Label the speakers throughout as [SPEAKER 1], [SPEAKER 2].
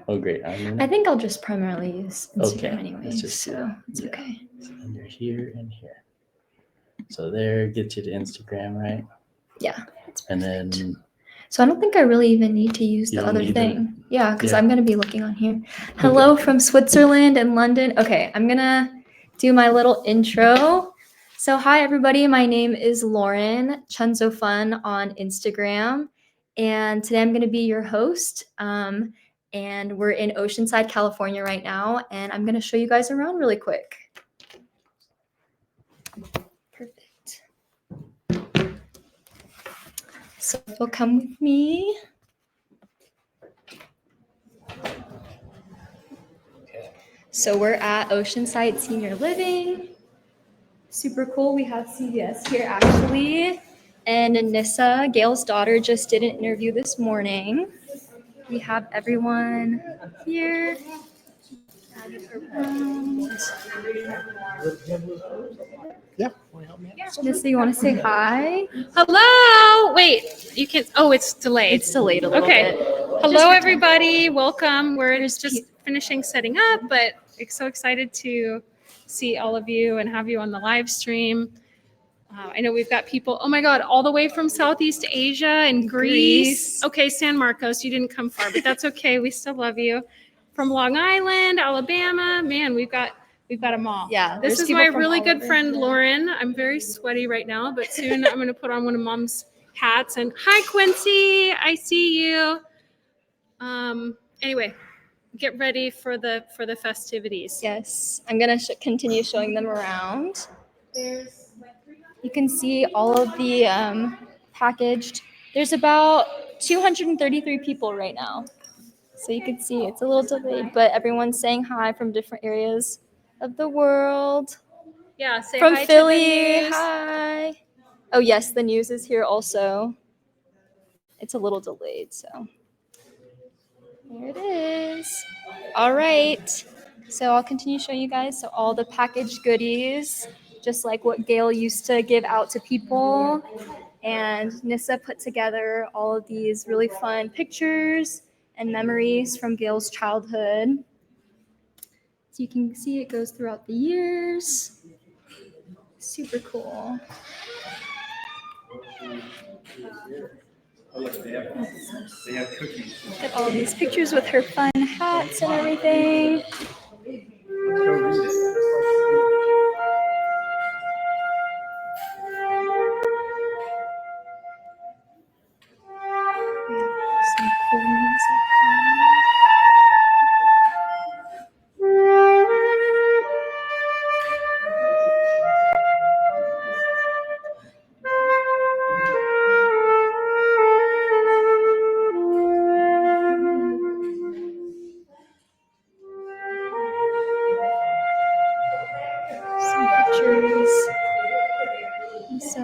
[SPEAKER 1] Oh, great.
[SPEAKER 2] I think I'll just primarily use Instagram
[SPEAKER 1] Okay,
[SPEAKER 2] anyway,
[SPEAKER 1] let's just
[SPEAKER 2] so it's okay.
[SPEAKER 1] So under here and here. So there gets you to Instagram, right?
[SPEAKER 2] Yeah.
[SPEAKER 1] And then
[SPEAKER 2] so I don't think I really even need to use
[SPEAKER 1] You
[SPEAKER 2] the
[SPEAKER 1] don't
[SPEAKER 2] other
[SPEAKER 1] need
[SPEAKER 2] thing. Yeah, because
[SPEAKER 1] Yeah.
[SPEAKER 2] I'm going to be looking on here. Hello from Switzerland and London. Okay, I'm going to do my little intro. So hi, everybody. My name is Lauren, Chunzo Fun on Instagram. And today I'm going to be your host. And we're in Oceanside, California right now. And I'm going to show you guys around really quick. Perfect. So you'll come with me. So we're at Oceanside Senior Living. Super cool. We have CVS here actually. And Anissa, Gayle's daughter, just did an interview this morning. We have everyone here.
[SPEAKER 1] Yeah.
[SPEAKER 2] Anissa, you want to say hi?
[SPEAKER 3] Hello. Wait, you can. Oh, it's delayed.
[SPEAKER 2] It's delayed a little bit.
[SPEAKER 3] Hello, everybody. Welcome. We're just finishing setting up, but so excited to see all of you and have you on the live stream. I know we've got people, oh my God, all the way from Southeast Asia and Greece. Okay, San Marcos, you didn't come far, but that's okay. We still love you. From Long Island, Alabama, man, we've got them all.
[SPEAKER 2] Yeah.
[SPEAKER 3] This is my really good friend, Lauren. I'm very sweaty right now, but soon I'm going to put on one of Mom's hats. And hi, Quincy, I see you. Anyway, get ready for the festivities.
[SPEAKER 2] Yes, I'm gonna continue showing them around. You can see all of the packaged. There's about 233 people right now. So you can see it's a little delayed, but everyone's saying hi from different areas of the world.
[SPEAKER 3] Yeah, say
[SPEAKER 2] From
[SPEAKER 3] hi
[SPEAKER 2] Philly,
[SPEAKER 3] to the news.
[SPEAKER 2] hi. Oh yes, the news is here also. It's a little delayed, so. There it is. All right. So I'll continue showing you guys. So all the packaged goodies, just like what Gayle used to give out to people. And Nissa put together all of these really fun pictures and memories from Gayle's childhood. So you can see it goes throughout the years. Super cool.
[SPEAKER 1] They have cookies.
[SPEAKER 2] Look at all these pictures with her fun hats and everything. Some cool music. Some pictures. So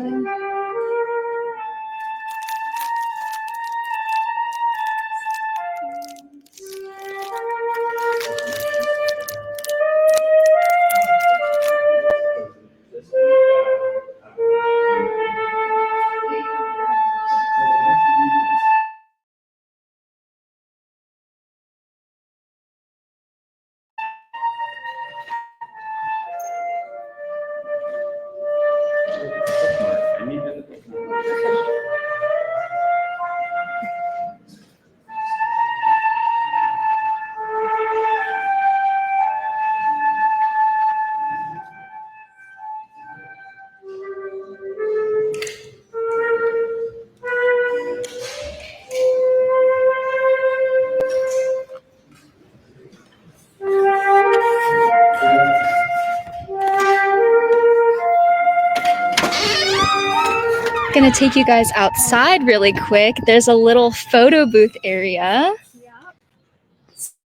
[SPEAKER 2] gonna take you guys outside really quick. There's a little photo booth area.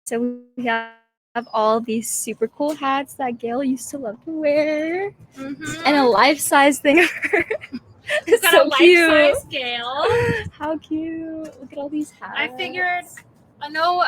[SPEAKER 2] So we have all these super cool hats that Gayle used to love to wear.
[SPEAKER 3] Mm-hmm.
[SPEAKER 2] And a life-size thing of her. It's
[SPEAKER 3] got
[SPEAKER 2] so
[SPEAKER 3] a
[SPEAKER 2] cute.
[SPEAKER 3] life-size Gayle.
[SPEAKER 2] How cute. Look at all these hats.
[SPEAKER 3] I figured, I know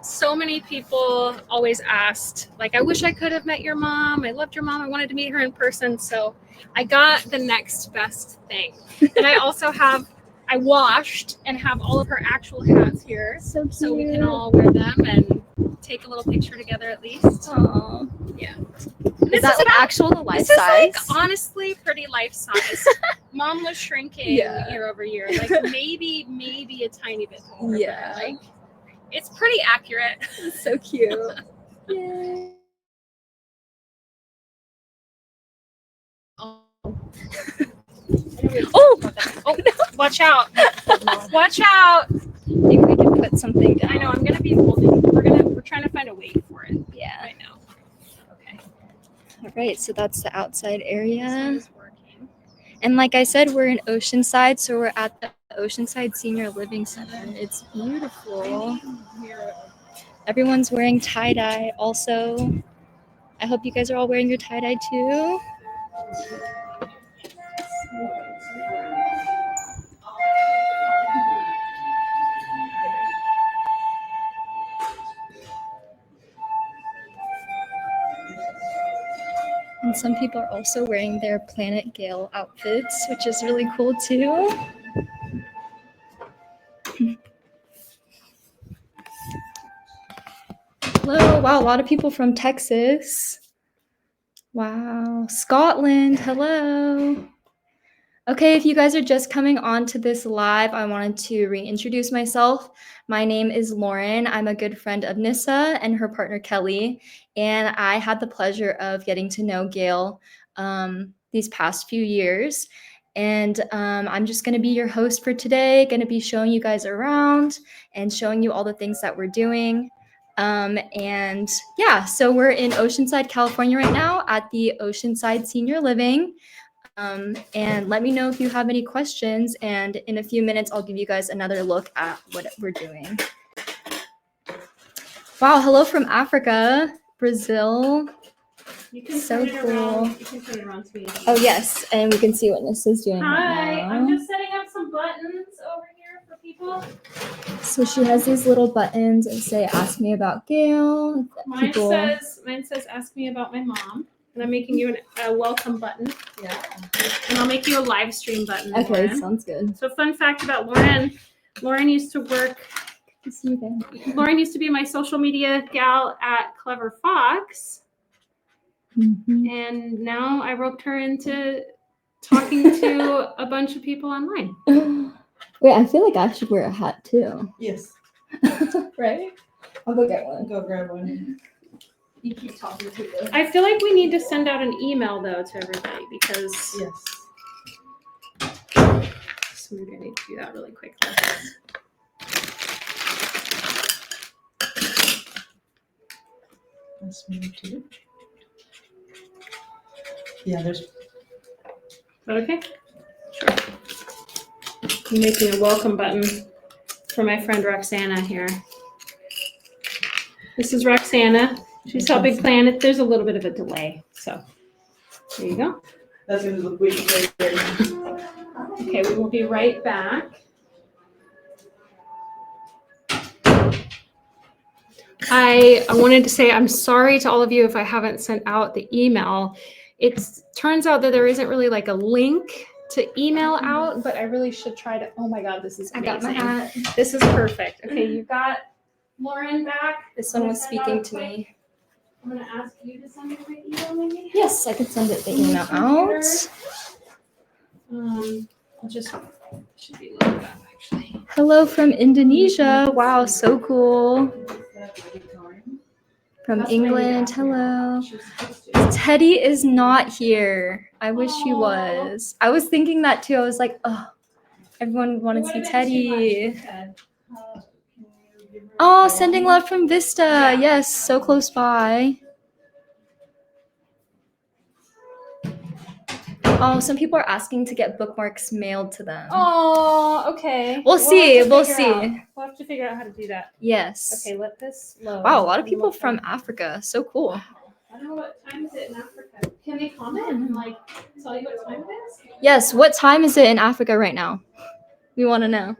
[SPEAKER 3] so many people always asked, like, I wish I could have met your mom. I loved your mom. I wanted to meet her in person. So I got the next best thing. And I also have I washed and have all of her actual hats here,
[SPEAKER 2] So cute.
[SPEAKER 3] so we can all wear them and take a little picture together at least.
[SPEAKER 2] Aw.
[SPEAKER 3] Yeah.
[SPEAKER 2] Is that like actual life
[SPEAKER 3] This is
[SPEAKER 2] size?
[SPEAKER 3] like honestly pretty life size. Mom was shrinking
[SPEAKER 2] Yeah.
[SPEAKER 3] year over year, like maybe a tiny bit more. but,
[SPEAKER 2] Yeah.
[SPEAKER 3] like it's pretty accurate.
[SPEAKER 2] So cute. Yay.
[SPEAKER 3] Oh,
[SPEAKER 2] Oh,
[SPEAKER 3] watch out! Watch out!
[SPEAKER 2] maybe we can put something down.
[SPEAKER 3] I know I'm gonna be holding. We're trying to find a weight for it
[SPEAKER 2] Yeah.
[SPEAKER 3] right now. Okay.
[SPEAKER 2] All right, so that's the outside
[SPEAKER 3] This
[SPEAKER 2] area.
[SPEAKER 3] one is working.
[SPEAKER 2] And like I said, we're in Oceanside, so we're at the Oceanside Senior Living Center. It's beautiful. Everyone's wearing tie-dye also. I hope you guys are all wearing your tie-dye too. And some people are also wearing their Planet Gayle outfits, which is really cool too. Hello. Wow, a lot of people from Texas. Wow. Scotland. Hello. Okay, if you guys are just coming on to this live, I wanted to reintroduce myself. My name is Lauren. I'm a good friend of Nissa and her partner Kelly, and I had the pleasure of getting to know Gayle these past few years. And I'm just going to be your host for today, going to be showing you guys around and showing you all the things that we're doing. And yeah, so we're in Oceanside, California right now at the Oceanside Senior Living. And let me know if you have any questions. And in a few minutes, I'll give you guys another look at what we're doing. Wow, hello from Africa, Brazil.
[SPEAKER 3] You can
[SPEAKER 2] So
[SPEAKER 3] turn it
[SPEAKER 2] cool.
[SPEAKER 3] around. You can turn it around to me.
[SPEAKER 2] Oh, yes. And we can see what Nissa's doing
[SPEAKER 3] Hi,
[SPEAKER 2] right now.
[SPEAKER 3] I'm just setting up some buttons over here for people.
[SPEAKER 2] So she has these little buttons that say, ask me about Gayle.
[SPEAKER 3] Mine says, ask me about my mom. And I'm making you a welcome button.
[SPEAKER 4] Yeah.
[SPEAKER 3] And I'll make you a live stream button.
[SPEAKER 2] Okay,
[SPEAKER 3] Lauren.
[SPEAKER 2] sounds good.
[SPEAKER 3] So fun fact about Lauren. Lauren used to work.
[SPEAKER 2] Good to see you guys.
[SPEAKER 3] Lauren used to be my social media gal at Clever Fox.
[SPEAKER 2] Mhm.
[SPEAKER 3] And now I roped her into talking to a bunch of people online.
[SPEAKER 2] Wait, I feel like I should wear a hat too.
[SPEAKER 4] Yes.
[SPEAKER 2] Right? I'll go get one.
[SPEAKER 4] Go grab one.
[SPEAKER 2] You keep talking to this.
[SPEAKER 3] I feel like we need to send out an email though to everybody because
[SPEAKER 4] Yes.
[SPEAKER 3] so we're gonna need to do that really quickly.
[SPEAKER 4] That's me too. Yeah, there's.
[SPEAKER 3] Is that okay? Sure. I'm making a welcome button for my friend Roxana here. This is Roxana. She's helping plan it. There's a little bit of a delay, so there you go.
[SPEAKER 4] That's gonna look way too.
[SPEAKER 3] Okay, we will be right back. I wanted to say I'm sorry to all of you if I haven't sent out the email. It turns out that there isn't really like a link to email out, but I really should try to. Oh my God, this is
[SPEAKER 2] I
[SPEAKER 3] amazing.
[SPEAKER 2] got my hat.
[SPEAKER 3] This is perfect. Okay, you've got Lauren back.
[SPEAKER 2] This one was speaking to me.
[SPEAKER 3] I'm gonna ask you to send me my email, maybe.
[SPEAKER 2] Yes, I could send it the email out.
[SPEAKER 3] I'll just should be loaded up actually.
[SPEAKER 2] Hello from Indonesia. Wow, so cool. From
[SPEAKER 3] That's
[SPEAKER 2] England.
[SPEAKER 3] my
[SPEAKER 2] Hello.
[SPEAKER 3] She was supposed to.
[SPEAKER 2] Teddy is not here. I wish he was. I was thinking that too. I was like, oh, everyone would want
[SPEAKER 3] It
[SPEAKER 2] to see
[SPEAKER 3] would've been too
[SPEAKER 2] Teddy.
[SPEAKER 3] much, she said.
[SPEAKER 2] Oh, sending love from Vista. Yes, so close by. Oh, some people are asking to get bookmarks mailed to them.
[SPEAKER 3] Oh, okay.
[SPEAKER 2] We'll see.
[SPEAKER 3] have to
[SPEAKER 2] We'll
[SPEAKER 3] figure
[SPEAKER 2] see.
[SPEAKER 3] out- We'll have to figure out how to do that.
[SPEAKER 2] Yes.
[SPEAKER 3] Okay, let this load.
[SPEAKER 2] Wow, a lot of
[SPEAKER 3] And
[SPEAKER 2] people
[SPEAKER 3] look
[SPEAKER 2] from
[SPEAKER 3] at-
[SPEAKER 2] Africa. So cool.
[SPEAKER 3] I don't know what time is it in Africa. Can they comment and like tell you what time it is?
[SPEAKER 2] Yes, what time is it in Africa right now? We want to know.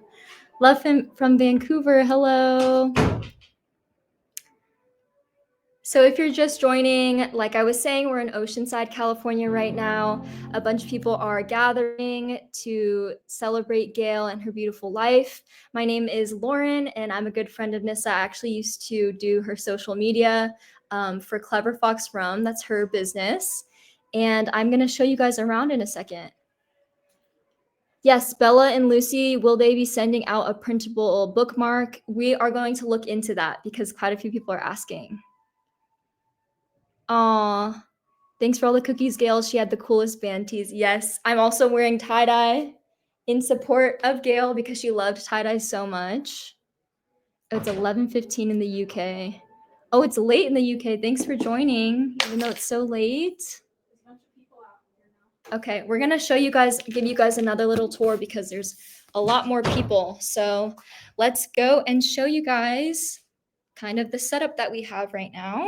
[SPEAKER 2] Love from Vancouver. Hello. So if you're just joining, like I was saying, we're in Oceanside, California right now. A bunch of people are gathering to celebrate Gayle and her beautiful life. My name is Lauren, and I'm a good friend of Nissa. I actually used to do her social media for Clever Fox Rum. That's her business. And I'm going to show you guys around in a second. Yes, Bella and Lucy, will they be sending out a printable bookmark? We are going to look into that because quite a few people are asking. Aw, thanks for all the cookies, Gayle. She had the coolest band tees. Yes, I'm also wearing tie-dye in support of Gayle because she loved tie-dye so much. Oh, it's 11:15 in the UK. Oh, it's late in the UK. Thanks for joining, even though it's so late. Okay, we're gonna show you guys, give you guys another little tour because there's a lot more people. So let's go and show you guys kind of the setup that we have right now.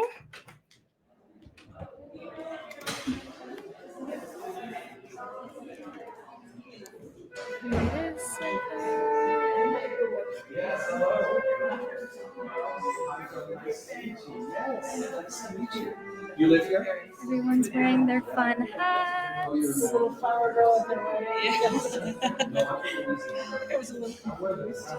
[SPEAKER 2] Here it is.
[SPEAKER 5] You live here?
[SPEAKER 2] Everyone's wearing their fun hats.
[SPEAKER 4] Little flower girl. It was a little confused.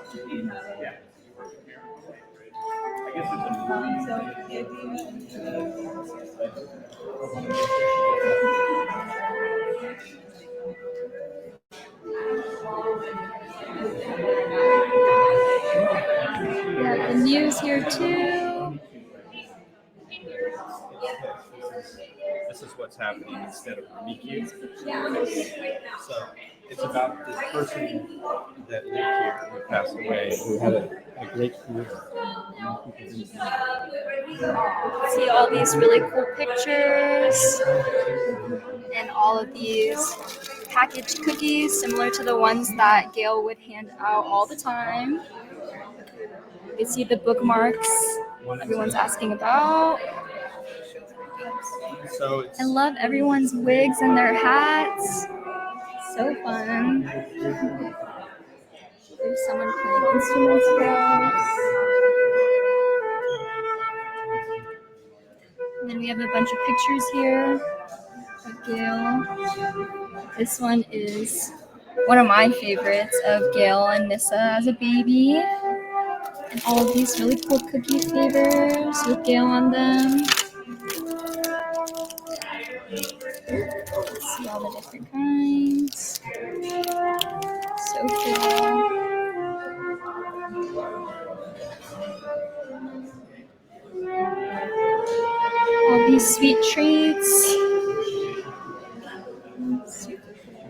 [SPEAKER 2] We have the news here too.
[SPEAKER 5] This is what's happening instead of MeQ. So it's about this person that lived here who passed away, who had a great career.
[SPEAKER 2] See all these really cool pictures and all of these packaged cookies similar to the ones that Gayle would hand out all the time. You see the bookmarks everyone's asking about.
[SPEAKER 5] So
[SPEAKER 2] I love everyone's wigs and their hats. So fun. There's someone playing instruments for us. And then we have a bunch of pictures here of Gayle. This one is one of my favorites of Gayle and Nissa as a baby. And all of these really cool cookie flavors with Gayle on them. Let's see all the different kinds. So cool. All these sweet treats. Super cool.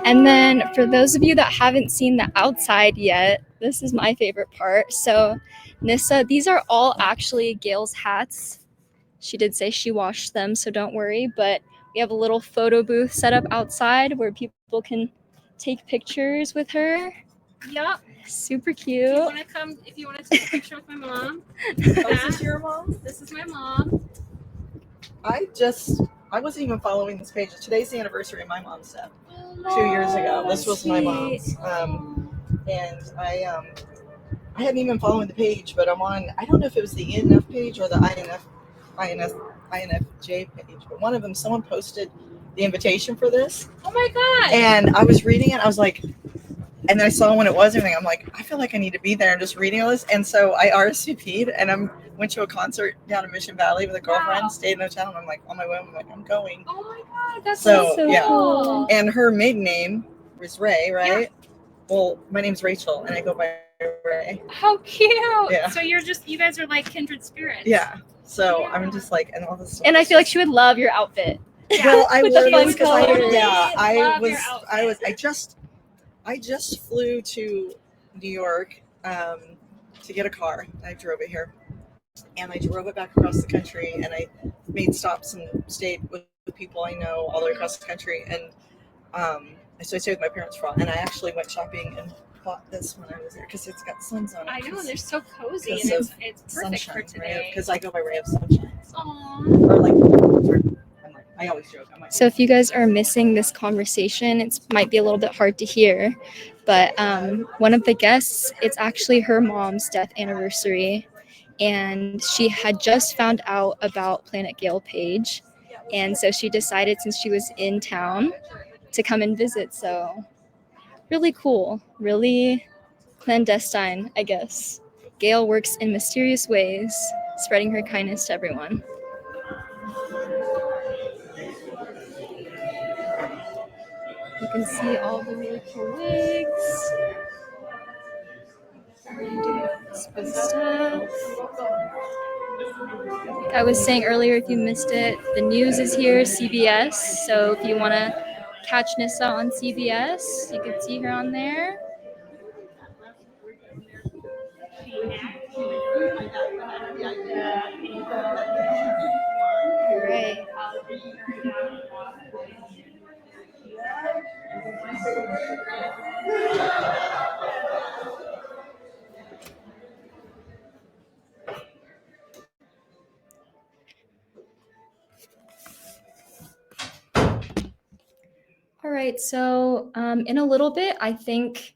[SPEAKER 2] And then for those of you that haven't seen the outside yet, this is my favorite part. So Nissa, these are all actually Gayle's hats. She did say she washed them, so don't worry. But we have a little photo booth set up outside where people can take pictures with her.
[SPEAKER 3] Yep.
[SPEAKER 2] Super
[SPEAKER 3] If
[SPEAKER 2] cute.
[SPEAKER 3] you want to take a picture with my mom.
[SPEAKER 4] Oh, is this your mom?
[SPEAKER 3] This is my mom.
[SPEAKER 4] I wasn't even following this page. Today's the anniversary of my mom's death. 2 years ago. This was my mom's. And I hadn't even followed the page, but I'm on, I don't know if it was the ENF page or the INFJ page, but one of them, someone posted the invitation for this.
[SPEAKER 3] Oh my God.
[SPEAKER 4] And I was reading it. I was like, and then I saw when it was and everything. I'm like, I feel like I need to be there and just reading all this. And so I RSVP'd and went to a concert down in Mission Valley with a girlfriend,
[SPEAKER 3] Wow.
[SPEAKER 4] stayed in a hotel, and I'm like, on my way, I'm going.
[SPEAKER 3] Oh my God. That's
[SPEAKER 4] So,
[SPEAKER 2] so
[SPEAKER 4] yeah.
[SPEAKER 2] cool.
[SPEAKER 4] And her maiden name was Ray, right? Well, my name's Rachel, and I go by Ray.
[SPEAKER 3] How cute.
[SPEAKER 4] Yeah.
[SPEAKER 3] So you guys are like kindred spirits.
[SPEAKER 4] Yeah. So I'm just like, and all this stuff.
[SPEAKER 2] And I feel like she would love your outfit.
[SPEAKER 4] Well, I
[SPEAKER 2] With the
[SPEAKER 4] wore
[SPEAKER 2] fun
[SPEAKER 4] this 'cause I
[SPEAKER 2] colors.
[SPEAKER 4] I just flew to New York to get a car. I drove it here, and I drove it back across the country, and I made stops and stayed with people I know all the way across the country, and so I stayed with my parents for a while, and I actually went shopping and bought this when I was there because it's got suns on it.
[SPEAKER 3] I know, they're so cozy,
[SPEAKER 4] Because
[SPEAKER 3] and
[SPEAKER 4] of
[SPEAKER 3] it's perfect for today.
[SPEAKER 4] Because I go by Ray of Sunshine.
[SPEAKER 3] Aww.
[SPEAKER 4] Or like, I always joke. I'm like,
[SPEAKER 2] So if you guys are missing this conversation, it might be a little bit hard to hear, but one of the guests, it's actually her mom's death anniversary, and she had just found out about Planet Gayle page, and so she decided, since she was in town, to come and visit. So really cool, really clandestine, I guess. Gayle works in mysterious ways, spreading her kindness to everyone. You can see all the really cool wigs. Stuff. Like I was saying earlier, if you missed it, the news is here, CBS. So if you want to catch Nissa on CBS, you can see her on there. All right. All right, so in a little bit, I think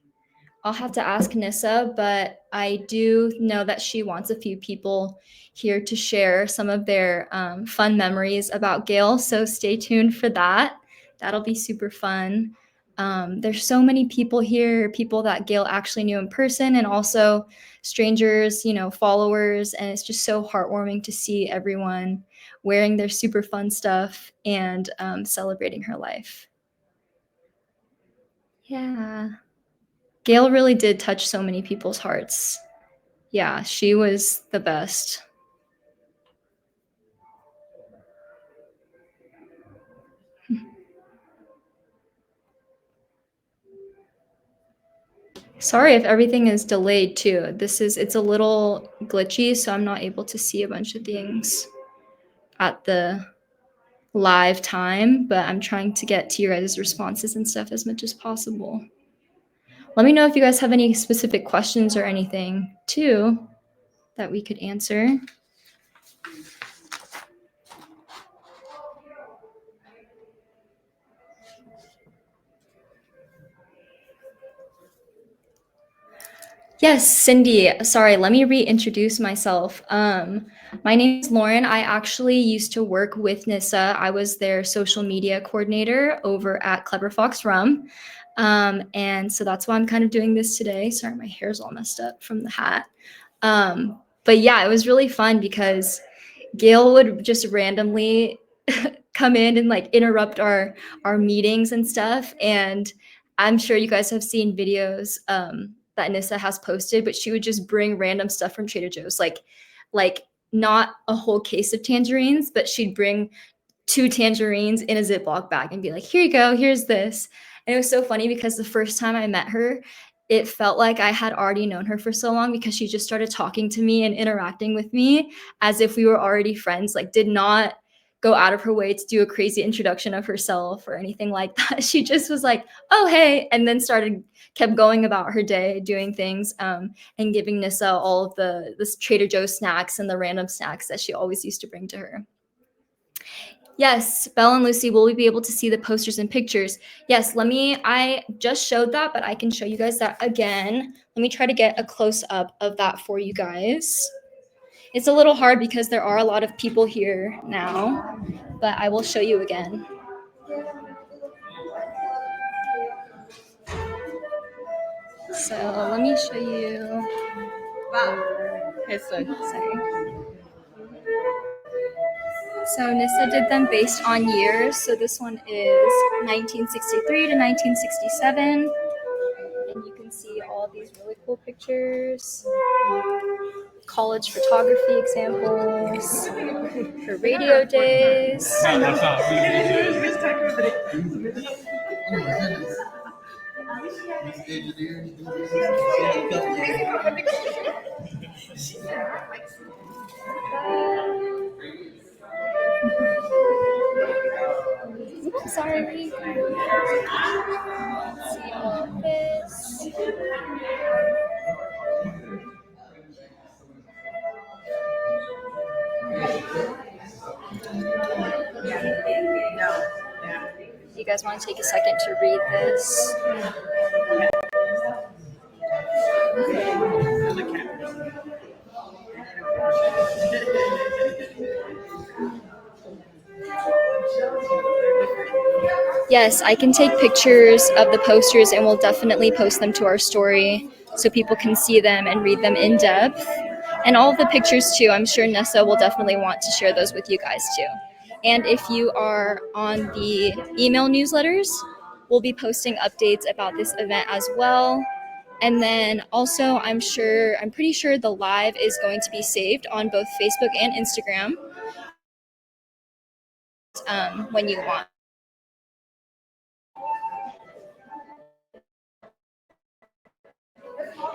[SPEAKER 2] I'll have to ask Nissa, but I do know that she wants a few people here to share some of their fun memories about Gayle, so stay tuned for that. That'll be super fun. There's so many people here, people that Gayle actually knew in person, and also strangers, followers, and it's just so heartwarming to see everyone wearing their super fun stuff and celebrating her life. Yeah. Gayle really did touch so many people's hearts. Yeah, she was the best. Sorry if everything is delayed too. It's a little glitchy, so I'm not able to see a bunch of things at the live time, but I'm trying to get to your guys' responses and stuff as much as possible. Let me know if you guys have any specific questions or anything too that we could answer. Yes, Cindy. Sorry, let me reintroduce myself. My name is Lauren. I actually used to work with Nissa. I was their social media coordinator over at Clever Fox Rum. And so that's why I'm kind of doing this today. Sorry, my hair's all messed up from the hat. But yeah, it was really fun because Gayle would just randomly come in and like interrupt our meetings and stuff. And I'm sure you guys have seen videos that Nissa has posted, but she would just bring random stuff from Trader Joe's, like not a whole case of tangerines, but she'd bring 2 tangerines in a Ziploc bag and be like, here you go, here's this. And it was so funny because the first time I met her, it felt like I had already known her for so long because she just started talking to me and interacting with me as if we were already friends, like did not go out of her way to do a crazy introduction of herself or anything like that. She just was like, oh, hey, and then kept going about her day, doing things, and giving Nissa all of the Trader Joe's snacks and the random snacks that she always used to bring to her. Yes, Belle and Lucy, will we be able to see the posters and pictures? Yes, I just showed that, but I can show you guys that again. Let me try to get a close up of that for you guys. It's a little hard because there are a lot of people here now, but I will show you again. So let me show you. Sorry. So Nissa did them based on years. So this one is 1963 to 1967. And you can see all of these really cool pictures. College photography examples for radio days. Oops, sorry. Let's see all of this. You guys want to take a second to read this? Yes, I can take pictures of the posters and we'll definitely post them to our story so people can see them and read them in depth. And all of the pictures too, I'm sure Nessa will definitely want to share those with you guys too. And if you are on the email newsletters, we'll be posting updates about this event as well. And then also, I'm pretty sure the live is going to be saved on both Facebook and Instagram when you want.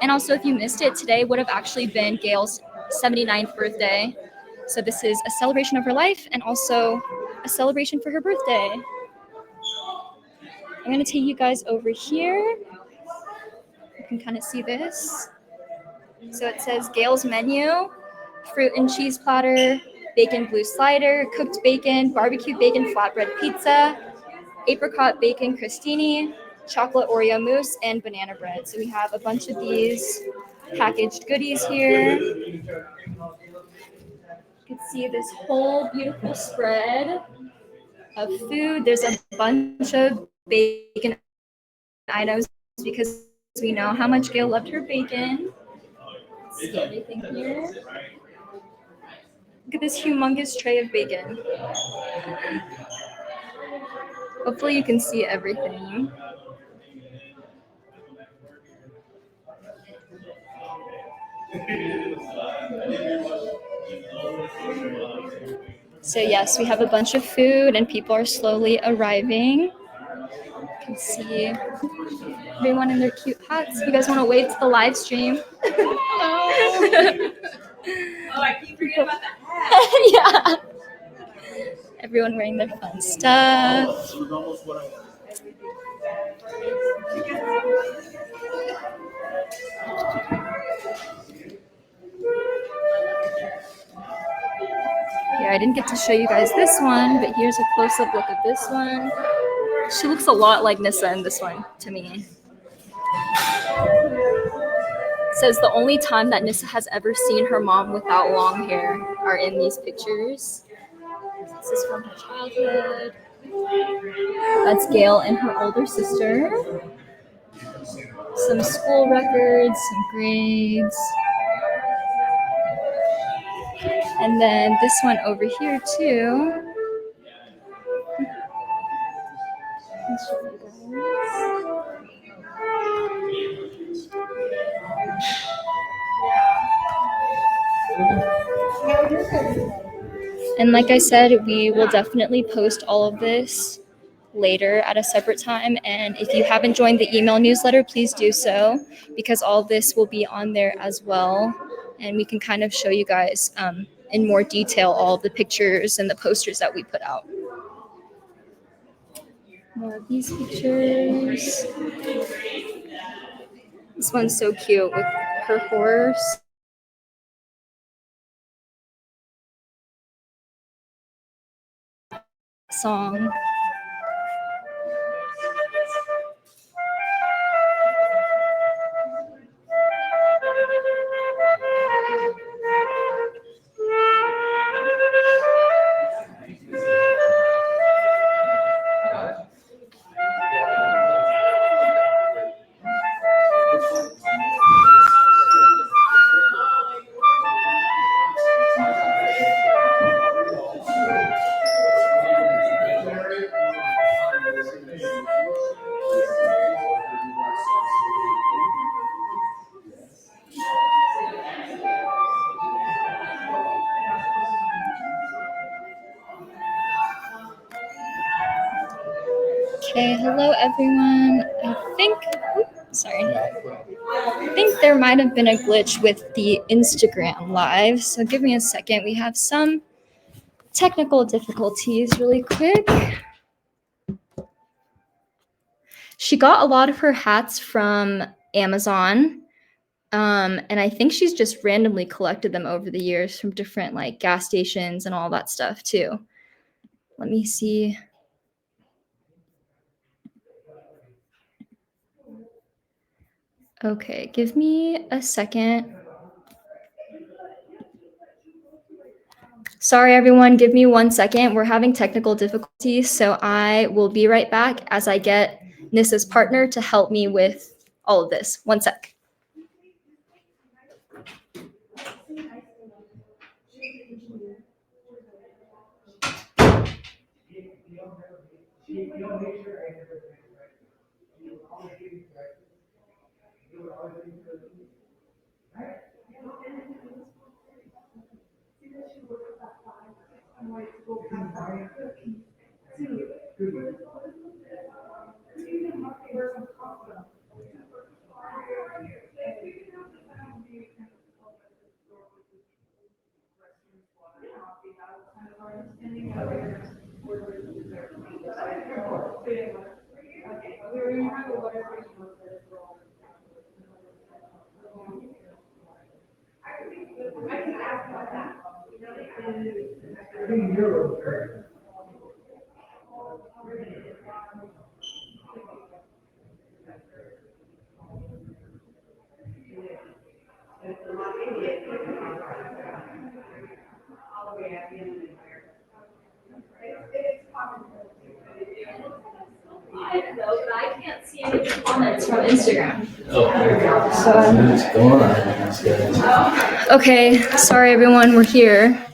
[SPEAKER 2] And also, if you missed it, today would have actually been Gayle's 79th birthday. So this is a celebration of her life and also a celebration for her birthday. I'm going to take you guys over here. You can kind of see this. So it says Gayle's menu, fruit and cheese platter, bacon blue slider, cooked bacon, barbecue bacon flatbread pizza, apricot bacon crostini, chocolate Oreo mousse, and banana bread. So we have a bunch of these packaged goodies here. You can see this whole beautiful spread of food. There's a bunch of bacon items because we know how much Gayle loved her bacon. Let's see everything here. Look at this humongous tray of bacon. Hopefully you can see everything. So yes, we have a bunch of food and people are slowly arriving. You can see everyone in their cute hats. You guys want to wave to the live stream?
[SPEAKER 6] Oh, I keep forgetting about that.
[SPEAKER 2] Yeah. Everyone wearing their fun stuff. Here, I didn't get to show you guys this one, but here's a close-up look at this one. She looks a lot like Nissa in this one, to me. It says the only time that Nissa has ever seen her mom without long hair are in these pictures. This is from her childhood. That's Gayle and her older sister. Some school records, some grades. And then this one over here too. Let's show you guys. And like I said, we will definitely post all of this later at a separate time. And if you haven't joined the email newsletter, please do so because all of this will be on there as well. And we can kind of show you guys in more detail all of the pictures and the posters that we put out. More of these pictures. This one's so cute with her horse. Song. Okay, hello everyone. I think there might have been a glitch with the Instagram live, so give me a second. We have some technical difficulties really quick. She got a lot of her hats from Amazon, and I think she's just randomly collected them over the years from different like gas stations and all that stuff too. Let me see. Okay, give me a second. Sorry, everyone, give me 1 second. We're having technical difficulties, so I will be right back as I get Nissa's partner to help me with all of this. 1 sec. I can't see any comments from Instagram.
[SPEAKER 1] What's going on with these guys?
[SPEAKER 2] Okay, sorry everyone, we're here.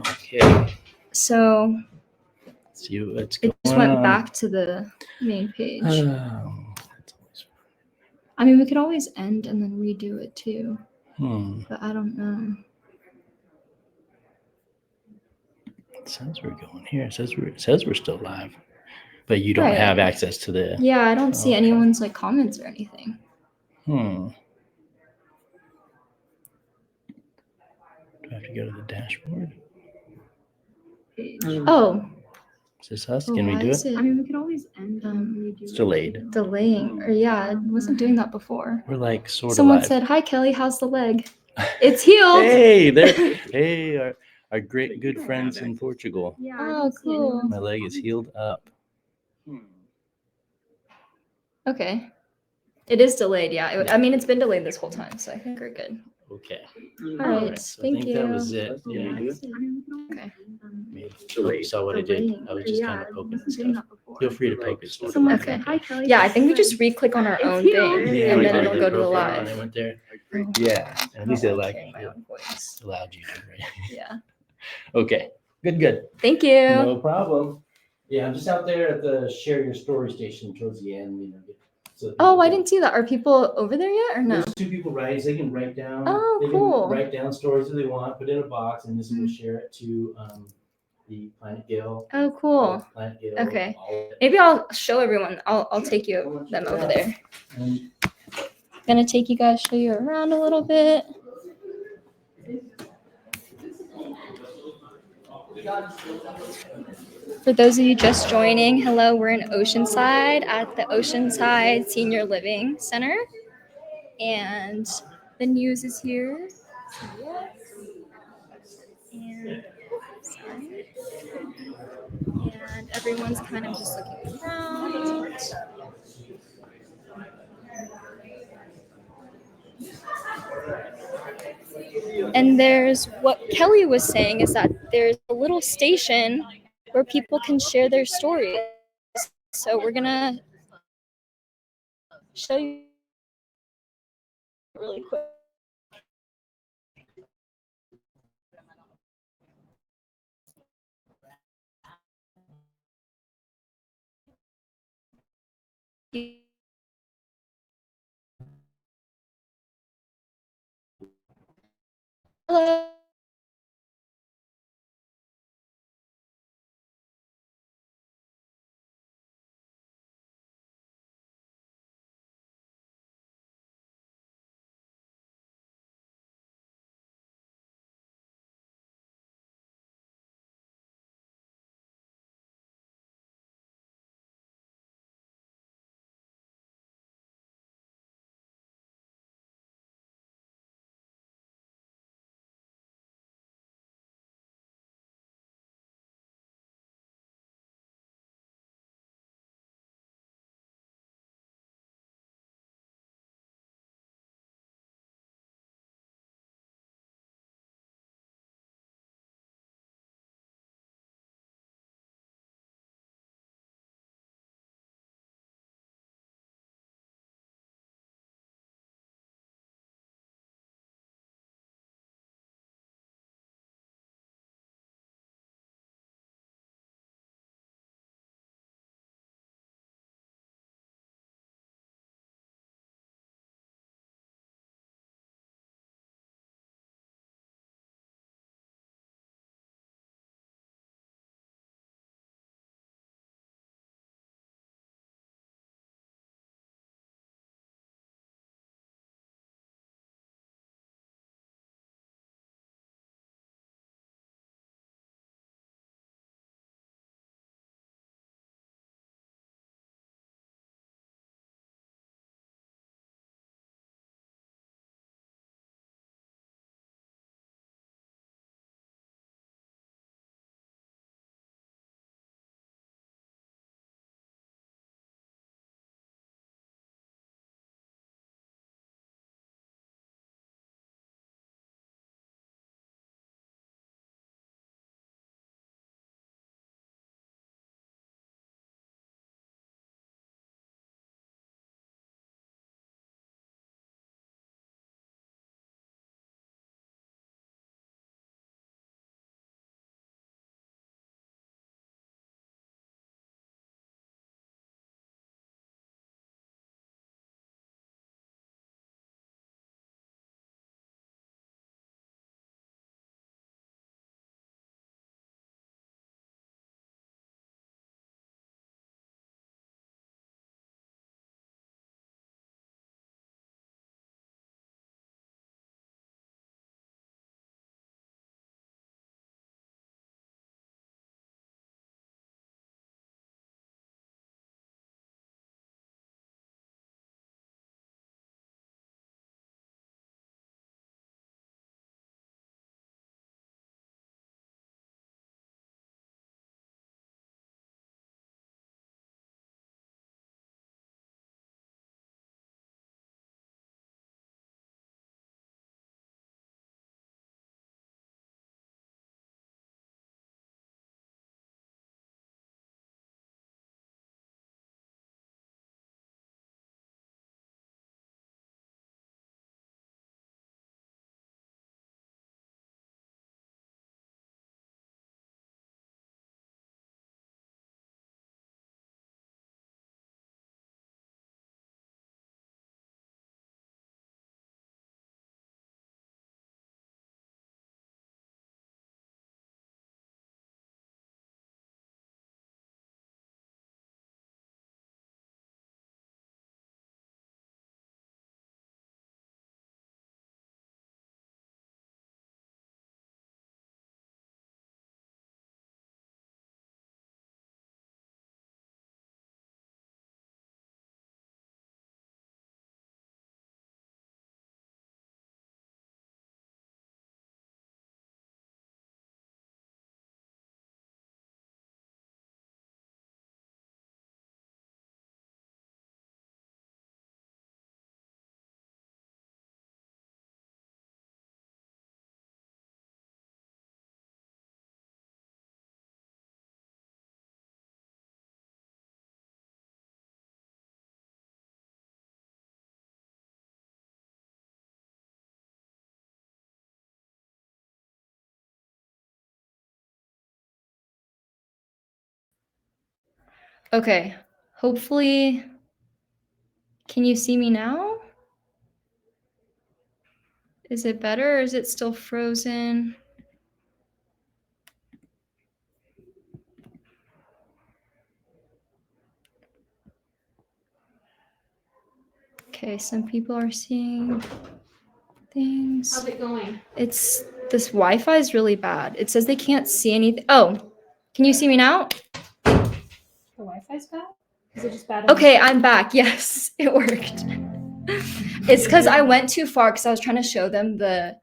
[SPEAKER 1] Okay.
[SPEAKER 2] So
[SPEAKER 1] Let's see what's
[SPEAKER 2] it
[SPEAKER 1] going
[SPEAKER 2] just went
[SPEAKER 1] on.
[SPEAKER 2] back to the main page.
[SPEAKER 1] That's always
[SPEAKER 2] I mean, we could always end and then redo it too,
[SPEAKER 1] fun.
[SPEAKER 2] but I don't know.
[SPEAKER 1] It says we're going here. It says we're still live, but you don't
[SPEAKER 2] Right.
[SPEAKER 1] have access to the.
[SPEAKER 2] Yeah, I don't see
[SPEAKER 1] Okay.
[SPEAKER 2] anyone's like comments or anything.
[SPEAKER 1] Do I have to go to the dashboard?
[SPEAKER 2] Oh,
[SPEAKER 1] Is this us?
[SPEAKER 2] oh,
[SPEAKER 1] Can we
[SPEAKER 2] why
[SPEAKER 1] do
[SPEAKER 2] is
[SPEAKER 1] it?
[SPEAKER 2] I mean, we could always end and redo
[SPEAKER 1] It's
[SPEAKER 2] it.
[SPEAKER 1] delayed.
[SPEAKER 2] Delaying, or yeah, it wasn't doing that before.
[SPEAKER 1] We're like sort
[SPEAKER 2] Someone
[SPEAKER 1] of live.
[SPEAKER 2] said, "Hi Kelly, how's the leg?" It's healed.
[SPEAKER 1] Hey there. Hey, our great good friends in Portugal.
[SPEAKER 2] Oh, cool.
[SPEAKER 1] My leg is healed up.
[SPEAKER 2] Okay. It is delayed, yeah. I mean, it's been delayed this whole time, so I think we're good.
[SPEAKER 1] Okay.
[SPEAKER 2] All right,
[SPEAKER 1] So
[SPEAKER 2] thank
[SPEAKER 1] I think
[SPEAKER 2] you.
[SPEAKER 1] that was it. Yeah.
[SPEAKER 2] Okay.
[SPEAKER 1] Maybe. Oh, you saw what I did? I was just kind of poking at stuff. Feel free to poke at stuff.
[SPEAKER 2] Someone said, "Hi Kelly." Yeah, I think we just re-click on our own thing,
[SPEAKER 1] Yeah,
[SPEAKER 2] and
[SPEAKER 1] we
[SPEAKER 2] then
[SPEAKER 1] did.
[SPEAKER 2] it'll
[SPEAKER 1] They
[SPEAKER 2] go to the
[SPEAKER 1] broke it and
[SPEAKER 2] live.
[SPEAKER 1] I went there.
[SPEAKER 2] Oh,
[SPEAKER 1] Yeah. And at least
[SPEAKER 2] I
[SPEAKER 1] it
[SPEAKER 2] don't
[SPEAKER 1] like
[SPEAKER 2] hearing my own voice.
[SPEAKER 1] allowed you to, right?
[SPEAKER 2] Yeah.
[SPEAKER 1] Okay. Good.
[SPEAKER 2] Thank you.
[SPEAKER 1] No problem. Yeah, I'm just out there at the share your story station towards the end. So
[SPEAKER 2] Oh, I didn't see that. Are people over there yet or no?
[SPEAKER 1] There's 2 people writing. So they can write down.
[SPEAKER 2] Oh,
[SPEAKER 1] they
[SPEAKER 2] cool.
[SPEAKER 1] can write down stories that they want, put in a box, and this will share it to the Planet Gayle.
[SPEAKER 2] Oh, cool.
[SPEAKER 1] Planet Gayle.
[SPEAKER 2] Okay.
[SPEAKER 1] all of it.
[SPEAKER 2] Maybe I'll show everyone. I'll take them over there.
[SPEAKER 1] And
[SPEAKER 2] Gonna take you guys, show you around a little bit. For those of you just joining, hello, we're in Oceanside at the Oceanside Senior Living Center. And the news is here. So, yes. And, sorry. And everyone's kind of just looking around. And there's what Kelly was saying is that there's a little station where people can share their stories. So we're gonna show you really quick. Hello. Okay. Hopefully, can you see me now? Is it better or is it still frozen? Okay, some people are seeing things.
[SPEAKER 3] How's it going?
[SPEAKER 2] It's this Wi-Fi is really bad. It says they can't see anything. Oh, can you see me now?
[SPEAKER 3] The Wi-Fi's bad? Is it just bad?
[SPEAKER 2] Okay, I'm back. Yes, it worked. It's because I went too far because I was trying to show them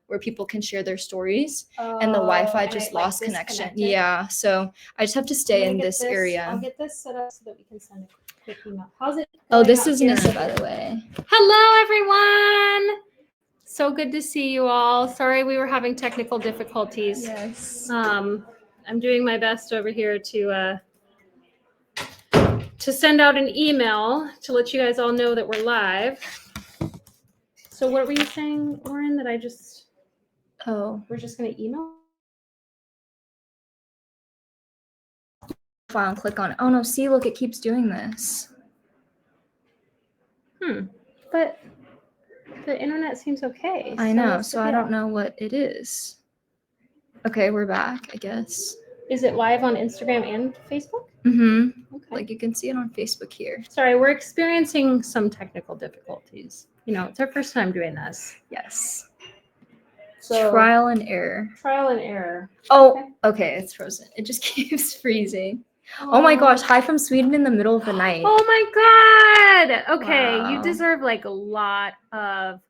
[SPEAKER 2] where people can share their stories, and the Wi-Fi
[SPEAKER 3] and
[SPEAKER 2] just
[SPEAKER 3] it, like,
[SPEAKER 2] lost connection.
[SPEAKER 3] disconnected?
[SPEAKER 2] Yeah, so I just have to
[SPEAKER 3] I'm
[SPEAKER 2] stay
[SPEAKER 3] gonna
[SPEAKER 2] in
[SPEAKER 3] get
[SPEAKER 2] this
[SPEAKER 3] I'll
[SPEAKER 2] area.
[SPEAKER 3] get this set up so that we can send a quick email. How's it?
[SPEAKER 2] Oh,
[SPEAKER 3] going
[SPEAKER 2] this
[SPEAKER 3] out
[SPEAKER 2] is
[SPEAKER 3] here?
[SPEAKER 2] Nissa, by the way.
[SPEAKER 3] Hello, everyone. So good to see you all. Sorry we were having technical difficulties.
[SPEAKER 2] Yes.
[SPEAKER 3] I'm doing my best over here to send out an email to let you guys all know that we're live. So what were you saying, Lauren, that we're just going to email?
[SPEAKER 2] File and click on it. Oh no, see, look, it keeps doing this.
[SPEAKER 3] But the internet seems okay.
[SPEAKER 2] I know, so I don't know what it is. Okay, we're back, I guess.
[SPEAKER 3] Is it live on Instagram and Facebook?
[SPEAKER 2] Mm-hmm.
[SPEAKER 3] Okay.
[SPEAKER 2] Like you can see it on Facebook here.
[SPEAKER 3] Sorry, we're experiencing some technical difficulties. You know, it's our first time doing this.
[SPEAKER 2] Yes.
[SPEAKER 3] So
[SPEAKER 2] Trial and error.
[SPEAKER 3] trial and error.
[SPEAKER 2] Oh, okay, it's frozen. It just keeps freezing. Oh my gosh, hi from Sweden in the middle of the night.
[SPEAKER 3] Oh my god. Okay,
[SPEAKER 2] Wow.
[SPEAKER 3] you deserve like a lot of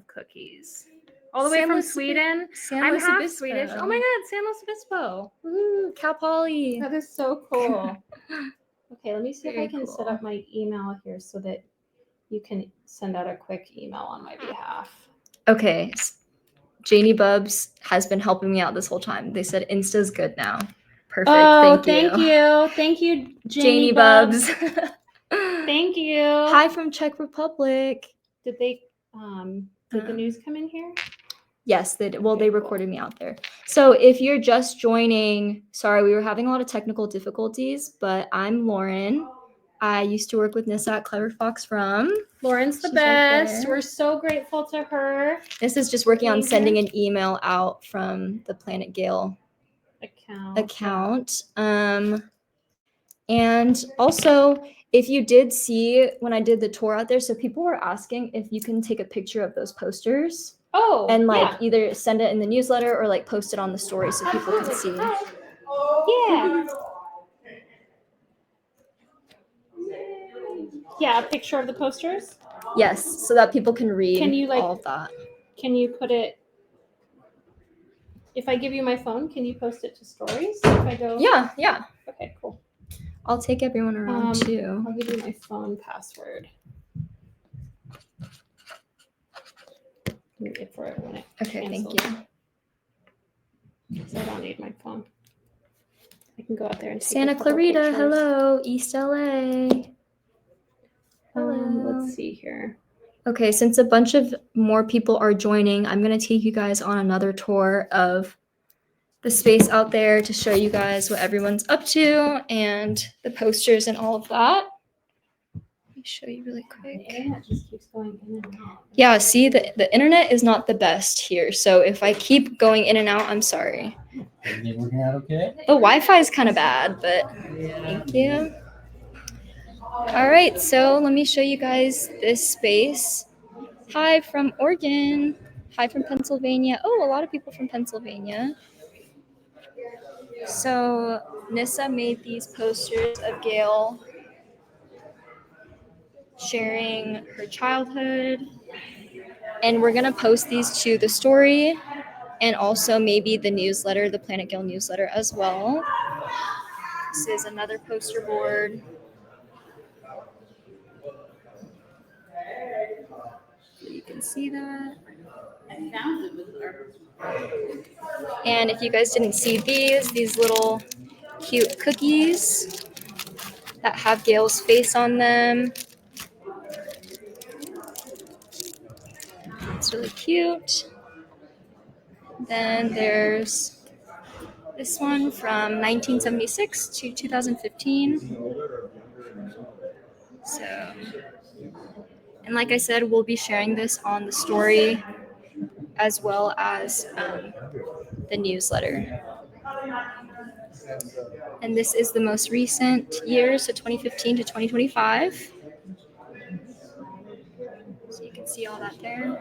[SPEAKER 3] cookies. All the way
[SPEAKER 2] San
[SPEAKER 3] from
[SPEAKER 2] Luis
[SPEAKER 3] Sweden.
[SPEAKER 2] San
[SPEAKER 3] I'm
[SPEAKER 2] Luis
[SPEAKER 3] half
[SPEAKER 2] Obispo.
[SPEAKER 3] Swedish. Oh my god, San Luis Obispo.
[SPEAKER 2] Ooh, Cal Poly.
[SPEAKER 3] That is so cool. Okay, let me see if
[SPEAKER 2] Very
[SPEAKER 3] I can set
[SPEAKER 2] cool.
[SPEAKER 3] up my email here so that you can send out a quick email on my behalf.
[SPEAKER 2] Okay. Janie Bubs has been helping me out this whole time. They said Insta's good now. Perfect.
[SPEAKER 3] Oh,
[SPEAKER 2] thank you.
[SPEAKER 3] Thank you,
[SPEAKER 2] Janie Bubs.
[SPEAKER 3] Thank you.
[SPEAKER 2] Hi from Czech Republic.
[SPEAKER 3] Did they did the news come in here?
[SPEAKER 2] Yes, they did. Well,
[SPEAKER 3] Okay,
[SPEAKER 2] they
[SPEAKER 3] cool.
[SPEAKER 2] recorded me out there. So if you're just joining, sorry, we were having a lot of technical difficulties, but I'm Lauren. I used to work with Nissa at Clever Fox From.
[SPEAKER 3] Lauren's the
[SPEAKER 2] She's right
[SPEAKER 3] best.
[SPEAKER 2] there.
[SPEAKER 3] We're so grateful to her.
[SPEAKER 2] This is just working on
[SPEAKER 3] Being
[SPEAKER 2] sending
[SPEAKER 3] here.
[SPEAKER 2] an email out from the Planet Gayle account. And also, if you did see when I did the tour out there, so people were asking if you can take a picture of those posters.
[SPEAKER 3] Oh,
[SPEAKER 2] And like
[SPEAKER 3] yeah.
[SPEAKER 2] either send it in the newsletter or like post it on the story so people can see.
[SPEAKER 3] Yeah. Yeah, a picture of the posters.
[SPEAKER 2] Yes, so that people can read
[SPEAKER 3] Can you, like-
[SPEAKER 2] all of that.
[SPEAKER 3] Can you put it? If I give you my phone, can you post it to stories? If I go.
[SPEAKER 2] Yeah.
[SPEAKER 3] Okay, cool.
[SPEAKER 2] I'll take everyone around too.
[SPEAKER 3] I'll give you my phone password. Let me get for it when it
[SPEAKER 2] Okay, thank
[SPEAKER 3] cancels.
[SPEAKER 2] you.
[SPEAKER 3] So I don't need my phone. I can go out there and take
[SPEAKER 2] Santa
[SPEAKER 3] a couple
[SPEAKER 2] Clarita,
[SPEAKER 3] pictures.
[SPEAKER 2] hello, East LA. Hello.
[SPEAKER 3] Let's see here.
[SPEAKER 2] Okay, since a bunch of more people are joining, I'm going to take you guys on another tour of the space out there to show you guys what everyone's up to and the posters and all of that. Let me show you really
[SPEAKER 3] The
[SPEAKER 2] quick.
[SPEAKER 3] internet just keeps going in and out.
[SPEAKER 2] Yeah, see, the internet is not the best here, so if I keep going in and out, I'm sorry.
[SPEAKER 1] Everything working out okay?
[SPEAKER 2] The Wi-Fi is kind of bad, but thank you. All right, so let me show you guys this space. Hi from Oregon. Hi from Pennsylvania. Oh, a lot of people from Pennsylvania. So Nissa made these posters of Gayle sharing her childhood. And we're going to post these to the story and also maybe the newsletter, the Planet Gayle newsletter as well. This is another poster board. So you can see that. And if you guys didn't see these little cute cookies that have Gayle's face on them. It's really cute. Then there's this one from 1976 to 2015. So, and like I said, we'll be sharing this on the story as well as the newsletter. And this is the most recent year, so 2015 to 2025. So you can see all that there.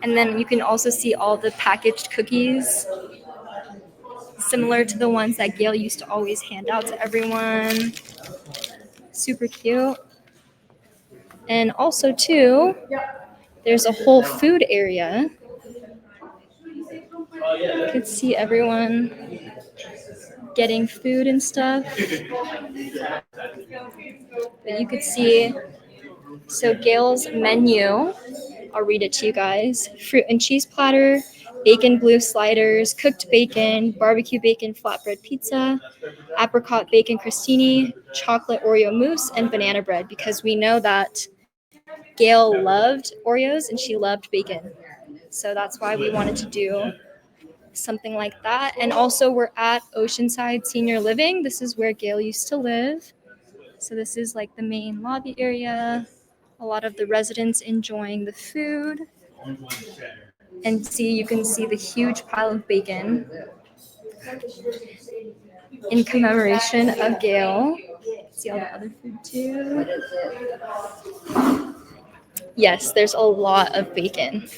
[SPEAKER 2] And then you can also see all the packaged cookies, similar to the ones that Gayle used to always hand out to everyone. Super cute. And also, too, there's a whole food area. You can see everyone getting food and stuff. But you could see, so Gayle's menu, I'll read it to you guys. Fruit and cheese platter, bacon blue sliders, cooked bacon, barbecue bacon flatbread pizza, apricot bacon crostini, chocolate Oreo mousse, and banana bread, because we know that Gayle loved Oreos and she loved bacon. So that's why we wanted to do something like that. And also we're at Oceanside Senior Living. This is where Gayle used to live. So this is like the main lobby area. A lot of the residents enjoying the food. And you can see the huge pile of bacon in commemoration of Gayle. See all the other food too. Yes, there's a lot of bacon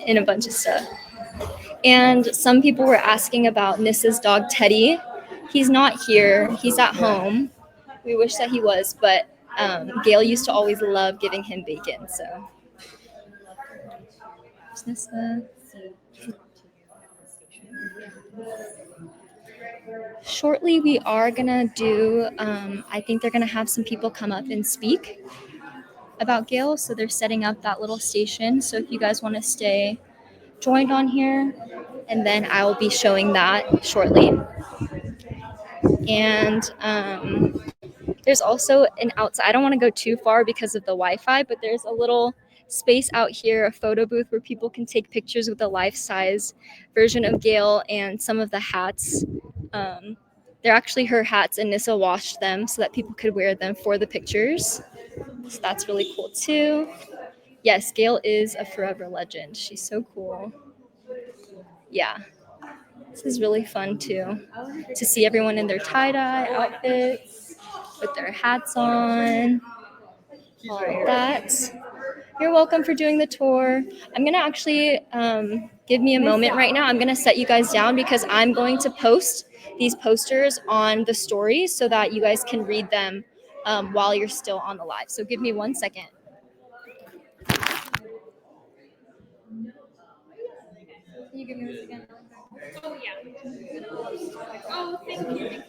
[SPEAKER 2] in a bunch of stuff. And some people were asking about Nissa's dog Teddy. He's not here. He's at home. We wish that he was, but Gayle used to always love giving him bacon. So, there's Nissa. Shortly, we are gonna do. I think they're gonna have some people come up and speak about Gayle. So they're setting up that little station. So if you guys want to stay joined on here, and then I will be showing that shortly. And there's also an outside, I don't want to go too far because of the Wi-Fi, but there's a little space out here, a photo booth where people can take pictures with a life-size version of Gayle and some of the hats. They're actually her hats, and Nissa washed them so that people could wear them for the pictures. So that's really cool too. Yes, Gayle is a forever legend. She's so cool. Yeah. This is really fun too, to see everyone in their tie-dye outfits with their hats on, all of that. You're welcome for doing the tour. I'm gonna actually, give me a moment right now. I'm gonna set you guys down because I'm going to post these posters on the story so that you guys can read them while you're still on the live. So give me 1 second. Can you give me 1 second?
[SPEAKER 3] Oh, yeah. Oh, thank you.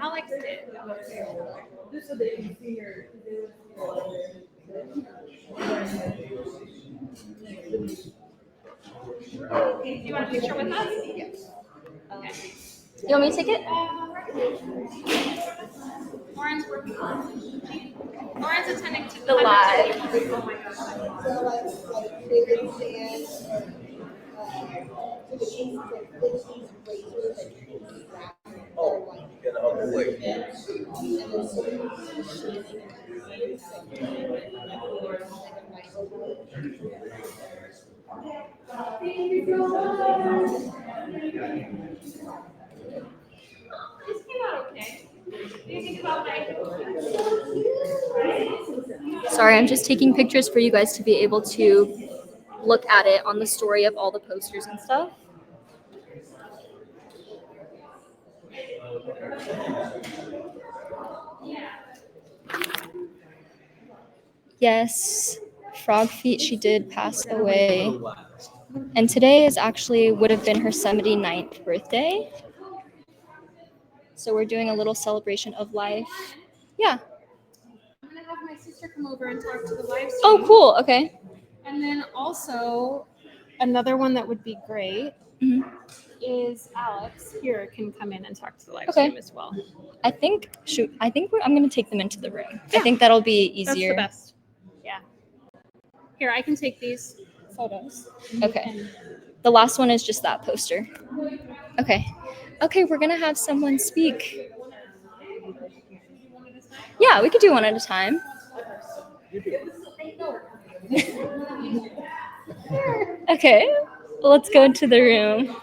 [SPEAKER 3] Alex did. Do you want a picture with us? Yes. Okay.
[SPEAKER 2] You want me to take it?
[SPEAKER 3] Lauren's working on Lauren's attending to
[SPEAKER 2] The live.
[SPEAKER 3] This came out okay. Do you think about my
[SPEAKER 2] Sorry, I'm just taking pictures for you guys to be able to look at it on the story of all the posters and stuff. Yes, Frog Feet, she did pass away. And today is actually would have been her 79th birthday. So we're doing a little celebration of life. Yeah.
[SPEAKER 3] I'm gonna have my sister come over and talk to the live stream.
[SPEAKER 2] Oh, cool. Okay.
[SPEAKER 3] And then also another one that would be great is Alex here can come in and talk to the live stream as well.
[SPEAKER 2] I think I'm gonna take them into the room. Yeah. I think that'll be easier.
[SPEAKER 3] That's the best. Yeah. Here, I can take these photos.
[SPEAKER 2] Okay. The last one is just that poster. Okay. Okay, we're gonna have someone speak. Yeah, we could do one at a time. Okay, let's go into the room.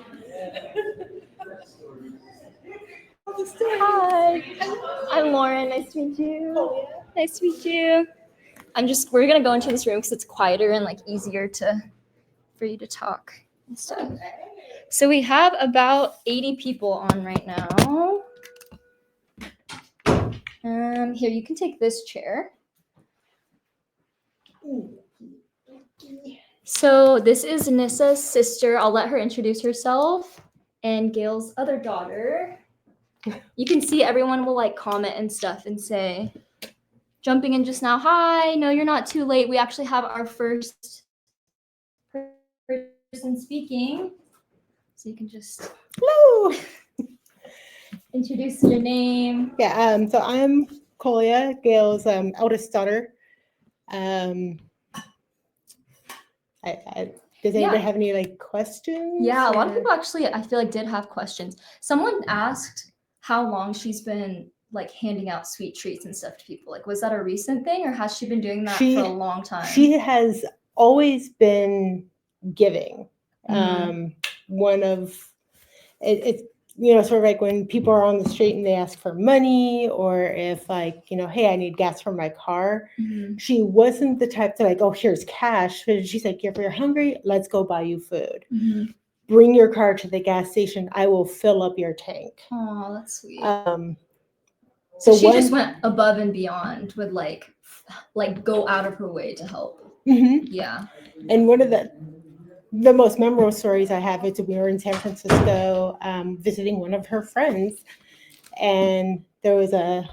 [SPEAKER 2] Hi, I'm Lauren. Nice to meet you. Nice to meet you. We're gonna go into this room because it's quieter and like easier for you to talk and stuff. So we have about 80 people on right now. Here, you can take this chair. So this is Nissa's sister. I'll let her introduce herself. And Gayle's other daughter. You can see everyone will like comment and stuff and say, jumping in just now, hi, no, you're not too late. We actually have our first person speaking. So you can just
[SPEAKER 7] Hello.
[SPEAKER 2] introduce your name.
[SPEAKER 7] Yeah. So I'm Colia, Gayle's eldest daughter. Does anybody have any like questions?
[SPEAKER 2] Yeah, a lot of people actually, I feel like, did have questions. Someone asked how long she's been like handing out sweet treats and stuff to people. Like, was that a recent thing, or has she been doing that for a long time?
[SPEAKER 7] She has always been giving. One of it's sort of like when people are on the street and they ask for money, or if like, hey, I need gas for my car. She wasn't the type to like, oh, here's cash. But she's like, if you're hungry, let's go buy you food. Bring your car to the gas station. I will fill up your tank.
[SPEAKER 2] Oh, that's sweet.
[SPEAKER 7] So
[SPEAKER 2] she just went above and beyond with like go out of her way to help. Yeah.
[SPEAKER 7] And one of the most memorable stories I have is we were in San Francisco visiting one of her friends, and there was I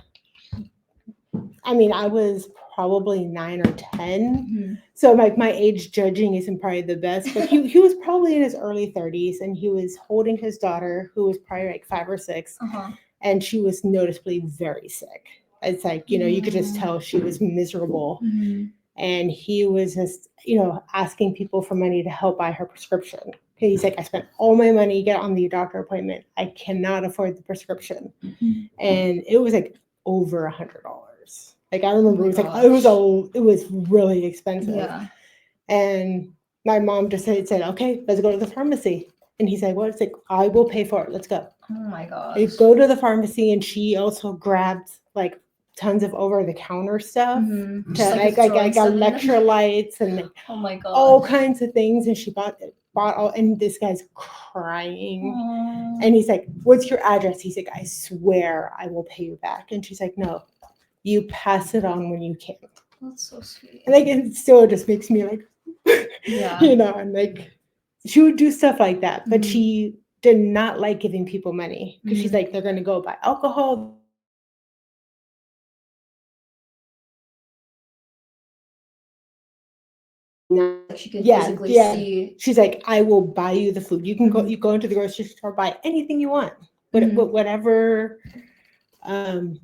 [SPEAKER 7] was probably 9 or 10, so like my age judging isn't probably the best, but he was probably in his early 30s, and he was holding his daughter, who was probably like 5 or 6, and she was noticeably very sick. It's like, you could just tell she was miserable. And he was just, asking people for money to help buy her prescription. He's like, I spent all my money to get on the doctor appointment. I cannot afford the prescription. And it was like over $100. Like, I remember it was really expensive.
[SPEAKER 2] Yeah.
[SPEAKER 7] And my mom just said, okay, let's go to the pharmacy. And he's like, well, it's like, I will pay for it. Let's go.
[SPEAKER 2] Oh my gosh.
[SPEAKER 7] They go to the pharmacy, and she also grabbed like tons of over-the-counter stuff, to like electrolytes and like,
[SPEAKER 2] oh my god,
[SPEAKER 7] all kinds of things. And she bought all, and this guy's crying. And he's like, what's your address? He's like, I swear I will pay you back. And she's like, no, you pass it on when you can.
[SPEAKER 2] That's so sweet.
[SPEAKER 7] And like, it still just makes me like,
[SPEAKER 2] yeah,
[SPEAKER 7] and like, she would do stuff like that, but she did not like giving people money, because she's like, they're going to go buy alcohol.
[SPEAKER 2] She could physically see.
[SPEAKER 7] She's like, I will buy you the food. You can go. You go into the grocery store, buy anything you want, whatever, and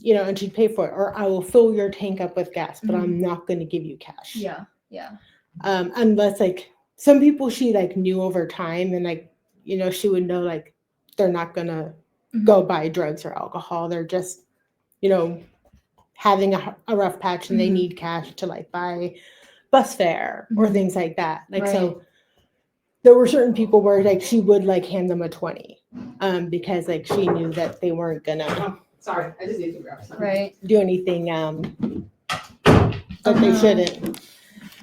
[SPEAKER 7] she'd pay for it. Or I will fill your tank up with gas, but I'm not going to give you cash.
[SPEAKER 2] Yeah.
[SPEAKER 7] Unless like some people she like knew over time, and like she would know like they're not gonna go buy drugs or alcohol. They're just having a rough patch, and they need cash to like buy bus fare or things like that. Like, so there were certain people where like she would like hand them a 20, because like she knew that they weren't gonna
[SPEAKER 6] Sorry, I just need to grab something.
[SPEAKER 2] Right.
[SPEAKER 7] do anything that they shouldn't.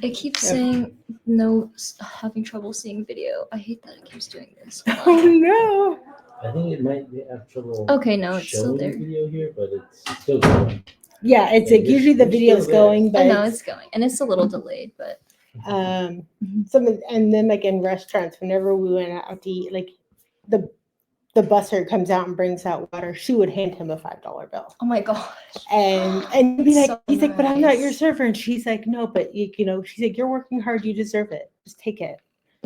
[SPEAKER 2] It keeps saying no, having trouble seeing video. I hate that it keeps doing this.
[SPEAKER 7] Oh no.
[SPEAKER 1] I think it might have trouble.
[SPEAKER 2] Okay, no, it's still
[SPEAKER 1] showing
[SPEAKER 2] there.
[SPEAKER 1] the video here, but it's still going.
[SPEAKER 7] Yeah, it's like usually the video's going, but
[SPEAKER 2] I know it's going, and it's a little delayed, but
[SPEAKER 7] and then like in restaurants, whenever we went out to eat, like the busser comes out and brings out water, she would hand him a $5 bill.
[SPEAKER 2] oh my gosh.
[SPEAKER 7] And be like,
[SPEAKER 2] So
[SPEAKER 7] he's like, but I'm not your
[SPEAKER 2] nice.
[SPEAKER 7] server. And she's like, no, but she's like, you're working hard, you deserve it. Just take it.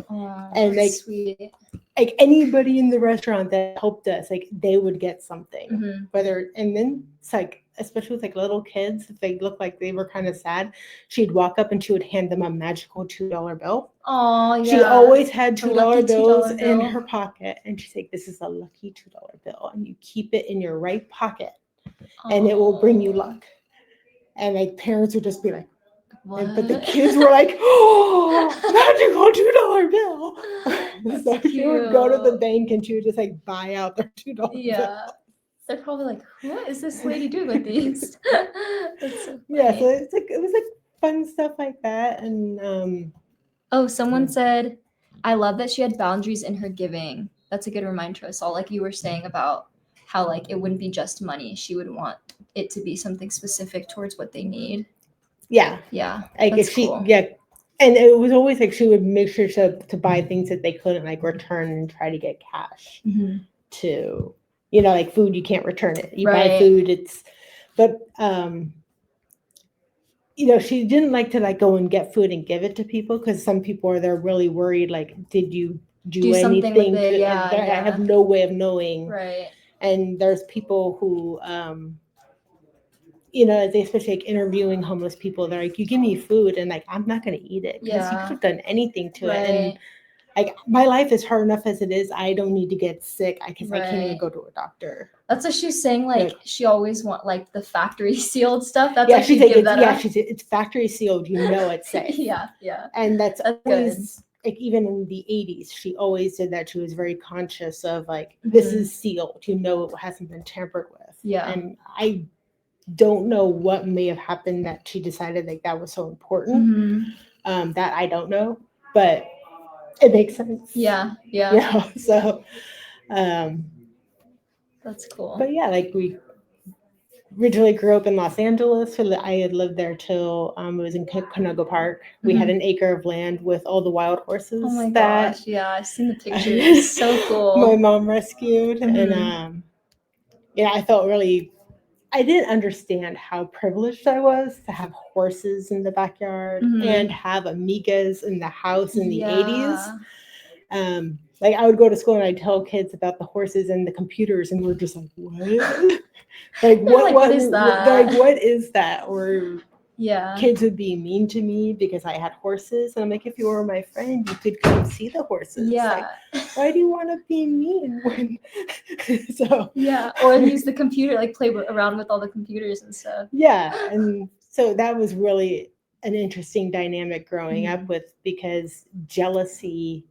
[SPEAKER 2] Oh Oh,
[SPEAKER 7] And, like,
[SPEAKER 2] sweet.
[SPEAKER 7] like anybody in the restaurant that helped us, like they would get something.
[SPEAKER 2] Mhm.
[SPEAKER 7] Whether, and then it's like, especially with like little kids, if they look like they were kind of sad, she'd walk up and she would hand them a magical $2 bill.
[SPEAKER 2] Oh, yeah.
[SPEAKER 7] She always had
[SPEAKER 2] The
[SPEAKER 7] $2
[SPEAKER 2] lucky
[SPEAKER 7] bills
[SPEAKER 2] $2
[SPEAKER 7] in
[SPEAKER 2] bill.
[SPEAKER 7] her pocket, and she's like, "This is a lucky $2 bill, and you keep it in your right pocket, and it will bring you luck." And like parents would just be like,
[SPEAKER 2] What?
[SPEAKER 7] but the kids were like, "Oh, magical $2 bill!"
[SPEAKER 2] That's
[SPEAKER 7] So she would go to the
[SPEAKER 2] cute.
[SPEAKER 7] bank and she would just like buy out their $2 bill.
[SPEAKER 2] Yeah. They're probably like, what is this lady doing with these? That's so
[SPEAKER 7] Yeah, so
[SPEAKER 2] funny.
[SPEAKER 7] it's like it was like fun stuff like that, and
[SPEAKER 2] Oh, someone said, I love that she had boundaries in her giving. That's a good reminder to us all. Like you were saying about how like it wouldn't be just money. She would want it to be something specific towards what they need.
[SPEAKER 7] yeah,
[SPEAKER 2] Yeah.
[SPEAKER 7] like
[SPEAKER 2] That's
[SPEAKER 7] if she,
[SPEAKER 2] cool.
[SPEAKER 7] yeah, and it was always like she would make sure to buy things that they couldn't like return and try to get cash
[SPEAKER 2] Mhm.
[SPEAKER 7] to, you know, like food you can't return it. You buy
[SPEAKER 2] Right.
[SPEAKER 7] food, but you know, she didn't like to like go and get food and give it to people because some people they're really worried. Like, did you
[SPEAKER 2] Do something with
[SPEAKER 7] anything?
[SPEAKER 2] it,
[SPEAKER 7] To,
[SPEAKER 2] yeah,
[SPEAKER 7] I
[SPEAKER 2] yeah.
[SPEAKER 7] have no way of knowing.
[SPEAKER 2] Right.
[SPEAKER 7] And there's people who, you know, they especially like interviewing homeless people. They're like, "You give me food, and like I'm not gonna eat it because you
[SPEAKER 2] Yeah.
[SPEAKER 7] could have done anything to it." And
[SPEAKER 2] Right.
[SPEAKER 7] like my life is hard enough as it is. I don't need to get sick because I can't even
[SPEAKER 2] Right.
[SPEAKER 7] go to a doctor.
[SPEAKER 2] That's what she was saying. Like
[SPEAKER 7] Like-
[SPEAKER 2] she always want like the factory sealed stuff. That's
[SPEAKER 7] Yeah,
[SPEAKER 2] like
[SPEAKER 7] she's
[SPEAKER 2] she'd
[SPEAKER 7] like,
[SPEAKER 2] give that up.
[SPEAKER 7] it's factory sealed. You know it's safe.
[SPEAKER 2] Yeah. Yeah.
[SPEAKER 7] And that's
[SPEAKER 2] That's
[SPEAKER 7] always like even in the 80s, she always did that. She was very conscious of like this
[SPEAKER 2] Mhm.
[SPEAKER 7] is sealed. You know it hasn't been tampered with.
[SPEAKER 2] Yeah.
[SPEAKER 7] And I don't know what may have happened that she decided like that was so important.
[SPEAKER 2] Mhm.
[SPEAKER 7] That I don't know, but it makes sense.
[SPEAKER 2] Yeah. Yeah.
[SPEAKER 7] You know, so
[SPEAKER 2] That's cool.
[SPEAKER 7] but yeah, like we originally grew up in Los Angeles. So I had lived there till it was in Conogo Park. We had an acre of land with all the wild horses
[SPEAKER 2] Oh my
[SPEAKER 7] that
[SPEAKER 2] gosh. Yeah. I've seen the pictures. So cool.
[SPEAKER 7] my mom rescued.
[SPEAKER 2] Mhm.
[SPEAKER 7] And yeah, I felt really, I didn't understand how privileged I was to have horses in the backyard
[SPEAKER 2] Mhm.
[SPEAKER 7] and have amigas in the house in the
[SPEAKER 2] Yeah.
[SPEAKER 7] 80s. Like I would go to school and I'd tell kids about the horses and the computers, and we're just like, what? Like what
[SPEAKER 2] is that?
[SPEAKER 7] They're like, what is that? Or
[SPEAKER 2] Yeah.
[SPEAKER 7] kids would be mean to me because I had horses, and I'm like, if you were my friend, you could come see the horses.
[SPEAKER 2] Yeah.
[SPEAKER 7] Like, why do you want to be mean when? So
[SPEAKER 2] Yeah. Or use the computer, like play around with all the computers and stuff.
[SPEAKER 7] yeah, and so that was really an interesting dynamic growing
[SPEAKER 2] Mhm.
[SPEAKER 7] up with, because jealousy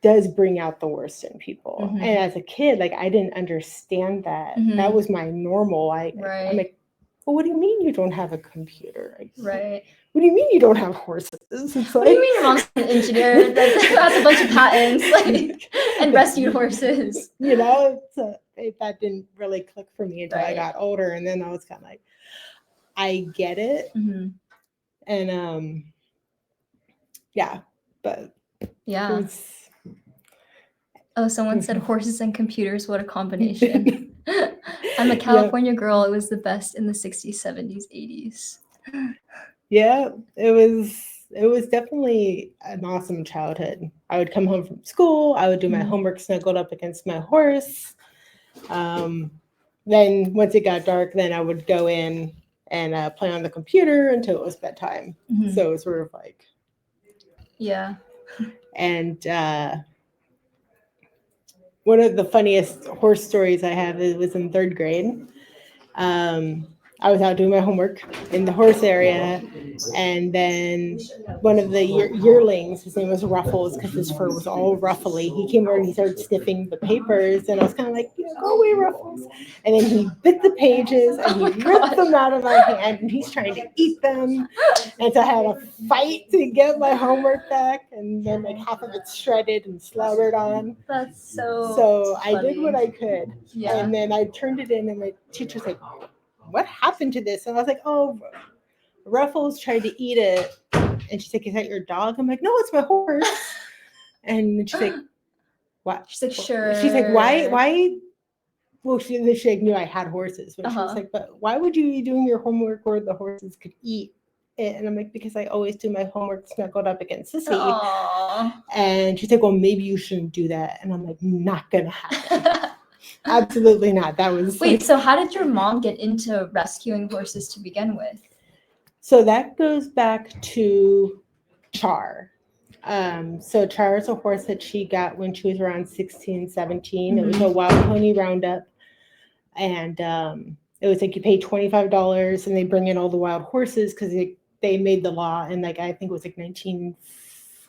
[SPEAKER 7] does bring out the worst in people.
[SPEAKER 2] Mhm.
[SPEAKER 7] And as a kid, like I didn't understand that.
[SPEAKER 2] Mhm.
[SPEAKER 7] That was my normal. I'm
[SPEAKER 2] Right.
[SPEAKER 7] like, well, what do you mean you don't have a computer? Like,
[SPEAKER 2] Right.
[SPEAKER 7] what do you mean you don't have horses? It's
[SPEAKER 2] What do you mean your mom's an engineer that has a bunch of patents like, and rescued horses?
[SPEAKER 7] You know, that didn't really click for me until I
[SPEAKER 2] Right.
[SPEAKER 7] got older, and then I was kind of like, I get it,
[SPEAKER 2] Mm-hmm.
[SPEAKER 7] and yeah, but
[SPEAKER 2] Yeah.
[SPEAKER 7] it was,
[SPEAKER 2] Oh, someone said horses and computers. What a combination. I'm a California girl. It was the best in the 60s, 70s, 80s.
[SPEAKER 7] yeah, it was definitely an awesome childhood. I would come home from school. I would do my
[SPEAKER 2] Mhm.
[SPEAKER 7] homework snuggled up against my horse. Then once it got dark, then I would go in and play on the computer until it was bedtime.
[SPEAKER 2] Mhm.
[SPEAKER 7] So it was sort of like,
[SPEAKER 2] Yeah.
[SPEAKER 7] and one of the funniest horse stories I have was in 3rd grade. I was out doing my homework in the horse area, and then one of the yearlings, his name was Ruffles because his fur was all ruffly, he came over and he started sniffing the papers, and I was kind of like, go away, Ruffles. And then he bit the pages and he ripped them out of my hand, and he's trying to eat them. And so I had a fight to get my homework back, and then like half of it shredded and slobbered on.
[SPEAKER 2] That's so
[SPEAKER 7] So I
[SPEAKER 2] funny.
[SPEAKER 7] did what I could.
[SPEAKER 2] Yeah.
[SPEAKER 7] And then I turned it in, and my teacher's like, what happened to this? And I was like, oh, Ruffles tried to eat it. And she's like, is that your dog? I'm like, no, it's my horse. And she's like, what?
[SPEAKER 2] She's like, sure.
[SPEAKER 7] She's like, why? Well, she like, knew I had horses, but she was
[SPEAKER 2] Uh-huh.
[SPEAKER 7] like, but why would you be doing your homework where the horses could eat And I'm like, because I always do my homework snuggled up against the seat.
[SPEAKER 2] Aww.
[SPEAKER 7] And she's like, well, maybe you shouldn't do that. And I'm like, not gonna happen. Absolutely not. That was
[SPEAKER 2] Wait,
[SPEAKER 7] like,
[SPEAKER 2] so how did your mom get into rescuing horses to begin with?
[SPEAKER 7] so that goes back to Char. So Char is a horse that she got when she was around 16, 17. It was a wild pony roundup. And it was like you pay $25 and they bring in all the wild horses because they made the law in like, I think it was like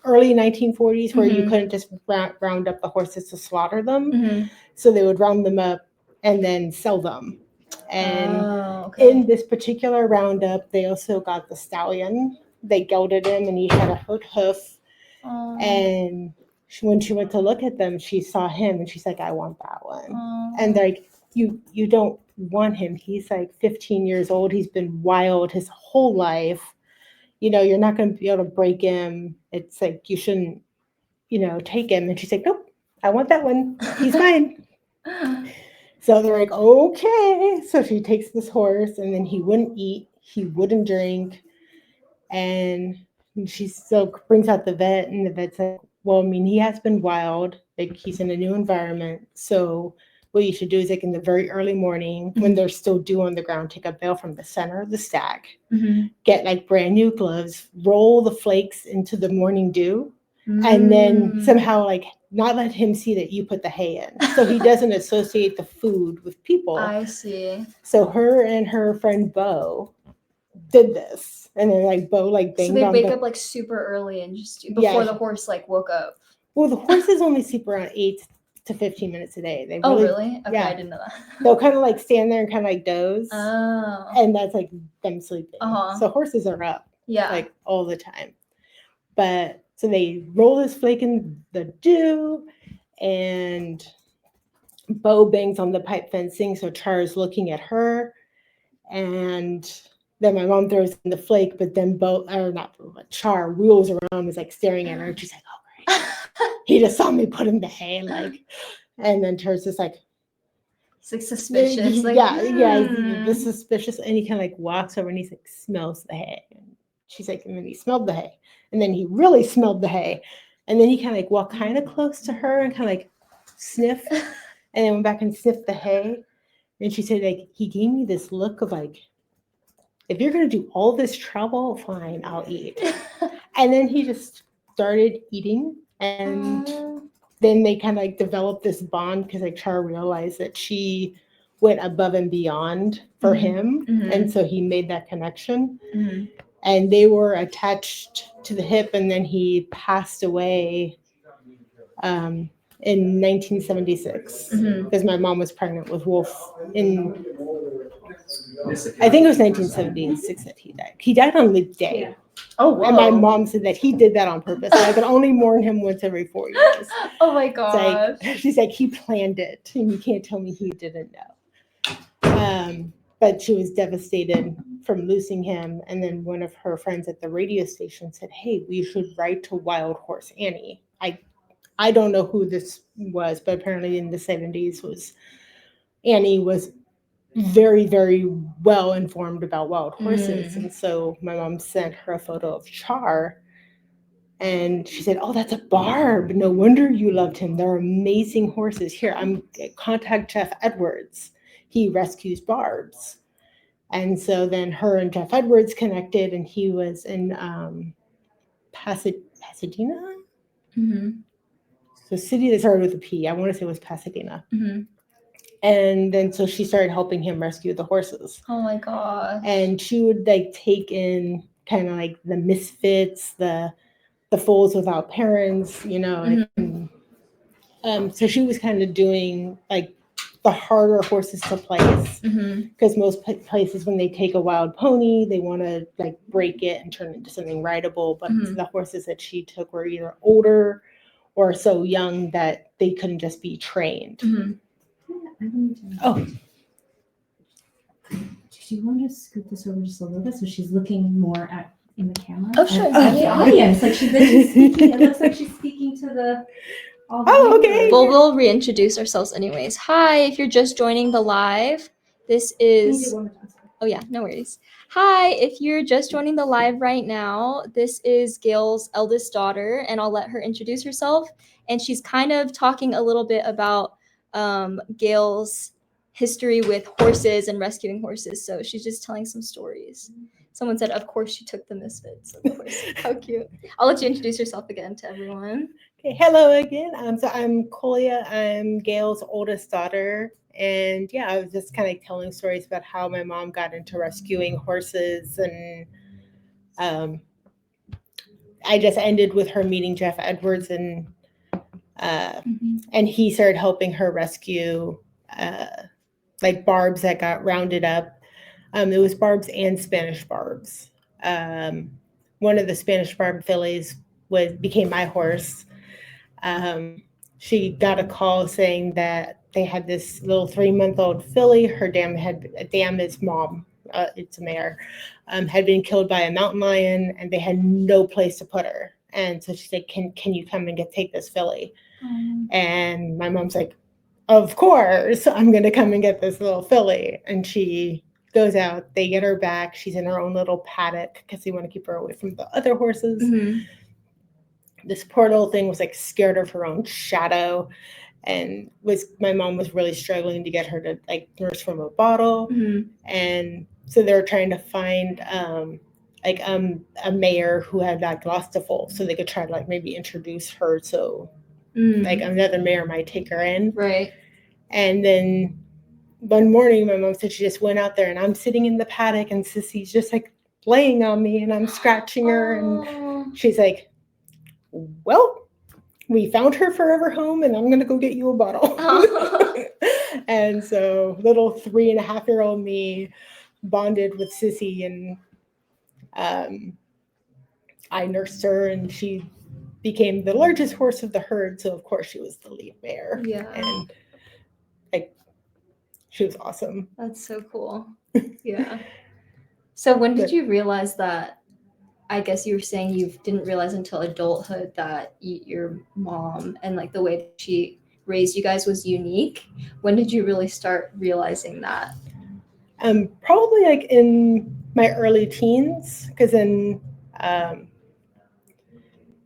[SPEAKER 7] early 1940s where you couldn't just round up the horses to slaughter them. So they would round them up and then sell them. And in this particular roundup, they also got the stallion. They gelded him and he had a hurt hoof. And when she went to look at them, she saw him and she's like, I want that one. And they're like, you don't want him. He's like 15 years old. He's been wild his whole life. You know, you're not going to be able to break him. It's like, you shouldn't, take him. And she's like, nope, I want that one. He's mine. So they're like, okay. So she takes this horse and then he wouldn't eat. He wouldn't drink. And she still brings out the vet and the vet's like, well, I mean, he has been wild. Like he's in a new environment. So what you should do is like in the very early morning when they're still dew on the ground, take a bale from the center of the stack, get like brand new gloves, roll the flakes into the morning dew, and then somehow like not let him see that you put the hay in. So he doesn't associate the food with people.
[SPEAKER 2] I see.
[SPEAKER 7] So her and her friend Bo did this. And then like Bo like banged
[SPEAKER 2] So they
[SPEAKER 7] on
[SPEAKER 2] wake up like super early and just before the horse like woke up.
[SPEAKER 7] Well, the horses only sleep around 8 to 15 minutes a day. They
[SPEAKER 2] really? Okay,
[SPEAKER 7] yeah.
[SPEAKER 2] I didn't know that.
[SPEAKER 7] They'll kind of like stand there and kind of like doze.
[SPEAKER 2] Oh.
[SPEAKER 7] And that's like them sleeping. So horses are up like all the time. But so they roll this flake in the dew and Bo bangs on the pipe fencing. So Char is looking at her and then my mom throws in the flake, but then Char wheels around and is like staring at her and she's like, oh, great. He just saw me put in the hay, like, and then Char's just like,
[SPEAKER 2] it's like suspicious. Like,
[SPEAKER 7] this suspicious. And he kind of like walks over and he's like, smells the hay. And she's like, and then he smelled the hay. And then he really smelled the hay. And then he kind of like walked kind of close to her and kind of like sniff. And then went back and sniffed the hay. And she said, like, he gave me this look of like, if you're going to do all this trouble, fine, I'll eat. And then he just started eating. And then they kind of like developed this bond because like Char realized that she went above and beyond for him. And so he made that connection. And they were attached to the hip. And then he passed away in 1976 because my mom was pregnant with Wolf in, I think it was 1976 that he died. He died on Leap Day. Oh, wow. And my mom said that he did that on purpose. And I could only mourn him once every 4 years.
[SPEAKER 2] Oh my gosh.
[SPEAKER 7] Like, she's like, he planned it. And you can't tell me he didn't know. But she was devastated from losing him. And then one of her friends at the radio station said, hey, we should write to Wild Horse Annie. I don't know who this was, but apparently in the 70s Annie was very, very well informed about wild horses. And so my mom sent her a photo of Char and she said, oh, that's a Barb. No wonder you loved him. They're amazing horses. Here, contact Jeff Edwards. He rescues Barbs. And so then her and Jeff Edwards connected and he was in Pasadena? So city that started with a P. I want to say it was Pasadena. And then so she started helping him rescue the horses.
[SPEAKER 2] Oh my god.
[SPEAKER 7] And she would like take in kind of like the misfits, the foals without parents, and, so she was kind of doing like the harder horses to place because most places when they take a wild pony, they want to like break it and turn it into something rideable. But the horses that she took were either older or so young that they couldn't just be trained. Oh.
[SPEAKER 6] Do you want to scoot this over just a little bit so she's looking more in the camera?
[SPEAKER 2] Oh, sure.
[SPEAKER 6] The audience. Like she's speaking. It looks like she's speaking to all the
[SPEAKER 7] okay.
[SPEAKER 2] Well, we'll reintroduce ourselves anyways. Hi, if you're just joining the live, this is... Oh yeah, no worries. Hi, if you're just joining the live right now, this is Gayle's eldest daughter, and I'll let her introduce herself. And she's kind of talking a little bit about Gayle's history with horses and rescuing horses. So she's just telling some stories. Someone said, of course she took the misfits. Of course. How cute. I'll let you introduce yourself again to everyone.
[SPEAKER 7] Okay, hello again. So I'm Colia. I'm Gayle's oldest daughter. And yeah, I was just kind of telling stories about how my mom got into rescuing horses. And I just ended with her meeting Jeff Edwards, and he started helping her rescue like barbs that got rounded up. It was barbs and Spanish barbs. One of the Spanish barb fillies became my horse. She got a call saying that they had this little 3-month-old filly. Her dam its mom, it's a mare, had been killed by a mountain lion, and they had no place to put her. And so she said, "Can you come and take this filly?" And my mom's like, "Of course, I'm going to come and get this little filly." And she goes out. They get her back. She's in her own little paddock because they want to keep her away from the other horses. This poor little thing was like scared of her own shadow, and my mom was really struggling to get her to like nurse from a bottle. And so they were trying to find a mayor who had like lost a foal, so they could try to like maybe introduce her, so like another mayor might take her in.
[SPEAKER 2] Right. And
[SPEAKER 7] then one morning my mom said she just went out there, and I'm sitting in the paddock, and Sissy's just like laying on me, and I'm scratching her, and she's like, "Well, we found her forever home, and I'm gonna go get you a bottle." And so little 3.5-year-old me bonded with Sissy, and I nursed her, and she became the largest horse of the herd. So of course she was the lead mare.
[SPEAKER 2] Yeah.
[SPEAKER 7] And like, she was awesome.
[SPEAKER 2] That's so cool. Yeah. So when did you realize that? I guess you were saying you didn't realize until adulthood that your mom and like the way that she raised you guys was unique. When did you really start realizing that?
[SPEAKER 7] Probably like in my early teens, because then,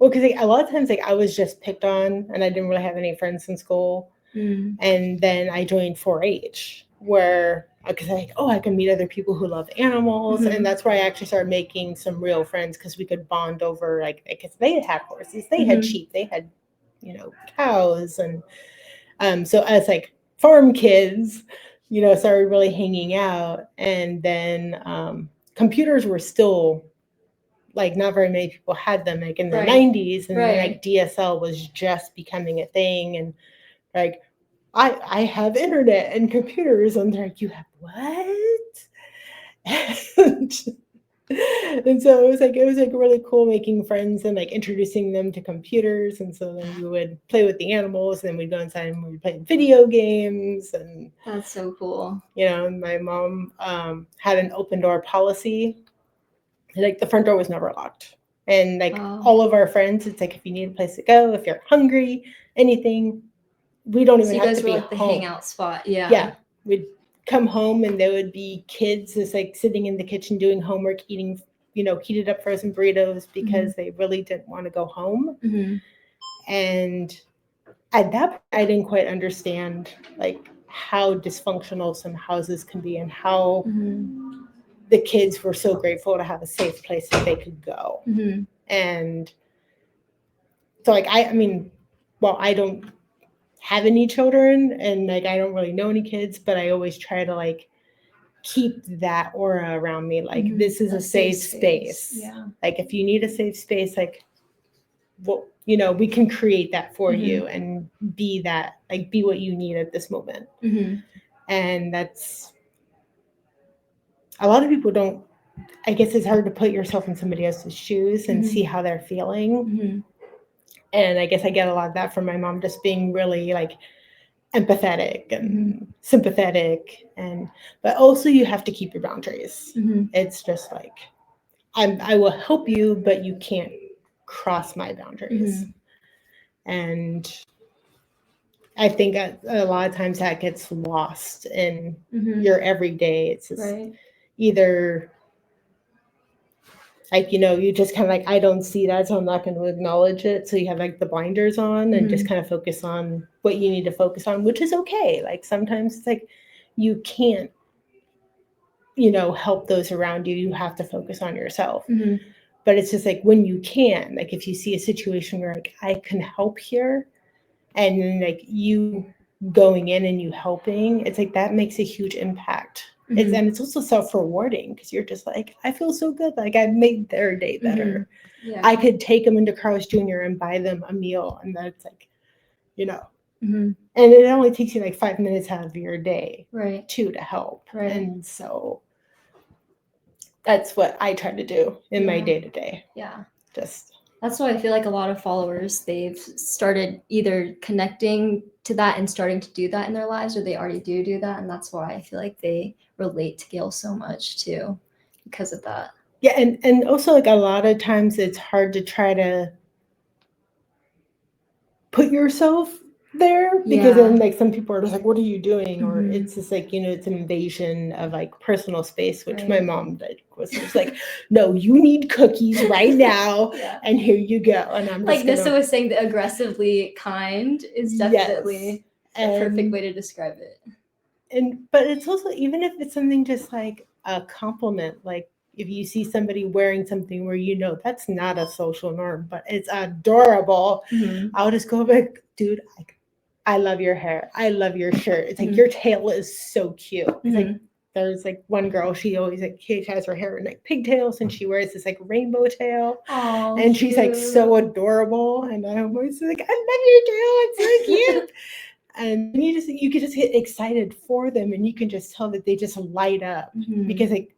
[SPEAKER 7] because like, a lot of times like I was just picked on, and I didn't really have any friends in school. And then I joined 4-H, where because I can meet other people who love animals, and that's where I actually started making some real friends, because we could bond over like because they had horses, they had sheep, they had cows, and so as like farm kids, started really hanging out. And then computers were still like not very many people had them, like in the 90s, and like DSL was just becoming a thing, and like I have internet and computers, and they're like, "You have what?" And so it was like really cool making friends and like introducing them to computers. And so then we would play with the animals, and then we'd go inside and we'd play video games. And
[SPEAKER 2] that's so cool.
[SPEAKER 7] My mom had an open door policy. Like the front door was never locked. And like all of our friends, it's like, if you need a place to go, if you're hungry, anything, we don't even have to be
[SPEAKER 2] like the
[SPEAKER 7] home.
[SPEAKER 2] hangout spot. Yeah.
[SPEAKER 7] Yeah. We'd come home, and there would be kids just like sitting in the kitchen doing homework, eating, heated up frozen burritos, because they really didn't want to go home. And at that point, I didn't quite understand like how dysfunctional some houses can be, and how the kids were so grateful to have a safe place that they could go. And so like, I don't have any children, and like I don't really know any kids, but I always try to like keep that aura around me, like this is a safe space.
[SPEAKER 2] Yeah.
[SPEAKER 7] Like if you need a safe space, like we can create that for you, and be that, like be what you need at this moment. And that's, a lot of people don't, I guess it's hard to put yourself in somebody else's shoes and see how they're feeling. And I guess I get a lot of that from my mom, just being really like empathetic and sympathetic, but also you have to keep your boundaries. It's just like, I will help you, but you can't cross my boundaries. And I think a lot of times that gets lost in your everyday. It's just, either like, you just kind of like, I don't see that, so I'm not going to acknowledge it. So you have like the blinders on and just kind of focus on what you need to focus on, which is okay. Like sometimes it's like you can't, help those around you. You have to focus on yourself. But it's just like when you can, like if you see a situation where like I can help here, and then like you going in and you helping, it's like that makes a huge impact. And it's also self-rewarding because you're just like, I feel so good. Like I made their day better.
[SPEAKER 2] Yeah.
[SPEAKER 7] I could take them into Carl's Jr. and buy them a meal. And that's like, and it only takes you like 5 minutes out of your day
[SPEAKER 2] Right.
[SPEAKER 7] to help.
[SPEAKER 2] Right.
[SPEAKER 7] And so that's what I try to do in my day-to-day.
[SPEAKER 2] Yeah.
[SPEAKER 7] That's
[SPEAKER 2] why I feel like a lot of followers, they've started either connecting to that and starting to do that in their lives, or they already do that. And that's why I feel like they relate to Gayle so much too, because of that.
[SPEAKER 7] Yeah. And also like a lot of times it's hard to try to put yourself there because then like some people are just like, what are you doing? Or it's just like, it's an invasion of like personal space, which my mom did, was just like, no, you need cookies right now. And here you go. And I'm
[SPEAKER 2] like
[SPEAKER 7] just
[SPEAKER 2] Nissa was saying, the aggressively kind is definitely the perfect way to describe it.
[SPEAKER 7] But it's also, even if it's something just like a compliment, like if you see somebody wearing something where that's not a social norm, but it's adorable, I'll just go like, dude, I love your hair. I love your shirt. It's like your tail is so cute. It's like there's like one girl, she always like has her hair in like pigtails and she wears this like rainbow tail.
[SPEAKER 2] Oh,
[SPEAKER 7] and she's like so adorable. And I'm always like, I love your tail. It's so cute. And you can just get excited for them, and you can just tell that they just light up because like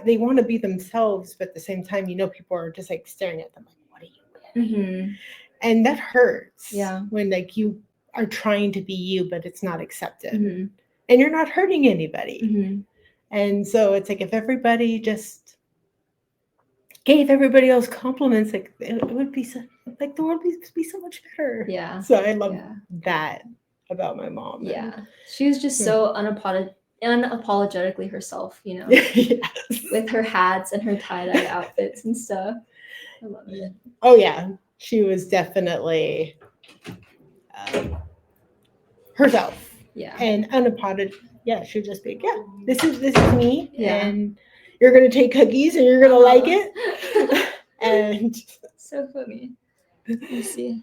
[SPEAKER 7] they want to be themselves, but at the same time, people are just like staring at them like, what are you wearing? And that hurts.
[SPEAKER 2] Yeah.
[SPEAKER 7] When like you are trying to be you, but it's not accepted, and you're not hurting anybody. And so it's like if everybody just gave everybody else compliments, like it would be so, like the world would be so much better.
[SPEAKER 2] Yeah.
[SPEAKER 7] So I love that about my mom.
[SPEAKER 2] Yeah. She was just so unapologetically herself,
[SPEAKER 7] Yes.
[SPEAKER 2] with her hats and her tie-dye outfits and stuff. I love it.
[SPEAKER 7] Oh yeah, she was definitely herself.
[SPEAKER 2] Yeah.
[SPEAKER 7] And unapologetic. Yeah, she'd just be like, this is me.
[SPEAKER 2] Yeah.
[SPEAKER 7] And you're gonna take cookies and you're gonna like it. And
[SPEAKER 2] so funny. Let me see.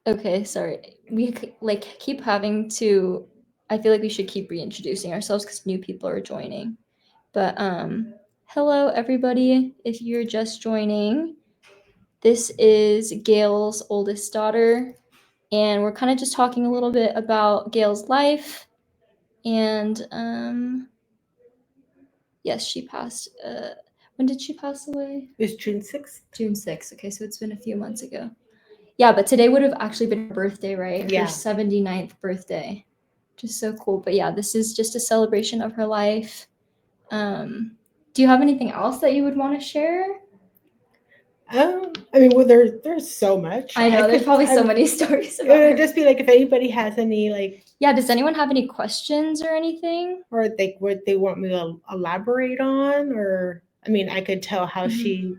[SPEAKER 2] Okay, sorry. We like keep having to. I feel like we should keep reintroducing ourselves because new people are joining. But hello everybody. If you're just joining, this is Gayle's oldest daughter, and we're kind of just talking a little bit about Gayle's life. And yes, she passed. When did she pass away?
[SPEAKER 7] it was June 6th.
[SPEAKER 2] June 6th. Okay, so it's been a few months ago. Yeah, but today would have actually been her birthday, right?
[SPEAKER 7] Yeah.
[SPEAKER 2] Her 79th birthday. Just so cool. But yeah, this is just a celebration of her life. Do you have anything else that you would want to share?
[SPEAKER 7] I mean, well, there's so much.
[SPEAKER 2] I know there's probably so many stories about
[SPEAKER 7] It would
[SPEAKER 2] her.
[SPEAKER 7] just be like if anybody has any like,
[SPEAKER 2] Yeah, does anyone have any questions or anything?
[SPEAKER 7] or like what they want me to elaborate on, or I mean, I could tell how she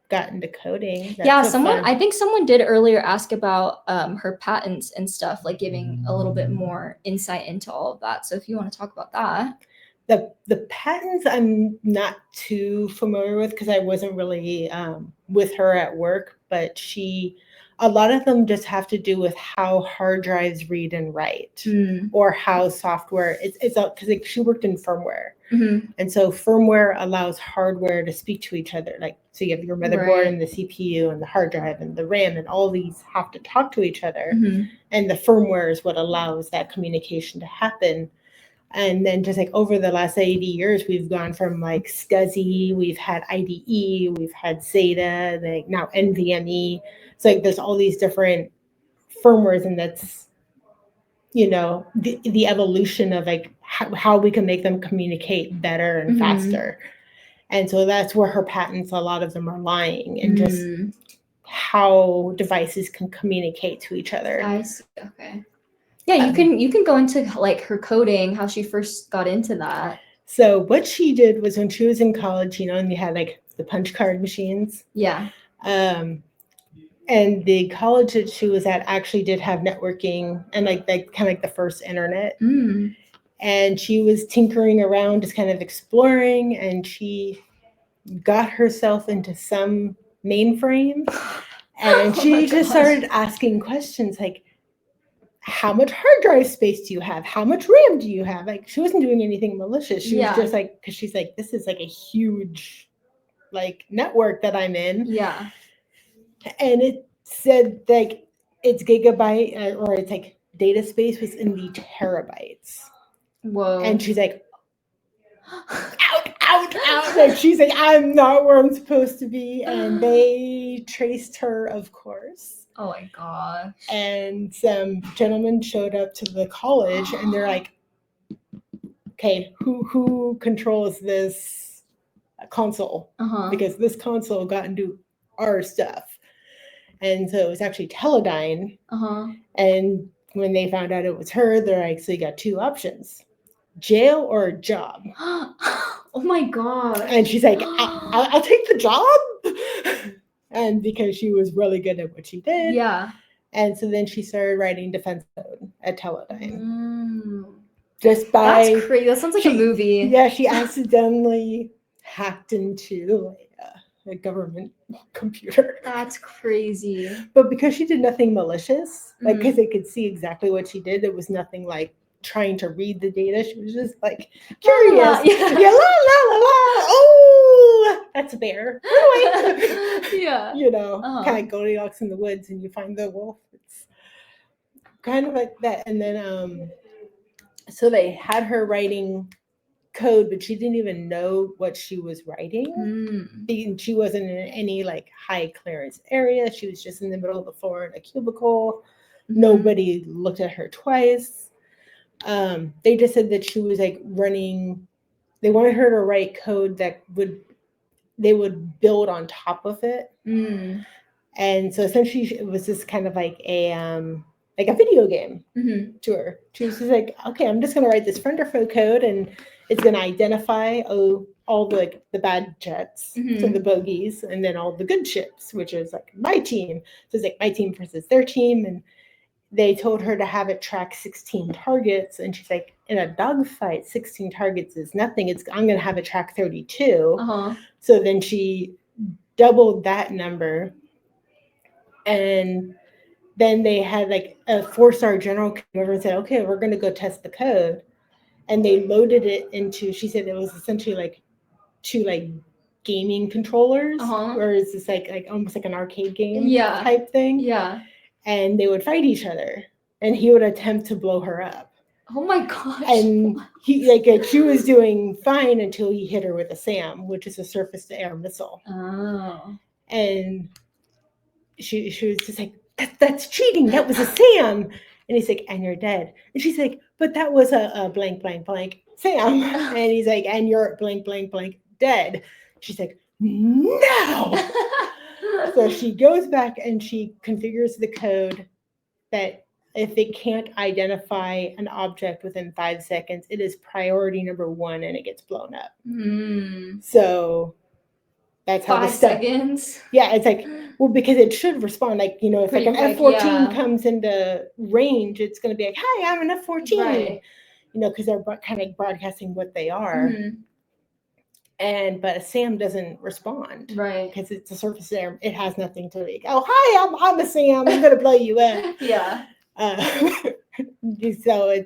[SPEAKER 7] got into coding.
[SPEAKER 2] I think someone did earlier ask about her patents and stuff, like giving a little bit more insight into all of that. So if you want to talk about that.
[SPEAKER 7] The patents I'm not too familiar with because I wasn't really with her at work, but a lot of them just have to do with how hard drives read and write, or how software. It's because like she worked in firmware, and so firmware allows hardware to speak to each other. Like so, you have your motherboard and the CPU and the hard drive and the RAM, and all these have to talk to each other, and the firmware is what allows that communication to happen. And then just like over the last 80 years, we've gone from like SCSI, we've had IDE, we've had SATA, like now NVMe. So like there's all these different firmwares, and that's, the evolution of like how we can make them communicate better and faster. And so that's where her patents, a lot of them are lying, and just how devices can communicate to each other.
[SPEAKER 2] I see. Okay. Yeah, you can go into like her coding, how she first got into that.
[SPEAKER 7] So what she did was when she was in college, and you had like the punch card machines.
[SPEAKER 2] Yeah.
[SPEAKER 7] And the college that she was at actually did have networking and like kind of like the first internet.
[SPEAKER 2] Mm.
[SPEAKER 7] And she was tinkering around, just kind of exploring, and she got herself into some mainframe. And
[SPEAKER 2] Oh
[SPEAKER 7] she
[SPEAKER 2] my
[SPEAKER 7] just
[SPEAKER 2] gosh.
[SPEAKER 7] started asking questions like, how much hard drive space do you have? How much RAM do you have? Like, she wasn't doing anything malicious. She
[SPEAKER 2] Yeah.
[SPEAKER 7] was just like, because she's like, this is like a huge like network that I'm in.
[SPEAKER 2] Yeah.
[SPEAKER 7] And it said like its gigabyte or its like data space was in the terabytes.
[SPEAKER 2] Whoa.
[SPEAKER 7] And she's like, out. Like, she's like, I'm not where I'm supposed to be. And they traced her, of course.
[SPEAKER 2] Oh my gosh.
[SPEAKER 7] And some gentlemen showed up to the college and they're like, okay, who controls this console?
[SPEAKER 2] Uh-huh.
[SPEAKER 7] Because this console got into our stuff. And so it was actually Teledyne.
[SPEAKER 2] Uh-huh.
[SPEAKER 7] And when they found out it was her, they're like, so you got two options, jail or a job.
[SPEAKER 2] Oh my god.
[SPEAKER 7] And she's like, I'll take the job. And because she was really good at what she did.
[SPEAKER 2] Yeah.
[SPEAKER 7] And so then she started writing defense code at Teledyne.
[SPEAKER 2] Mm.
[SPEAKER 7] Just by
[SPEAKER 2] That's crazy. That sounds like a movie.
[SPEAKER 7] Yeah, she accidentally hacked into a government computer.
[SPEAKER 2] That's crazy.
[SPEAKER 7] But because she did nothing malicious, like
[SPEAKER 2] Mhm.
[SPEAKER 7] because they could see exactly what she did, it was nothing like trying to read the data. She was just like curious.
[SPEAKER 2] La, la, yeah.
[SPEAKER 7] Yeah, la. Oh, that's a bear. Run away.
[SPEAKER 2] Yeah.
[SPEAKER 7] Kind of like Goldilocks in the woods, and you find the wolf. It's kind of like that. And then, so they had her writing code, but she didn't even know what she was writing.
[SPEAKER 2] Mm.
[SPEAKER 7] She wasn't in any like high clearance area. She was just in the middle of the floor in a cubicle. Nobody looked at her twice. They just said that she was like running. They wanted her to write code that they would build on top of it.
[SPEAKER 2] Mm.
[SPEAKER 7] And so essentially it was just kind of like a video game to her. She was just like, okay, I'm just going to write this friend-or-foe code and it's going to identify all the bad jets, so the bogeys, and then all the good ships, which is like my team. So it's like my team versus their team. And they told her to have it track 16 targets. And she's like, in a dogfight, 16 targets is nothing. I'm going to have it track 32.
[SPEAKER 2] Uh-huh.
[SPEAKER 7] So then she doubled that number. And then they had like a 4-star general come over and said, okay, we're going to go test the code. And they loaded it into, she said it was essentially like 2 like gaming controllers, where it's just like almost like an arcade game type thing.
[SPEAKER 2] Yeah.
[SPEAKER 7] And they would fight each other. And he would attempt to blow her up.
[SPEAKER 2] Oh my gosh.
[SPEAKER 7] And he she was doing fine until he hit her with a SAM, which is a surface to air missile.
[SPEAKER 2] Oh.
[SPEAKER 7] And she was just like, that's cheating. That was a SAM. And he's like, and you're dead. And she's like, but that was a blank, blank, blank SAM. And he's like, and you're blank, blank, blank dead. She's like, no. So she goes back and she configures the code that if it can't identify an object within 5 seconds, it is priority number 1 and it gets blown up. So that's how
[SPEAKER 2] 5 seconds.
[SPEAKER 7] Yeah, it's like, well, because it should respond if
[SPEAKER 2] Pretty
[SPEAKER 7] like an
[SPEAKER 2] quick,
[SPEAKER 7] F-14 comes into range, it's going to be like, hi, I'm an F-14,
[SPEAKER 2] Right.
[SPEAKER 7] Because they're kind of broadcasting what they are. But a SAM doesn't respond,
[SPEAKER 2] Right.
[SPEAKER 7] Because it's a surface air. It has nothing to like, oh, hi, I'm a SAM. I'm going to blow you up.
[SPEAKER 2] Yeah.
[SPEAKER 7] So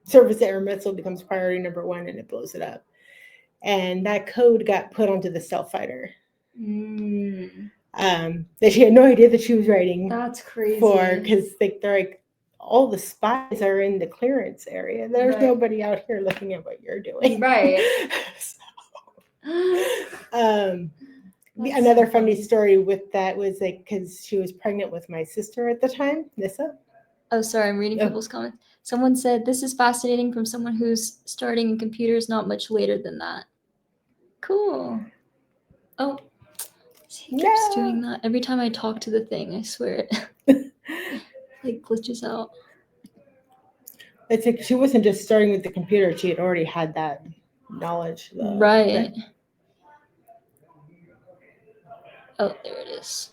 [SPEAKER 7] surface air missile becomes priority number 1 and it blows it up. And that code got put onto the stealth fighter. That she had no idea that she was writing.
[SPEAKER 2] That's crazy.
[SPEAKER 7] Because they're like, all the spies are in the clearance area. There's nobody out here looking at what you're doing.
[SPEAKER 2] Right.
[SPEAKER 7] Another funny story with that was because she was pregnant with my sister at the time, Nissa.
[SPEAKER 2] Oh, sorry, I'm reading people's comments. Someone said, this is fascinating from someone who's starting in computers not much later than that. Cool. Oh, he keeps doing that. Every time I talk to the thing, I swear it glitches out.
[SPEAKER 7] It's like she wasn't just starting with the computer; she had already had that knowledge.
[SPEAKER 2] Right. Oh, there it is.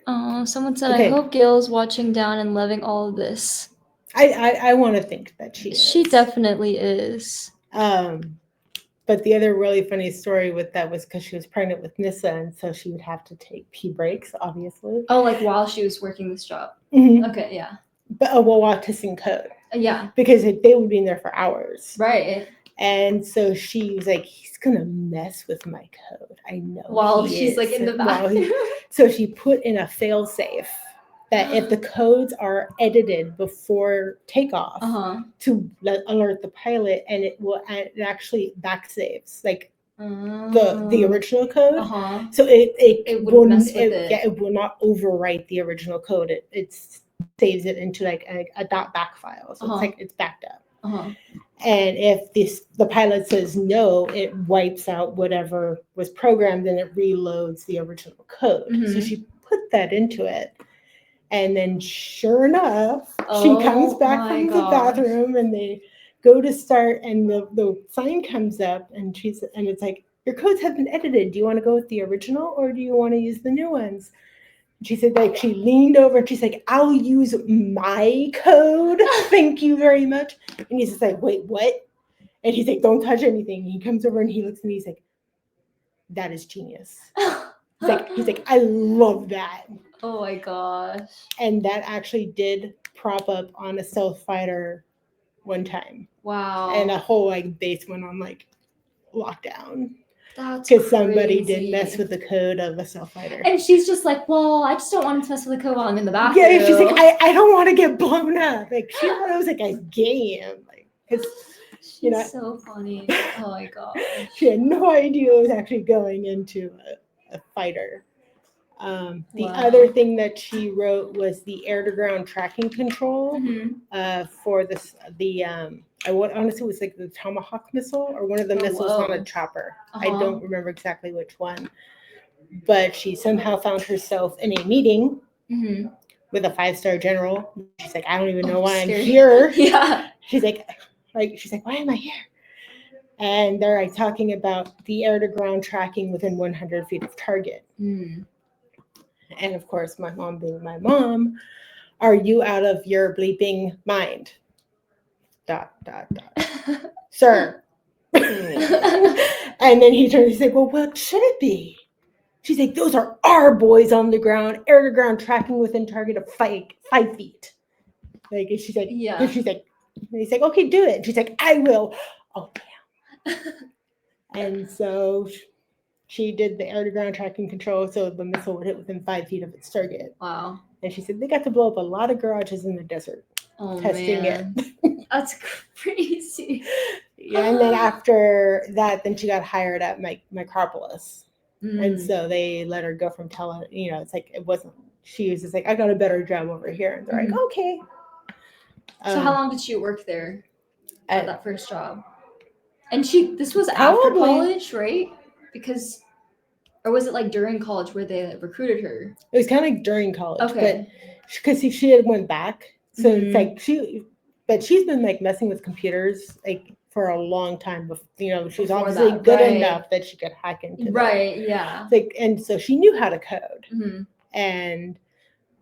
[SPEAKER 2] Oh, someone said,
[SPEAKER 7] Okay.
[SPEAKER 2] I hope Gayle's watching down and loving all of this.
[SPEAKER 7] I want to think that she is.
[SPEAKER 2] She definitely is.
[SPEAKER 7] But the other really funny story with that was because she was pregnant with Nissa, and so she would have to take pee breaks, obviously.
[SPEAKER 2] Oh, like while she was working this job.
[SPEAKER 7] Mhm.
[SPEAKER 2] Okay, yeah.
[SPEAKER 7] But while kissing code,
[SPEAKER 2] Yeah.
[SPEAKER 7] because they would be in there for hours.
[SPEAKER 2] Right.
[SPEAKER 7] And so she was like, he's gonna mess with my code. I know.
[SPEAKER 2] While
[SPEAKER 7] he
[SPEAKER 2] she's
[SPEAKER 7] is."
[SPEAKER 2] like in the
[SPEAKER 7] And while he-
[SPEAKER 2] bathroom.
[SPEAKER 7] So she put in a fail safe that if the codes are edited before takeoff to alert the pilot, and it actually back saves like the original code. So it
[SPEAKER 2] wouldn't mess with it.
[SPEAKER 7] Yeah, it will not overwrite the original code. It saves it into like a .back file. So it's like it's backed up. And if the pilot says no, it wipes out whatever was programmed and it reloads the original code. So she put that into it. And then sure enough, she comes back from the bathroom and they go to start and the sign comes up and it's like, your codes have been edited. Do you want to go with the original or do you want to use the new ones? She said, like, she leaned over and she's like, I'll use my code. Thank you very much. And he's just like, wait, what? And he's like, don't touch anything. He comes over and he looks at me. He's like, that is genius. He's like, I love that.
[SPEAKER 2] Oh my gosh.
[SPEAKER 7] And that actually did prop up on a stealth fighter one time.
[SPEAKER 2] Wow.
[SPEAKER 7] And a whole like base went on like lockdown.
[SPEAKER 2] That's
[SPEAKER 7] because somebody did
[SPEAKER 2] crazy.
[SPEAKER 7] mess with the code of a stealth fighter.
[SPEAKER 2] And she's just like, well, I just don't want him to mess with the code while I'm in the bathroom.
[SPEAKER 7] Yeah, she's like, I don't want to get blown up. Like she thought it was like a game. Like it's
[SPEAKER 2] she's so funny. Oh my god.
[SPEAKER 7] She had no idea it was actually going into a fighter. The other thing that she wrote was the air-to-ground tracking control for honestly, it was like the Tomahawk missile or one of the missiles on a chopper. I don't remember exactly which one. But she somehow found herself in a meeting with a 5-star general. She's like, I don't even know why I'm here.
[SPEAKER 2] Yeah.
[SPEAKER 7] She's like, why am I here? And they're like talking about the air-to-ground tracking within 100 feet of target. And of course, my mom being my mom, are you out of your bleeping mind? ... Sir. And then he turns, he's like, well, what should it be? She's like, those are our boys on the ground, air to ground tracking within target of 5 feet. Like, and she's like,
[SPEAKER 2] yeah.
[SPEAKER 7] And she's like, and he's like, okay, do it. And she's like, I will. Oh, damn. And so she did the air to ground tracking control so the missile would hit within 5 feet of its target.
[SPEAKER 2] Wow.
[SPEAKER 7] And she said they got to blow up a lot of garages in the desert testing it.
[SPEAKER 2] That's crazy.
[SPEAKER 7] Yeah, and then after that, then she got hired at Micropolis. And so they let her go from it's like it wasn't, she was just like, I got a better job over here. And they're like, okay.
[SPEAKER 2] So how long did she work there at that first job? And this was after college, right? Because, or was it like during college where they recruited her?
[SPEAKER 7] It was kind of like during college.
[SPEAKER 2] Okay.
[SPEAKER 7] But because she had went back. So it's like she's been like messing with computers like for a long time. She was obviously good enough that she could hack into them.
[SPEAKER 2] Right. Yeah.
[SPEAKER 7] Like, and so she knew how to code.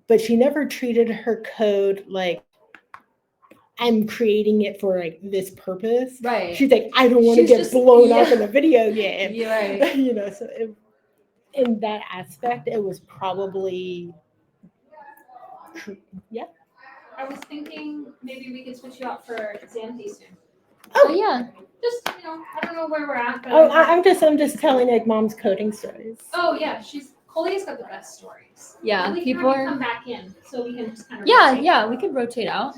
[SPEAKER 7] But she never treated her code like I'm creating it for like this purpose.
[SPEAKER 2] Right.
[SPEAKER 7] She's like, I don't want to get blown up in a video game.
[SPEAKER 2] You're right.
[SPEAKER 7] So in that aspect, it was probably
[SPEAKER 3] I was thinking maybe we could switch you out for Xanthi soon.
[SPEAKER 2] Oh yeah.
[SPEAKER 3] Just I don't know where we're at. But
[SPEAKER 7] I'm just telling like mom's coding stories.
[SPEAKER 3] Oh yeah, Cole's got the best stories.
[SPEAKER 2] Yeah,
[SPEAKER 3] we
[SPEAKER 2] people
[SPEAKER 3] can
[SPEAKER 2] are.
[SPEAKER 3] come back in, so we can just kind of.
[SPEAKER 2] Yeah, we could rotate out.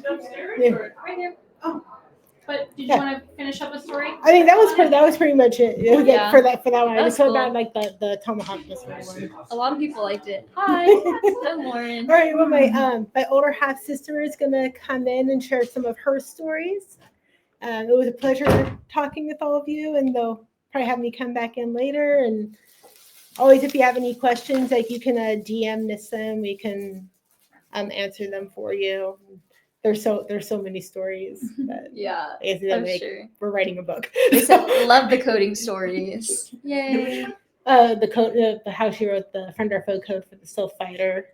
[SPEAKER 7] Yeah.
[SPEAKER 3] Right here. Oh. But did you want to finish up a story?
[SPEAKER 7] I think that was pretty much it.
[SPEAKER 2] Yeah.
[SPEAKER 7] For that one. I
[SPEAKER 2] That's
[SPEAKER 7] just heard
[SPEAKER 2] cool.
[SPEAKER 7] about like the Tomahawk missile one.
[SPEAKER 2] A lot of people liked it. Hi, I'm Lauren.
[SPEAKER 7] All right, well my older half sister is gonna come in and share some of her stories. It was a pleasure talking with all of you, and they'll probably have me come back in later. And always, if you have any questions, like you can DM Nissa, and we can answer them for you. There's so many stories that
[SPEAKER 2] Yeah,
[SPEAKER 7] I guess that
[SPEAKER 2] I'm
[SPEAKER 7] make-
[SPEAKER 2] sure.
[SPEAKER 7] we're writing a book.
[SPEAKER 2] They said, love the coding stories. Yay.
[SPEAKER 7] The code, the how she wrote the friend or foe code for the Soul Fighter.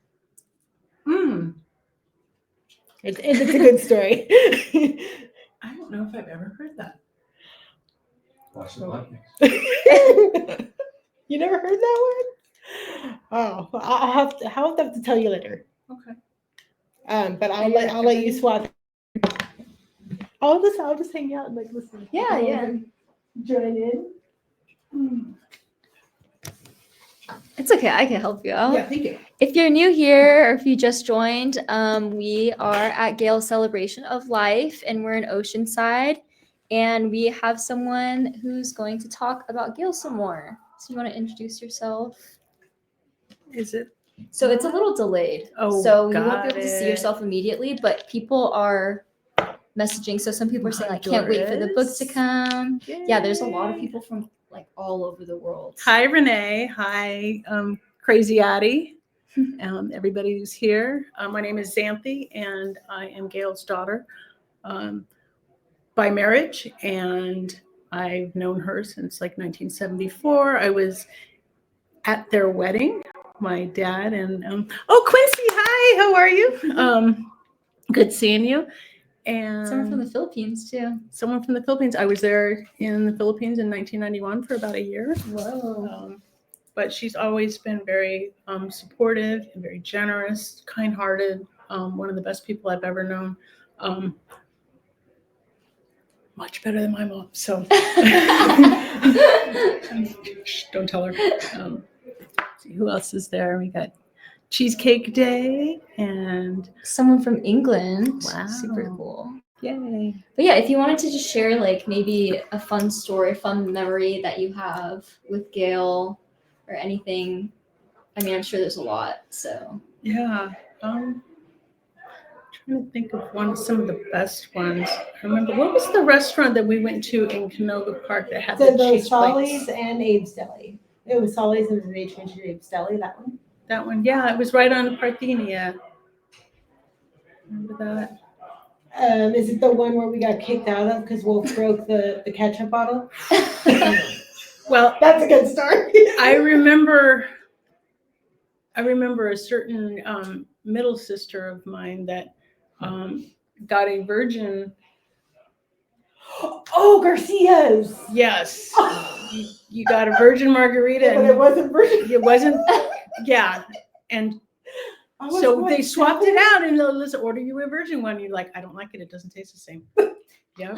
[SPEAKER 7] It's a good story.
[SPEAKER 8] I don't know if I've ever heard that.
[SPEAKER 1] Watch the podcast.
[SPEAKER 7] You never heard that one? Oh, I'll have to tell you later.
[SPEAKER 8] Okay.
[SPEAKER 7] But I'll let you swap. I'll just hang out and like listen.
[SPEAKER 2] Yeah, yeah.
[SPEAKER 7] Join in.
[SPEAKER 2] It's okay. I can help you out.
[SPEAKER 8] Yeah, thank you.
[SPEAKER 2] If you're new here or if you just joined, we are at Gayle Celebration of Life and we're in Oceanside. And we have someone who's going to talk about Gayle some more. So you want to introduce yourself?
[SPEAKER 9] Is it?
[SPEAKER 2] So it's a little delayed.
[SPEAKER 9] Oh,
[SPEAKER 2] so you won't be
[SPEAKER 9] got
[SPEAKER 2] able to see
[SPEAKER 9] it.
[SPEAKER 2] yourself immediately, but people are messaging. So some people are saying, like, can't wait for the book to come. Yeah, there's a lot of people from like all over the world.
[SPEAKER 9] Hi, Renee. Hi, Crazy Addie. Everybody who's here. My name is Xanthi, and I am Gayle's daughter by marriage, and I've known her since like 1974. I was at their wedding, my dad and oh, Quincy, hi, how are you? Good seeing you. And
[SPEAKER 2] Someone from the Philippines too.
[SPEAKER 9] someone from the Philippines. I was there in the Philippines in 1991 for about a year.
[SPEAKER 2] Whoa.
[SPEAKER 9] But she's always been very supportive and very generous, kind-hearted. One of the best people I've ever known. Much better than my mom. So don't tell her. See who else is there? We got Cheesecake Day and
[SPEAKER 2] Someone from England.
[SPEAKER 9] Wow.
[SPEAKER 2] Super cool.
[SPEAKER 9] yay.
[SPEAKER 2] But yeah, if you wanted to just share like maybe a fun story, fun memory that you have with Gayle or anything. I mean, I'm sure there's a lot. So
[SPEAKER 9] Yeah. Trying to think of some of the best ones. I remember, what was the restaurant that we went to in Canoga Park that had
[SPEAKER 7] So
[SPEAKER 9] the
[SPEAKER 7] those
[SPEAKER 9] cheese
[SPEAKER 7] Solly's
[SPEAKER 9] plates?
[SPEAKER 7] and Abe's Deli. It was Solly's and then they changed it to Abe's Deli, that one.
[SPEAKER 9] That one, yeah, it was right on Parthenia. Remember that?
[SPEAKER 7] Is it the one where we got kicked out of because Wolf broke the ketchup bottle?
[SPEAKER 9] Well,
[SPEAKER 7] That's a good story.
[SPEAKER 9] I remember a certain middle sister of mine that got a virgin.
[SPEAKER 7] Oh, Garcia's.
[SPEAKER 9] Yes, you got a virgin margarita,
[SPEAKER 7] But it
[SPEAKER 9] and
[SPEAKER 7] wasn't virgin.
[SPEAKER 9] it wasn't. Yeah, and
[SPEAKER 7] I was
[SPEAKER 9] so
[SPEAKER 7] what,
[SPEAKER 9] they swapped it
[SPEAKER 7] 7?
[SPEAKER 9] out, and let's order you a virgin one. You're like, I don't like it. It doesn't taste the same. Yeah,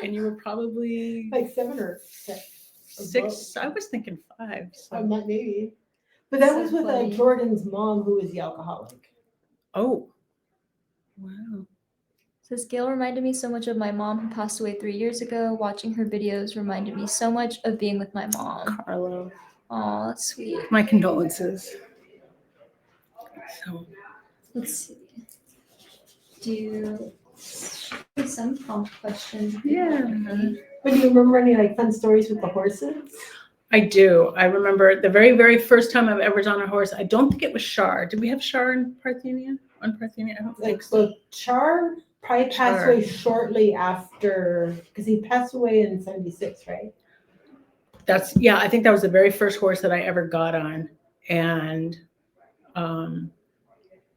[SPEAKER 9] and you were probably
[SPEAKER 7] Like 7 or
[SPEAKER 9] 6. I was thinking 5. So.
[SPEAKER 7] Maybe. But that
[SPEAKER 2] So
[SPEAKER 7] was with
[SPEAKER 2] funny.
[SPEAKER 7] Jordan's mom, who was the alcoholic.
[SPEAKER 9] Oh, wow.
[SPEAKER 2] says Gayle reminded me so much of my mom who passed away 3 years ago. Watching her videos reminded me so much of being with my mom.
[SPEAKER 9] Carlo,
[SPEAKER 2] Oh, that's sweet.
[SPEAKER 9] my condolences. So,
[SPEAKER 2] Let's see. Do some prompt questions.
[SPEAKER 9] yeah.
[SPEAKER 7] But do you remember any like fun stories with the horses?
[SPEAKER 9] I do. I remember the very, very first time I've ever was on a horse. I don't think it was Shar. Did we have Shar in Parthenia? On Parthenia? I don't think
[SPEAKER 7] Like,
[SPEAKER 9] so.
[SPEAKER 7] so Char probably passed
[SPEAKER 9] Char.
[SPEAKER 7] away shortly after, because he passed away in 76, right?
[SPEAKER 9] Yeah, I think that was the very first horse that I ever got on. And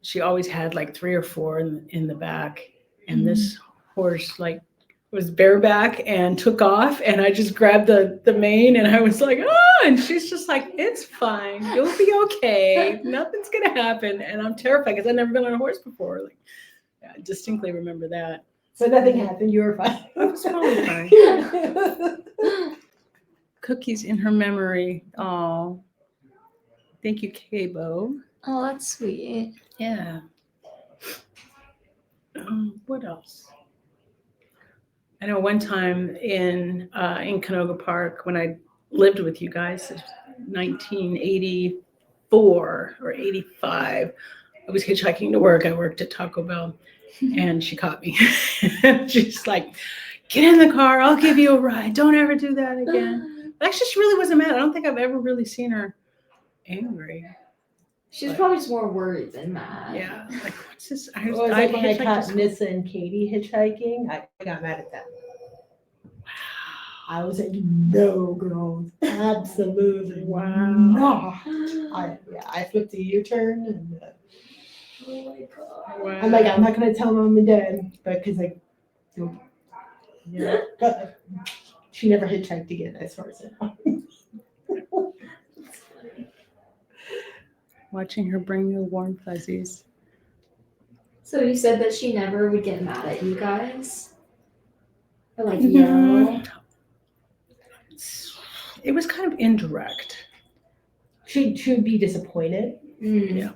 [SPEAKER 9] she always had like 3 or 4 in the back. And this horse like was bareback and took off, and I just grabbed the mane and I was like, oh, and she's just like, it's fine. You'll be okay. Nothing's going to happen. And I'm terrified because I've never been on a horse before. Like, yeah, I distinctly remember that.
[SPEAKER 7] So nothing happened. You were fine.
[SPEAKER 9] I was totally fine. Cookies in her memory. Oh, thank you, Kabo.
[SPEAKER 2] Oh, that's sweet.
[SPEAKER 9] Yeah. What else? I know one time in Canoga Park when I lived with you guys, 1984 or 85, I was hitchhiking to work. I worked at Taco Bell, and she caught me. She's like, "Get in the car. I'll give you a ride. Don't ever do that again." Actually, she really wasn't mad. I don't think I've ever really seen her angry.
[SPEAKER 2] She's probably just more worried than mad.
[SPEAKER 9] Yeah, like what's this?
[SPEAKER 7] It was like when I
[SPEAKER 9] hitchhiked
[SPEAKER 7] caught
[SPEAKER 9] to school.
[SPEAKER 7] Nissa and Katie hitchhiking. I got mad at them. I was like, no, girls, absolutely
[SPEAKER 9] Wow.
[SPEAKER 7] not. I flipped a U-turn and
[SPEAKER 2] Oh my god.
[SPEAKER 9] Wow.
[SPEAKER 7] I'm like, I'm not gonna tell mom and dad, but because like, nope. Yeah, but she never hitchhiked again, as far as I know.
[SPEAKER 9] Watching her bring you warm fuzzies.
[SPEAKER 2] So you said that she never would get mad at you guys? Or like
[SPEAKER 9] Mhm.
[SPEAKER 2] yell?
[SPEAKER 9] It was kind of indirect.
[SPEAKER 7] She would be disappointed,
[SPEAKER 2] Mm.
[SPEAKER 9] Yeah.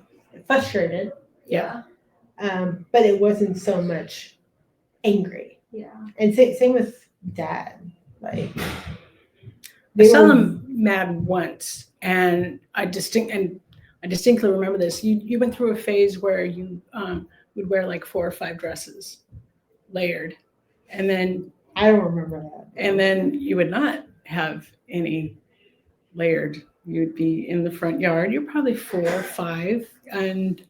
[SPEAKER 7] frustrated,
[SPEAKER 2] Yeah.
[SPEAKER 7] but it wasn't so much angry.
[SPEAKER 2] Yeah.
[SPEAKER 7] And same with dad. Like
[SPEAKER 9] I
[SPEAKER 7] they
[SPEAKER 9] saw
[SPEAKER 7] were-
[SPEAKER 9] them mad once, and I distinctly remember this. You went through a phase where you would wear like 4 or 5 dresses, layered, and then
[SPEAKER 7] I don't remember that.
[SPEAKER 9] and then you would not have any layered. You'd be in the front yard. You're probably 4 or 5, and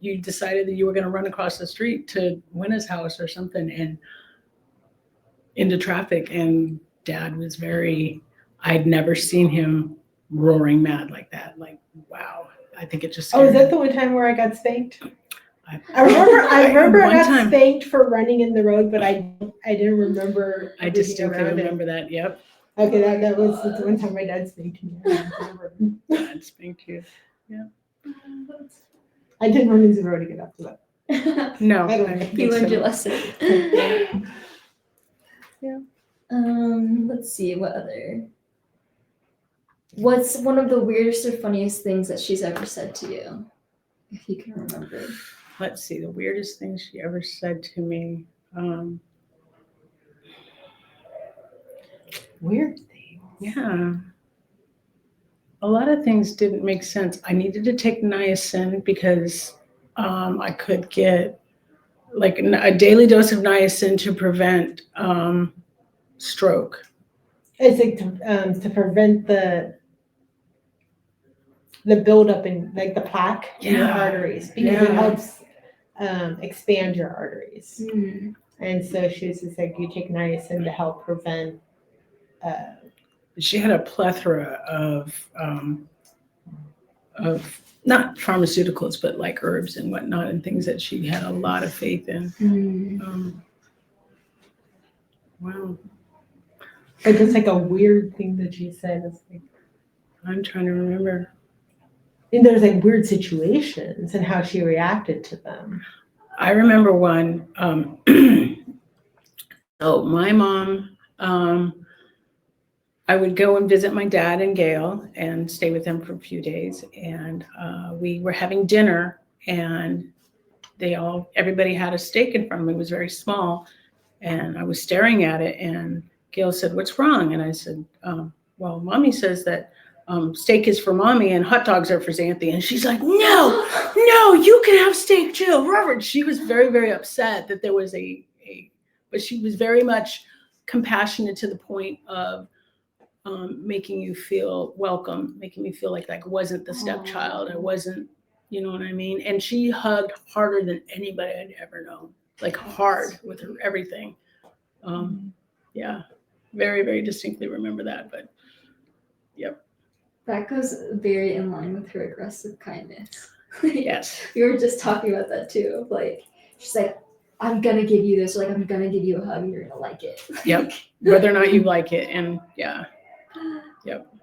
[SPEAKER 9] you decided that you were going to run across the street to Winna's house or something, and into traffic. And Dad was I'd never seen him roaring mad like that. Like, wow. I think it just
[SPEAKER 7] Oh, is
[SPEAKER 9] scared
[SPEAKER 7] that
[SPEAKER 9] me.
[SPEAKER 7] the one time where I got spanked?
[SPEAKER 9] I
[SPEAKER 7] I remember I
[SPEAKER 9] one
[SPEAKER 7] got
[SPEAKER 9] time.
[SPEAKER 7] spanked for running in the road, but I didn't remember.
[SPEAKER 9] I
[SPEAKER 7] everything
[SPEAKER 9] distinctly
[SPEAKER 7] around it.
[SPEAKER 9] remember that. Yep.
[SPEAKER 7] Okay, that was the one time my dad spanked me. I remember.
[SPEAKER 9] Dad spanked you.
[SPEAKER 7] I didn't run into the road again after that.
[SPEAKER 9] No.
[SPEAKER 7] I don't
[SPEAKER 9] I
[SPEAKER 7] know.
[SPEAKER 9] think
[SPEAKER 2] You learned
[SPEAKER 9] so.
[SPEAKER 2] your lesson.
[SPEAKER 9] Yeah.
[SPEAKER 2] Let's see, what other? What's one of the weirdest or funniest things that she's ever said to you? If you can remember.
[SPEAKER 9] Let's see, the weirdest thing she ever said to me.
[SPEAKER 7] Weird thing.
[SPEAKER 9] Yeah. A lot of things didn't make sense. I needed to take niacin because I could get like a daily dose of niacin to prevent stroke.
[SPEAKER 7] It's like to prevent the buildup in like the plaque in your
[SPEAKER 9] Yeah.
[SPEAKER 7] arteries because it
[SPEAKER 9] Yeah.
[SPEAKER 7] helps expand your arteries.
[SPEAKER 2] Mm.
[SPEAKER 7] And so she was just like, you take niacin to help prevent.
[SPEAKER 9] She had a plethora of not pharmaceuticals, but like herbs and whatnot and things that she had a lot of faith in.
[SPEAKER 2] Mm.
[SPEAKER 9] Wow.
[SPEAKER 7] But just like a weird thing that she said. It's like,
[SPEAKER 9] I'm trying to remember.
[SPEAKER 7] and there's like weird situations and how she reacted to them.
[SPEAKER 9] I remember one. So my mom, I would go and visit my dad in Gayle and stay with him for a few days. And we were having dinner, and everybody had a steak in front of me. It was very small, and I was staring at it. And Gayle said, "What's wrong?" And I said, "Well, Mommy says that steak is for Mommy and hot dogs are for Xanthi." And she's like, "No, you can have steak too, Robert." She was very, very upset that there was but she was very much compassionate to the point of making you feel welcome, making me feel like I wasn't the stepchild. I wasn't, you know what I mean? And she hugged harder than anybody I'd ever known, like hard with her everything. Yeah, very, very distinctly remember that. But yep.
[SPEAKER 2] That goes very in line with her aggressive kindness.
[SPEAKER 9] Yes.
[SPEAKER 2] We were just talking about that too. Like, she's like, I'm gonna give you this, or like I'm gonna give you a hug, and you're gonna like it.
[SPEAKER 9] Yep. Whether or not you like it, and yeah.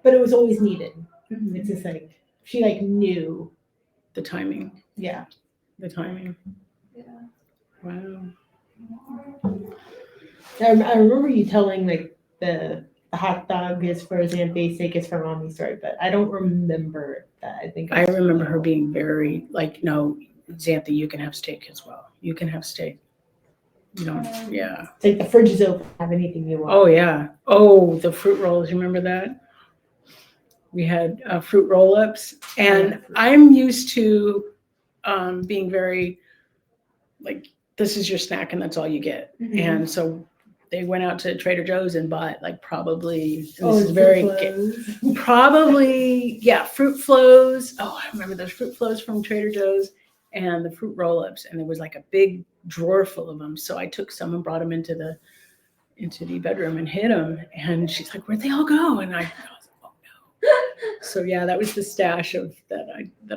[SPEAKER 7] But it was always needed.
[SPEAKER 2] Mhm.
[SPEAKER 7] It's just like she like knew.
[SPEAKER 9] The timing.
[SPEAKER 7] Yeah.
[SPEAKER 9] The timing.
[SPEAKER 2] Yeah.
[SPEAKER 9] Wow.
[SPEAKER 7] I remember you telling like the hot dog is for Xanthi, steak is for Mommy story, but I don't remember that. I think
[SPEAKER 9] I remember her being very like, "No, Xanthi, you can have steak as well. You can have steak." You know, yeah.
[SPEAKER 7] It's like the fridge is open. Have anything you want.
[SPEAKER 9] Oh yeah. Oh, the fruit rolls. You remember that? We had fruit roll-ups, and I'm used to being very like, this is your snack and that's all you get.
[SPEAKER 2] Mhm.
[SPEAKER 9] And so they went out to Trader Joe's and bought like probably
[SPEAKER 7] Oh,
[SPEAKER 9] this is
[SPEAKER 7] fruit
[SPEAKER 9] very
[SPEAKER 7] flows.
[SPEAKER 9] probably yeah, fruit flows. Oh, I remember those fruit flows from Trader Joe's and the fruit roll-ups, and there was like a big drawer full of them. So I took some and brought them into the bedroom and hid them. And she's like, "Where'd they all go?" And I was like, "Oh no." So yeah, that was the stash of that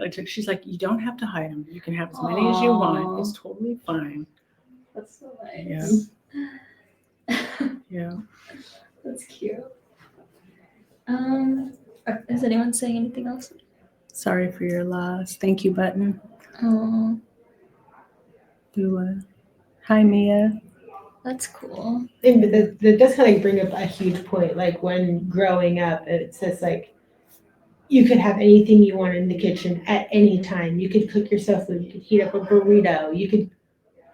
[SPEAKER 9] I took. She's like, "You don't have to hide them. You can have as many as you want. It's totally fine."
[SPEAKER 2] That's so nice.
[SPEAKER 9] Yeah.
[SPEAKER 2] That's cute. Is anyone saying anything else?
[SPEAKER 9] Sorry for your loss. Thank you, Button.
[SPEAKER 2] Oh,
[SPEAKER 9] Dua. Hi, Mia.
[SPEAKER 2] that's cool.
[SPEAKER 7] But that does kind of bring up a huge point. Like when growing up, it says like you could have anything you want in the kitchen at any time. You could cook yourself food. You could heat up a burrito. You could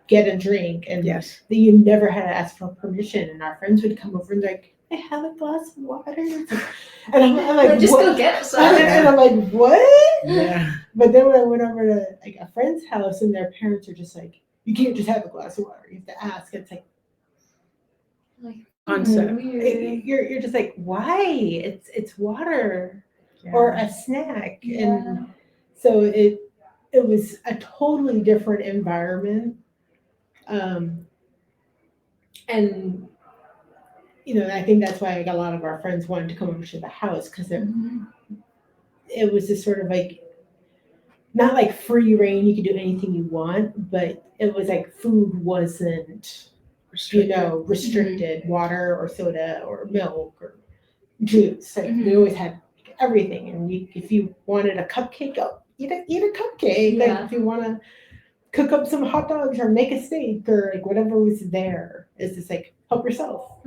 [SPEAKER 7] get a drink, and
[SPEAKER 9] Yes.
[SPEAKER 7] that you never had to ask for permission. And our friends would come over and like, "I have a glass of water," and I'm like,
[SPEAKER 2] Just
[SPEAKER 7] what?
[SPEAKER 2] go get some.
[SPEAKER 7] And I'm like, what?
[SPEAKER 9] Yeah.
[SPEAKER 7] But then when I went over to like a friend's house, and their parents are just like, "You can't just have a glass of water. You have to ask." It's like
[SPEAKER 9] Concept.
[SPEAKER 2] Weird.
[SPEAKER 7] you're just like, why? It's water
[SPEAKER 9] Yeah.
[SPEAKER 7] or a snack,
[SPEAKER 2] Yeah.
[SPEAKER 7] and so it was a totally different environment. And I think that's why like a lot of our friends wanted to come over to the house, because it was this sort of like not like free reign, you could do anything you want, but it was like food wasn't restricted, water or soda or milk or juice. Like we always had everything, and if you wanted a cupcake, eat a cupcake.
[SPEAKER 2] Yeah.
[SPEAKER 7] Like if you want to cook up some hot dogs or make a steak or like whatever was there, is just like help yourself.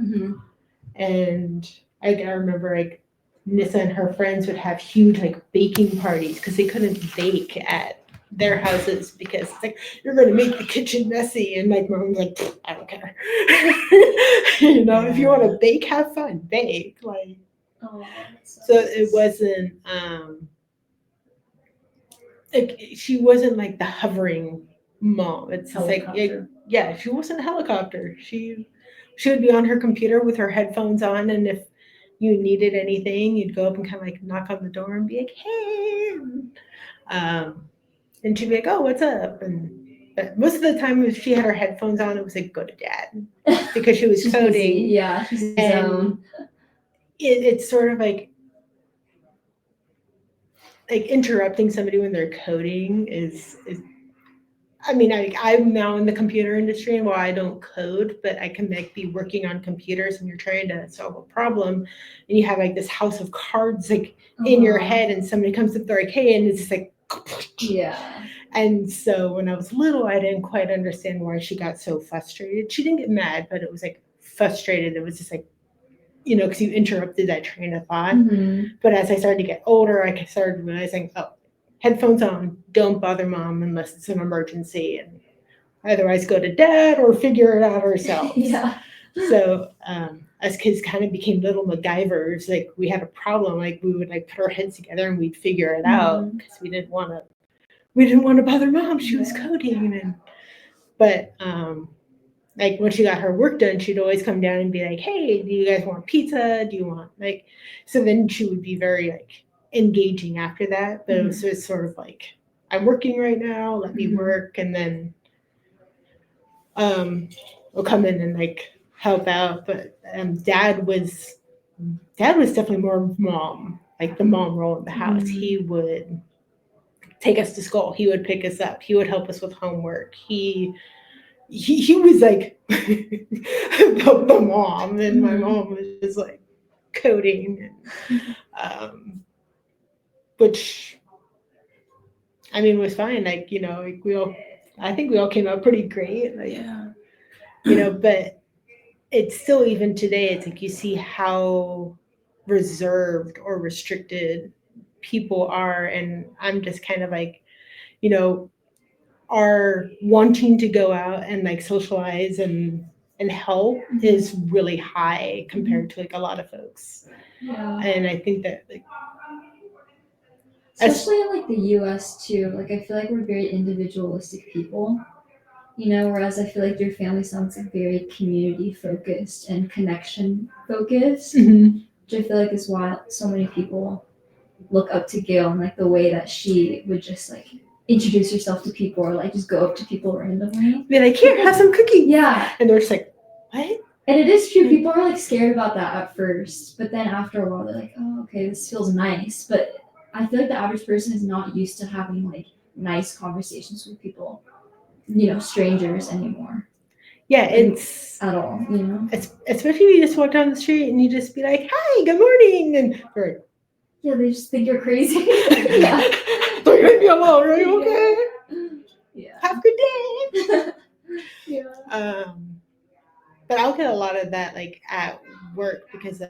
[SPEAKER 7] And I remember like Nissa and her friends would have huge like baking parties because they couldn't bake at their houses because it's like you're going to make the kitchen messy, and like my mom's like, I don't care. If you want to bake, have fun, bake. Like, so it wasn't like she wasn't like the hovering mom. It's just like yeah, she wasn't a helicopter. She would be on her computer with her headphones on, and if you needed anything, you'd go up and kind of like knock on the door and be like, "Hey," and she'd be like, "Oh, what's up?" But most of the time, if she had her headphones on, it was like, "Go to dad," because she was coding.
[SPEAKER 2] Yeah, she's
[SPEAKER 7] And it's sort of like interrupting somebody when they're coding is I mean, I'm now in the computer industry, and while I don't code, but I can be working on computers, and you're trying to solve a problem, and you have like this house of cards like in your head, and somebody comes up, they're like, "Hey," and it's just like,
[SPEAKER 2] yeah.
[SPEAKER 7] And so when I was little, I didn't quite understand why she got so frustrated. She didn't get mad, but it was like frustrated. It was just like, because you interrupted that train of thought. But as I started to get older, I started realizing, oh, headphones on, don't bother mom unless it's an emergency, and otherwise go to dad or figure it out ourselves.
[SPEAKER 2] Yeah.
[SPEAKER 7] So as kids kind of became little MacGyvers, like we had a problem, like we would like put our heads together and we'd figure it out because we didn't want to bother mom. She was coding, but like when she got her work done, she'd always come down and be like, "Hey, do you guys want pizza? Do you want like?" So then she would be very like engaging after that. But it was just sort of like, "I'm working right now. Let me work," and then we'll come in and like help out. But dad was definitely more mom, like the mom role in the house. He would take us to school. He would pick us up. He would help us with homework. He was like the mom, and my mom was just like coding, and which I mean was fine. Like like I think we all came out pretty great. Like, but it's still, even today, it's like you see how reserved or restricted people are, and I'm just kind of like, are wanting to go out and like socialize and help is really high compared to like a lot of folks. And I think that like
[SPEAKER 2] especially in like the US too, like I feel like we're very individualistic people,
[SPEAKER 6] whereas I feel like your family sounds like very community focused and connection focused,
[SPEAKER 7] Mhm.
[SPEAKER 6] which I feel like is why so many people look up to Gayle and like the way that she would just like introduce herself to people or like just go up to people randomly.
[SPEAKER 7] Be like, here, have some cookies.
[SPEAKER 6] Yeah.
[SPEAKER 7] And they're just like, what?
[SPEAKER 6] And it is true. People are like scared about that at first, but then after a while, they're like, "Oh, okay, this feels nice." But I feel like the average person is not used to having like nice conversations with people, strangers anymore
[SPEAKER 7] Yeah, it's
[SPEAKER 6] at all.
[SPEAKER 7] especially if you just walk down the street and you just be like, hi, good morning. And they're like,
[SPEAKER 6] Yeah, they just think you're crazy. Yeah.
[SPEAKER 7] leave me alone, are you okay?
[SPEAKER 6] Yeah.
[SPEAKER 7] Have a good day.
[SPEAKER 6] Yeah.
[SPEAKER 7] But I'll get a lot of that like at work because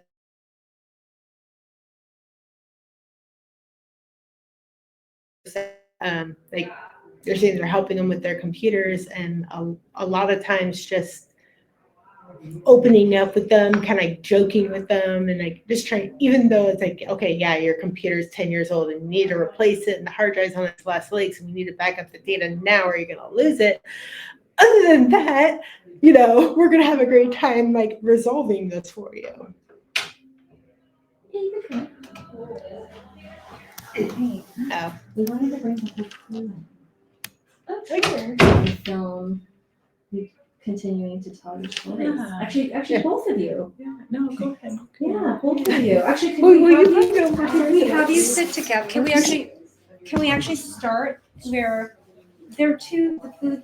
[SPEAKER 7] like they're saying they're helping them with their computers, and a lot of times just opening up with them, kind of joking with them, and like just trying, even though it's like, okay, yeah, your computer's 10 years old and you need to replace it and the hard drive's on its last legs and we need to back up the data now or you're gonna lose it. Other than that, we're gonna have a great time like resolving this for you.
[SPEAKER 6] Hey,
[SPEAKER 7] Oh.
[SPEAKER 6] we wanted to bring the whole crew and film continuing to tell your stories.
[SPEAKER 8] Yeah.
[SPEAKER 6] Actually, both of you.
[SPEAKER 8] Yeah, no, go ahead.
[SPEAKER 6] Yeah, both of you. Actually,
[SPEAKER 10] Can we have you sit together? Can we actually start where there are two,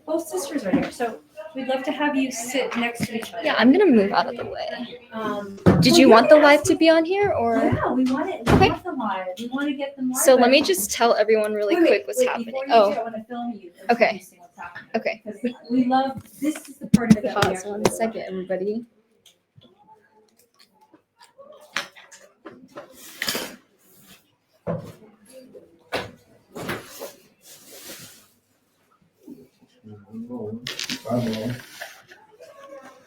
[SPEAKER 10] both sisters are here, so we'd love to have you sit next to each other.
[SPEAKER 2] Yeah, I'm gonna move out of the way. Did
[SPEAKER 10] well,
[SPEAKER 2] you want the
[SPEAKER 10] yeah,
[SPEAKER 2] live to be on here or?
[SPEAKER 10] Yeah, we want it. We
[SPEAKER 2] Okay.
[SPEAKER 10] want the live. We want to get them live.
[SPEAKER 2] So let
[SPEAKER 10] but-
[SPEAKER 2] me just tell everyone really quick what's happening.
[SPEAKER 10] Before you
[SPEAKER 2] Oh,
[SPEAKER 10] do, I want to film you.
[SPEAKER 2] Okay.
[SPEAKER 10] introducing what's happening.
[SPEAKER 2] okay.
[SPEAKER 10] Because we love, this is the part of it that we
[SPEAKER 2] Pause
[SPEAKER 10] actually
[SPEAKER 2] one
[SPEAKER 10] love.
[SPEAKER 2] second, everybody.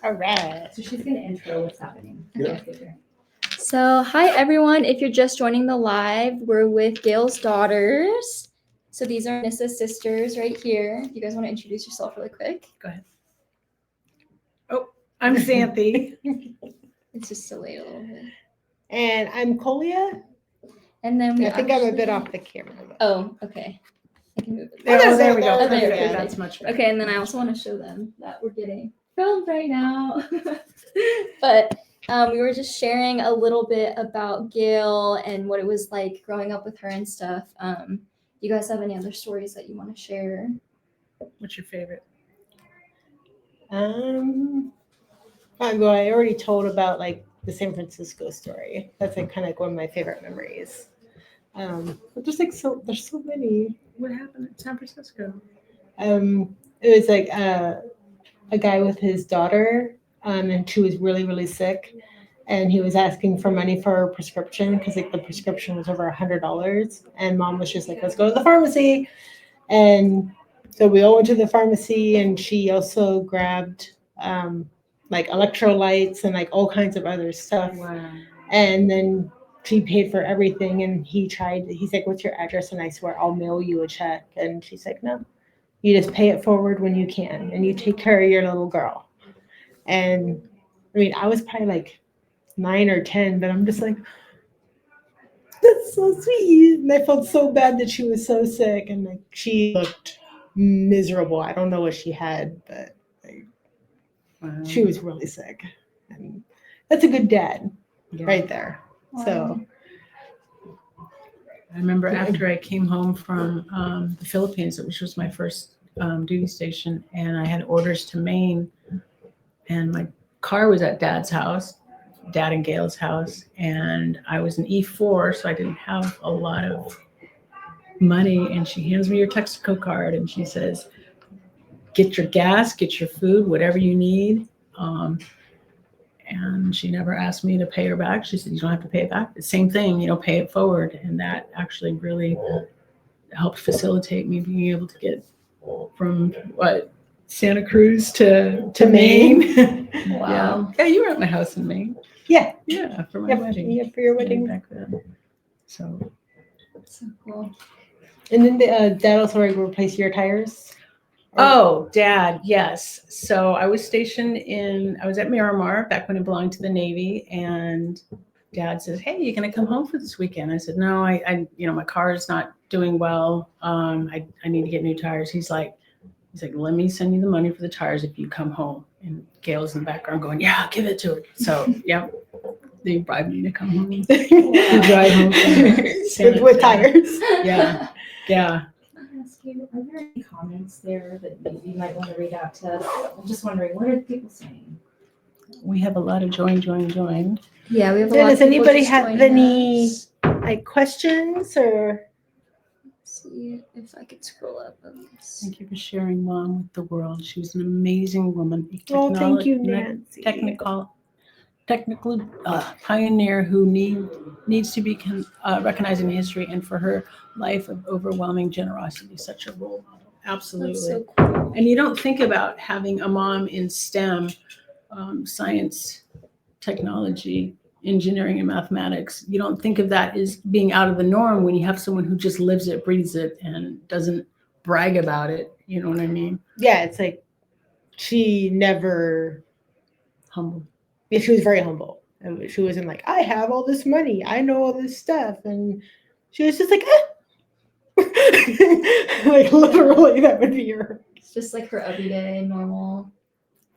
[SPEAKER 7] All right.
[SPEAKER 6] So she's gonna intro what's happening. Okay.
[SPEAKER 2] So, hi everyone. If you're just joining the live, we're with Gayle's daughters. So these are Nissa's sisters right here. You guys want to introduce yourself really quick?
[SPEAKER 9] I'm Xanthi.
[SPEAKER 2] It's just delayed a little bit.
[SPEAKER 7] And I'm Colia.
[SPEAKER 2] And then we
[SPEAKER 7] I think I'm a
[SPEAKER 2] actually-
[SPEAKER 7] bit off the camera. But
[SPEAKER 2] Oh, okay. I can move it.
[SPEAKER 9] There we go.
[SPEAKER 2] Oh, there we
[SPEAKER 9] Okay,
[SPEAKER 2] go.
[SPEAKER 9] that's much better.
[SPEAKER 2] Okay, and then I also want to show them that we're getting filmed right now. But we were just sharing a little bit about Gayle and what it was like growing up with her and stuff. You guys have any other stories that you want to share?
[SPEAKER 9] What's your favorite?
[SPEAKER 7] Well, I already told about like the San Francisco story. That's like kind of like one of my favorite memories. But there's so many.
[SPEAKER 9] What happened in San Francisco?
[SPEAKER 7] It was like a guy with his daughter, and she was really, really sick, and he was asking for money for her prescription because like the prescription was over $100, and mom was just like, let's go to the pharmacy, and so we all went to the pharmacy, and she also grabbed like electrolytes and like all kinds of other stuff,
[SPEAKER 9] Wow.
[SPEAKER 7] and then she paid for everything, and he's like, what's your address? And I swear I'll mail you a check. And she's like, no, you just pay it forward when you can, and you take care of your little girl. And I mean, I was probably like 9 or 10, but I'm just like, that's so sweet. And I felt so bad that she was so sick, and like she looked miserable. I don't know what she had, but like,
[SPEAKER 9] Wow.
[SPEAKER 7] she was really sick. And that's a good dad
[SPEAKER 9] Yeah.
[SPEAKER 7] right there. So
[SPEAKER 9] I remember after I came home from the Philippines, which was my first duty station, and I had orders to Maine, and my car was at Dad's house, Dad and Gayle's house, and I was an E4, so I didn't have a lot of money, and she hands me your Texaco card, and she says, get your gas, get your food, whatever you need. And she never asked me to pay her back. She said, you don't have to pay it back. The same thing, pay it forward. And that actually really helped facilitate me being able to get from Santa Cruz to Maine.
[SPEAKER 2] Wow.
[SPEAKER 9] Yeah, you were at my house in Maine.
[SPEAKER 7] yeah,
[SPEAKER 9] Yeah, for my wedding.
[SPEAKER 7] yeah, for your wedding.
[SPEAKER 9] Back then. So
[SPEAKER 2] So cool.
[SPEAKER 7] And then dad also replaced your tires.
[SPEAKER 9] Oh, Dad, yes. So I was stationed I was at Miramar back when it belonged to the Navy, and Dad says, "Hey, you gonna come home for this weekend?" I said, "No, I my car is not doing well. I need to get new tires." He's like, "Let me send you the money for the tires if you come home." And Gayle's in the background going, "Yeah, give it to her." So, yeah, they bribed me to come home. To drive home
[SPEAKER 7] with tires.
[SPEAKER 9] Yeah, yeah.
[SPEAKER 6] Are there any comments there that you might want to read out to us? I'm just wondering, what are the people saying?
[SPEAKER 9] We have a lot of join.
[SPEAKER 2] Yeah, we have a
[SPEAKER 7] So
[SPEAKER 2] lot of
[SPEAKER 7] does
[SPEAKER 2] people
[SPEAKER 7] anybody
[SPEAKER 2] just
[SPEAKER 7] have
[SPEAKER 2] joining
[SPEAKER 7] any
[SPEAKER 2] us.
[SPEAKER 7] like questions or?
[SPEAKER 2] Let's see if I could scroll up on this.
[SPEAKER 9] Thank you for sharing Mom with the world. She was an amazing woman.
[SPEAKER 7] Oh, thank you,
[SPEAKER 9] Technolo-
[SPEAKER 7] Nancy.
[SPEAKER 9] Technical pioneer who needs to be recognized in history, and for her life of overwhelming generosity, such a role model. Absolutely.
[SPEAKER 2] That's so cool.
[SPEAKER 9] And you don't think about having a mom in STEM, science, technology, engineering, and mathematics. You don't think of that as being out of the norm when you have someone who just lives it, breathes it, and doesn't brag about it. You know what I mean?
[SPEAKER 7] Yeah, it's like she never
[SPEAKER 9] Humble.
[SPEAKER 7] Yeah, she was very humble. And she wasn't like, I have all this money, I know all this stuff. And she was just like, like literally that would be her.
[SPEAKER 6] It's just like her everyday normal.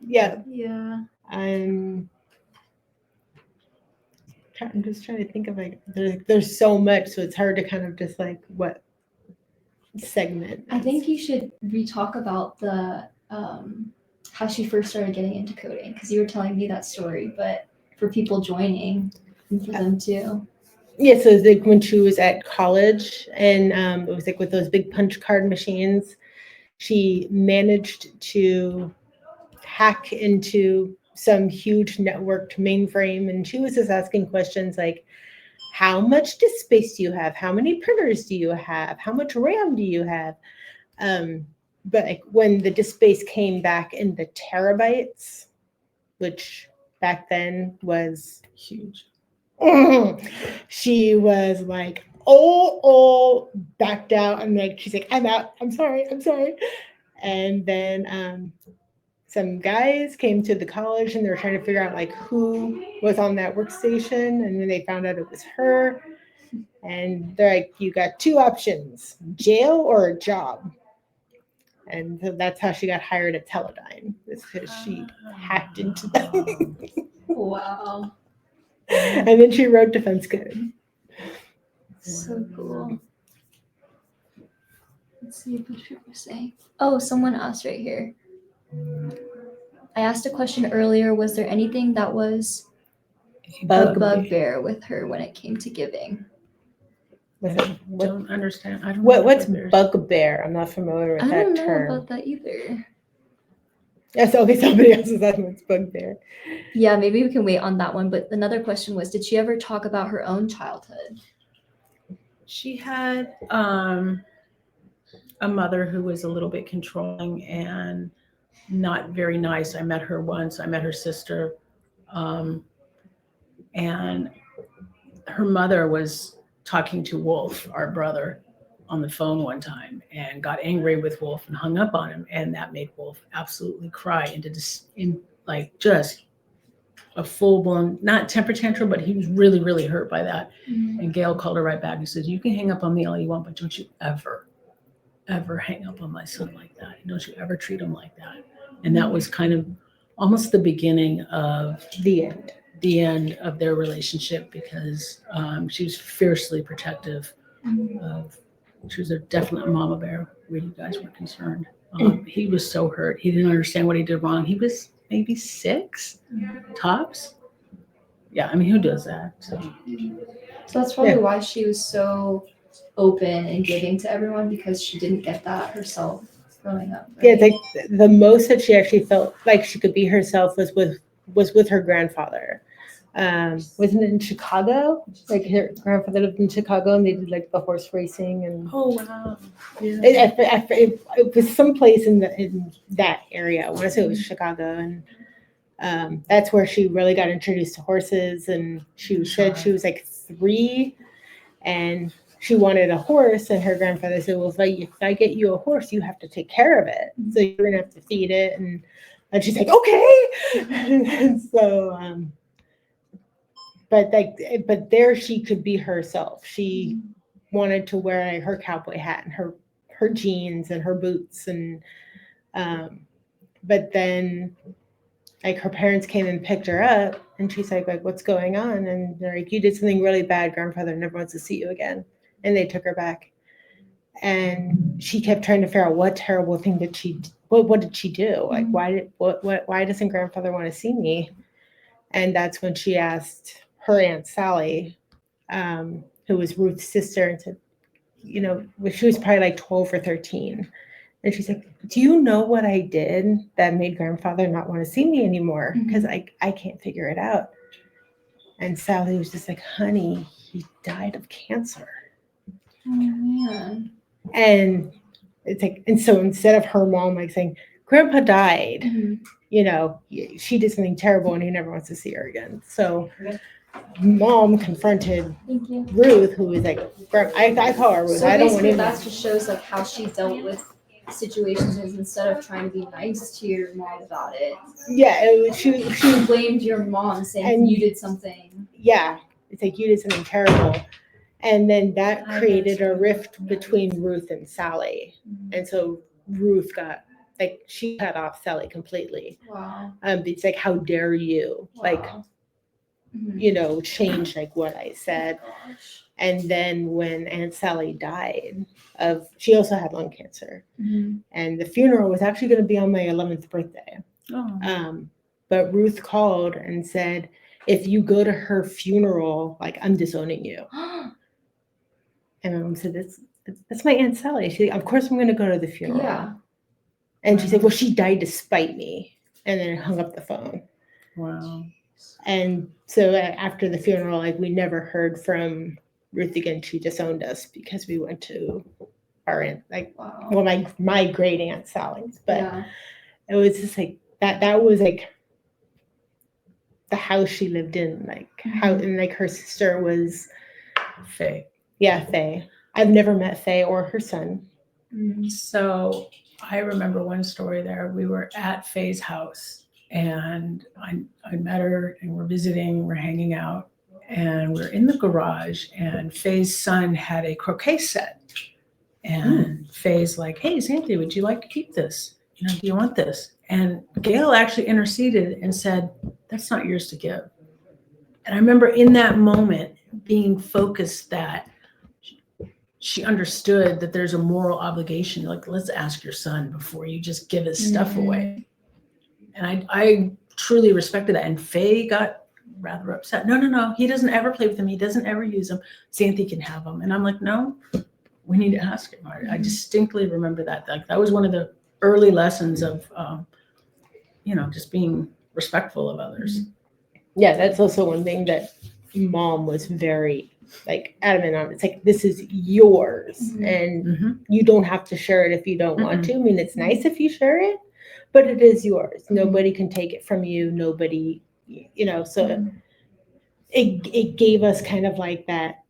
[SPEAKER 7] Yeah.
[SPEAKER 6] Yeah.
[SPEAKER 7] I'm just trying to think of like there's so much, so it's hard to kind of just like what segment.
[SPEAKER 6] I think you should re-talk about the how she first started getting into coding, because you were telling me that story, but for people joining and for them too.
[SPEAKER 7] Yeah, so it was like when she was at college, and it was like with those big punch card machines, she managed to hack into some huge networked mainframe, and she was just asking questions like, how much disk space do you have? How many printers do you have? How much RAM do you have? But like when the disk space came back in the terabytes, which back then was
[SPEAKER 9] Huge.
[SPEAKER 7] she was like, oh, backed out. And like, she's like, I'm out. I'm sorry. And then some guys came to the college and they were trying to figure out like who was on that workstation. And then they found out it was her. And they're like, you got two options, jail or a job. And so that's how she got hired at Teledyne, is because she hacked into them.
[SPEAKER 6] Wow.
[SPEAKER 7] And then she wrote defense code.
[SPEAKER 2] So cool. Let's see what people are saying. Oh, someone asked right here. I asked a question earlier. Was there anything that was a bugbear with her when it came to giving?
[SPEAKER 9] Don't understand. I don't know
[SPEAKER 7] What's
[SPEAKER 9] bugbears.
[SPEAKER 7] bugbear? I'm not familiar with
[SPEAKER 2] I
[SPEAKER 7] that
[SPEAKER 2] don't know
[SPEAKER 7] term.
[SPEAKER 2] about that either.
[SPEAKER 7] Yes, okay, somebody else is asking what's bugbear.
[SPEAKER 2] Yeah, maybe we can wait on that one. But another question was, did she ever talk about her own childhood?
[SPEAKER 9] She had a mother who was a little bit controlling and not very nice. I met her once. I met her sister. And her mother was talking to Wolf, our brother, on the phone one time and got angry with Wolf and hung up on him. And that made Wolf absolutely cry into just a full-blown, not temper tantrum, but he was really, really hurt by that.
[SPEAKER 2] Mm-hmm.
[SPEAKER 9] And Gayle called her right back and says, you can hang up on me all you want, but don't you ever hang up on my son like that. Don't you ever treat him like that. And that was kind of almost the beginning of the end of their relationship, because she was fiercely protective of, she was a definite mama bear where you guys were concerned. He was so hurt. He didn't understand what he did wrong. He was maybe 6 tops. Yeah, I mean, who does that? So
[SPEAKER 2] that's probably why she was so open and giving to everyone, because she didn't get that herself growing up. Right?
[SPEAKER 7] Yeah, it's like the most that she actually felt like she could be herself was with her grandfather. Wasn't it in Chicago? Like her grandfather lived in Chicago, and they did like the horse racing and.
[SPEAKER 9] Oh wow! Yeah.
[SPEAKER 7] It was someplace in that area. I want to say it was Chicago, and that's where she really got introduced to horses. And she said she was like 3, and she wanted a horse, and her grandfather said, well, if I get you a horse, you have to take care of it. So you're gonna have to feed it. And she's like, okay. And so, but there she could be herself. She wanted to wear like, her cowboy hat and her jeans and her boots. And, but then like her parents came and picked her up, and she's like, what's going on? And they're like, you did something really bad. Grandfather never wants to see you again. And they took her back. And she kept trying to figure out what terrible thing did she what did she do? Like why doesn't grandfather want to see me? And that's when she asked her Aunt Sally, who was Ruth's sister, and said, she was probably like 12 or 13. And she's like, do you know what I did that made grandfather not want to see me anymore? Because I can't figure it out. And Sally was just like, honey, he died of cancer.
[SPEAKER 6] Oh man.
[SPEAKER 7] And it's like, and so instead of her mom like saying, grandpa died, she did something terrible and he never wants to see her again. So mom confronted Ruth, who was like, I call her Ruth.
[SPEAKER 6] So
[SPEAKER 7] I don't want
[SPEAKER 6] basically
[SPEAKER 7] to.
[SPEAKER 6] that just shows like how she dealt with situations is instead of trying to be nice to your mom about it.
[SPEAKER 7] Yeah, she
[SPEAKER 6] blamed your mom saying you did something.
[SPEAKER 7] Yeah, it's like you did something terrible. And then that created a rift between Ruth and Sally. And so Ruth got, like, she cut off Sally completely.
[SPEAKER 6] Wow.
[SPEAKER 7] It's like, how dare you, change like what I said. And then when Aunt Sally died she also had lung cancer. And the funeral was actually going to be on my 11th birthday. But Ruth called and said, if you go to her funeral, like, I'm disowning you. And my mom said, that's my Aunt Sally. She said, of course I'm going to go to the funeral.
[SPEAKER 6] Yeah.
[SPEAKER 7] And she said, well, she died despite me. And then hung up the phone.
[SPEAKER 9] Wow.
[SPEAKER 7] And so after the funeral, like, we never heard from Ruth again. She disowned us because we went to our aunt, like, well, my great Aunt Sally's. But it was just like that was like the house she lived in, like how, and like her sister was
[SPEAKER 9] Faye.
[SPEAKER 7] Yeah, Faye. I've never met Faye or her son.
[SPEAKER 9] So I remember one story there. We were at Faye's house, and I met her, and we're visiting, we're hanging out, and we're in the garage, and Faye's son had a croquet set. And Faye's like, hey, Xanthi, would you like to keep this? Do you want this? And Gayle actually interceded and said, that's not yours to give. And I remember in that moment being focused that she understood that there's a moral obligation. Like, let's ask your son before you just give his stuff away. And I truly respected that. And Faye got rather upset. No. He doesn't ever play with them. He doesn't ever use them. Xanthi can have them. And I'm like, no, we need to ask him. I distinctly remember that. Like, that was one of the early lessons of, just being respectful of others.
[SPEAKER 7] Yeah, that's also one thing that mom was very like adamant on. It's like, this is yours, and you don't have to share it if you don't want to. I mean, it's nice if you share it, but it is yours. Nobody can take it from you. Nobody, so it gave us kind of like that.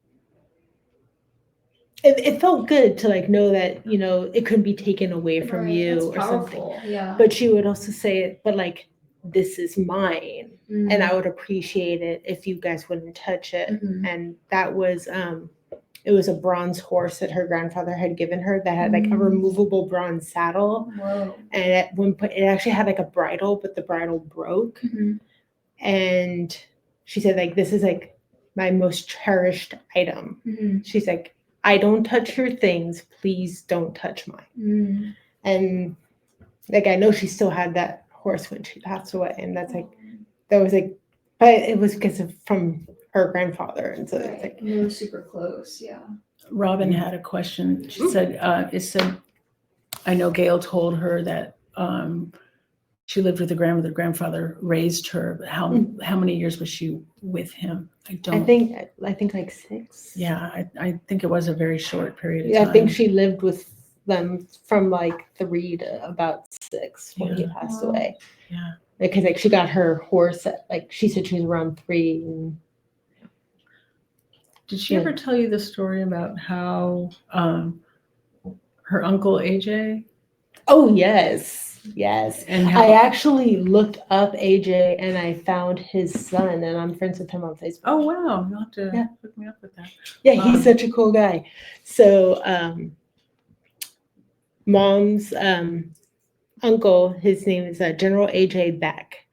[SPEAKER 7] It felt good to like know that, it couldn't be taken away from you or something.
[SPEAKER 6] Yeah.
[SPEAKER 7] But she would also say it, but like, this is mine, and I would appreciate it if you guys wouldn't touch it. And that was it was a bronze horse that her grandfather had given her that had like a removable bronze saddle.
[SPEAKER 6] Whoa.
[SPEAKER 7] And at one point it actually had like a bridle, but the bridle broke. And she said, like, this is like my most cherished item. She's like, I don't touch your things, please don't touch mine. And like, I know she still had that horse when she passed away, and that's like, that was like, but it was because of from her grandfather, and so it's like
[SPEAKER 6] they were super close. Yeah.
[SPEAKER 9] Robin had a question. She said, I know Gayle told her that she lived with her grandmother. Grandfather raised her. But how many years was she with him? I think
[SPEAKER 7] like 6.
[SPEAKER 9] Yeah, I think it was a very short period of time.
[SPEAKER 7] I think she lived with them from like 3 to about 6 when he passed away.
[SPEAKER 9] Yeah,
[SPEAKER 7] because like she got her horse at, like, she said she was around 3.
[SPEAKER 9] Did she
[SPEAKER 7] Yeah.
[SPEAKER 9] ever tell you the story about how her uncle AJ?
[SPEAKER 7] Oh yes, yes.
[SPEAKER 9] And
[SPEAKER 7] I
[SPEAKER 9] how
[SPEAKER 7] actually looked up AJ and I found his son, and I'm friends with him on Facebook.
[SPEAKER 9] Oh wow, you'll have to
[SPEAKER 7] Yeah.
[SPEAKER 9] hook me up with that.
[SPEAKER 7] Yeah, he's
[SPEAKER 9] Um,
[SPEAKER 7] such a cool guy. So, mom's uncle, his name is General AJ Beck,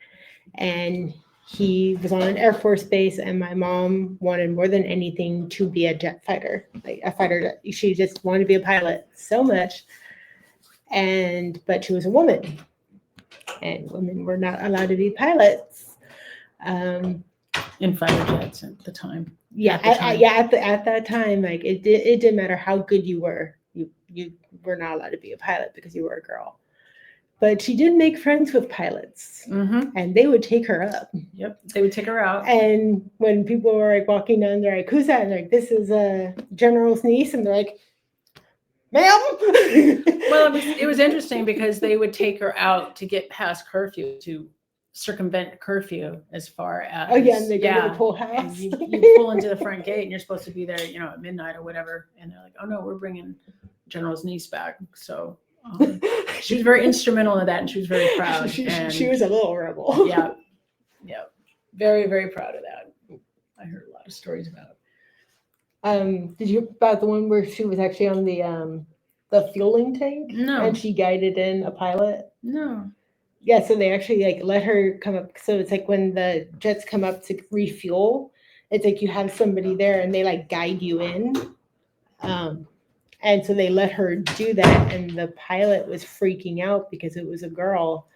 [SPEAKER 7] and he was on an Air Force base. And my mom wanted more than anything to be a jet fighter, like a fighter jet. She just wanted to be a pilot so much, but she was a woman, and women were not allowed to be pilots.
[SPEAKER 9] in fighter jets at the time.
[SPEAKER 7] Yeah, at that time, like it didn't matter how good you were, you were not allowed to be a pilot because you were a girl. But she did make friends with pilots,
[SPEAKER 9] Mm-hmm.
[SPEAKER 7] and they would take her up.
[SPEAKER 9] Yep, they would take her out.
[SPEAKER 7] And when people were like walking down, they're like, "Who's that?" And like, "This is a general's niece," and they're like, "Ma'am."
[SPEAKER 9] Well, it was interesting because they would take her out to get past curfew, to circumvent curfew as far as
[SPEAKER 7] Oh yeah, and they go to the
[SPEAKER 9] yeah.
[SPEAKER 7] pool
[SPEAKER 9] And
[SPEAKER 7] house.
[SPEAKER 9] you pull into the front gate and you're supposed to be there, at midnight or whatever. And they're like, "Oh no, we're bringing General's niece back." So she was very instrumental in that, and she was very proud.
[SPEAKER 7] She was a little rebel.
[SPEAKER 9] Yeah, very, very proud of that. I heard a lot of stories about it.
[SPEAKER 7] Did you hear about the one where she was actually on the fueling tank?
[SPEAKER 9] No.
[SPEAKER 7] And she guided in a pilot?
[SPEAKER 9] No.
[SPEAKER 7] Yeah, so they actually like let her come up. So it's like when the jets come up to refuel, it's like you have somebody there and they like guide you in. And so they let her do that, and the pilot was freaking out because it was a girl.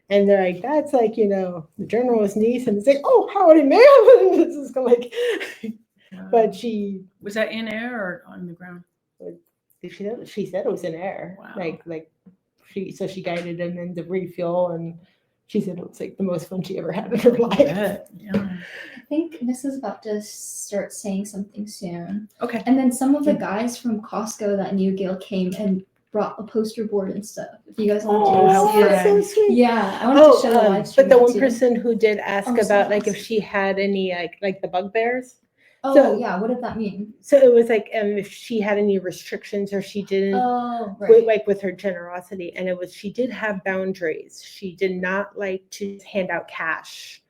[SPEAKER 7] And they're like, "That's like, the general's niece." And it's like, "Oh, howdy, ma'am." This is like, but she
[SPEAKER 9] Was that in air or on the ground?
[SPEAKER 7] she said it was in air.
[SPEAKER 9] Wow.
[SPEAKER 7] Like she guided him in the refuel, and she said it was like the most fun she ever had in her life.
[SPEAKER 9] Yeah.
[SPEAKER 6] I think Miss is about to start saying something soon.
[SPEAKER 9] Okay.
[SPEAKER 6] And then some of the guys from Costco that knew Gayle came and brought a poster board and stuff. If you guys want
[SPEAKER 7] Oh,
[SPEAKER 6] to see
[SPEAKER 7] that's
[SPEAKER 6] it.
[SPEAKER 7] so sweet.
[SPEAKER 6] Yeah, I wanted to show the live stream.
[SPEAKER 7] But the one
[SPEAKER 6] too.
[SPEAKER 7] person who did ask
[SPEAKER 6] Oh,
[SPEAKER 7] about like
[SPEAKER 6] someone
[SPEAKER 7] if she had any like the bugbears.
[SPEAKER 6] Oh,
[SPEAKER 7] so-
[SPEAKER 6] yeah. What did that mean?
[SPEAKER 7] So it was like if she had any restrictions or she didn't
[SPEAKER 6] Oh, right.
[SPEAKER 7] like with her generosity, and it was she did have boundaries. She did not like to hand out cash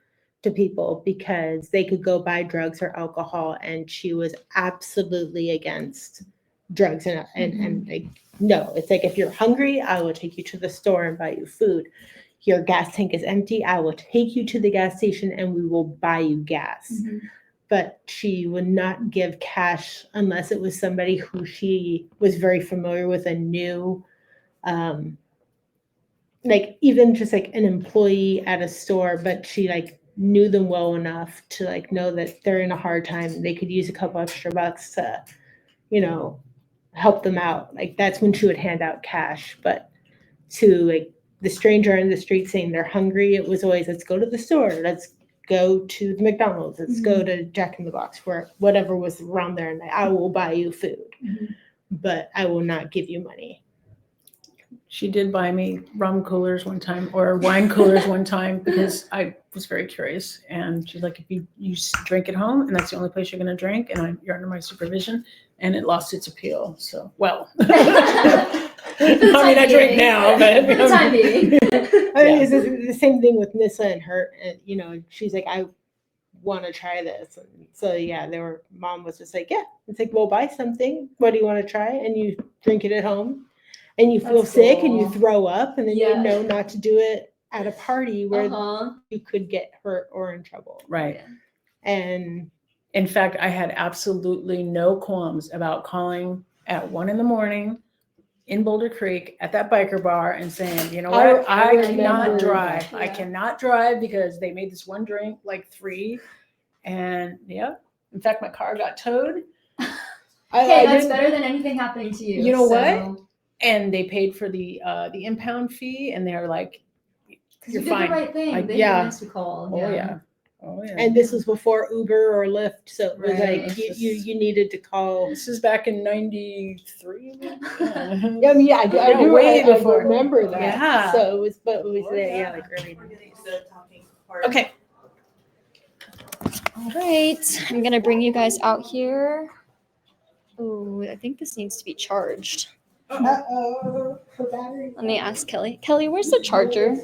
[SPEAKER 7] to people because they could go buy drugs or alcohol, and she was absolutely against drugs and like no, it's like if you're hungry, I will take you to the store and buy you food. Your gas tank is empty, I will take you to the gas station and we will buy you gas.
[SPEAKER 6] Mhm.
[SPEAKER 7] But she would not give cash unless it was somebody who she was very familiar with and knew, like even just like an employee at a store, but she like knew them well enough to like know that they're in a hard time. They could use a couple extra bucks to, help them out. Like that's when she would hand out cash. But to like the stranger in the street saying they're hungry, it was always, let's go to the store. Let's go to the McDonald's. Let's go to Jack in the Box, where whatever was around there, and I will buy you food, but I will not give you money.
[SPEAKER 9] She did buy me rum coolers one time or wine coolers one time because I was very curious. And she's like, if you drink at home and that's the only place you're going to drink and you're under my supervision, and it lost its appeal. So, well, I mean, I drink now, but
[SPEAKER 6] For the time being.
[SPEAKER 7] I mean, it's the same thing with Nissa and her, and she's like, I want to try this. And so yeah, mom was just like, yeah, it's like, we'll buy something. What do you want to try? And you drink it at home. And you feel
[SPEAKER 6] That's
[SPEAKER 7] sick and you
[SPEAKER 6] cool.
[SPEAKER 7] throw up, and then
[SPEAKER 6] Yeah.
[SPEAKER 7] you know not to do it at a party where
[SPEAKER 6] Uh-huh.
[SPEAKER 7] you could get hurt or in trouble.
[SPEAKER 9] right.
[SPEAKER 7] And
[SPEAKER 9] In fact, I had absolutely no qualms about calling at 1 a.m. in Boulder Creek at that biker bar and saying, you know what,
[SPEAKER 7] I
[SPEAKER 9] I cannot
[SPEAKER 7] remember
[SPEAKER 9] drive.
[SPEAKER 6] that.
[SPEAKER 9] I cannot drive because they made this one drink like 3. And yeah, in fact, my car got towed.
[SPEAKER 6] Hey, that's better than anything happening to you.
[SPEAKER 9] You know
[SPEAKER 6] so.
[SPEAKER 9] And they paid for the impound fee, and they're like,
[SPEAKER 6] Because
[SPEAKER 9] you're
[SPEAKER 6] you did
[SPEAKER 9] fine.
[SPEAKER 6] the right thing.
[SPEAKER 9] Like,
[SPEAKER 6] They
[SPEAKER 9] yeah.
[SPEAKER 6] were nice to call.
[SPEAKER 9] Oh yeah. Oh yeah.
[SPEAKER 7] And this was before Uber or Lyft, so it was
[SPEAKER 6] Right.
[SPEAKER 7] like you needed to call.
[SPEAKER 9] This is back in '93.
[SPEAKER 7] Yeah, I mean, I
[SPEAKER 9] way
[SPEAKER 7] I
[SPEAKER 9] before.
[SPEAKER 7] remember that.
[SPEAKER 9] Yeah.
[SPEAKER 7] So it was, like early.
[SPEAKER 9] Okay.
[SPEAKER 2] All right, I'm gonna bring you guys out here. Oh, I think this needs to be charged.
[SPEAKER 7] Uh-oh.
[SPEAKER 2] Let me ask Kelly. Kelly, where's the charger?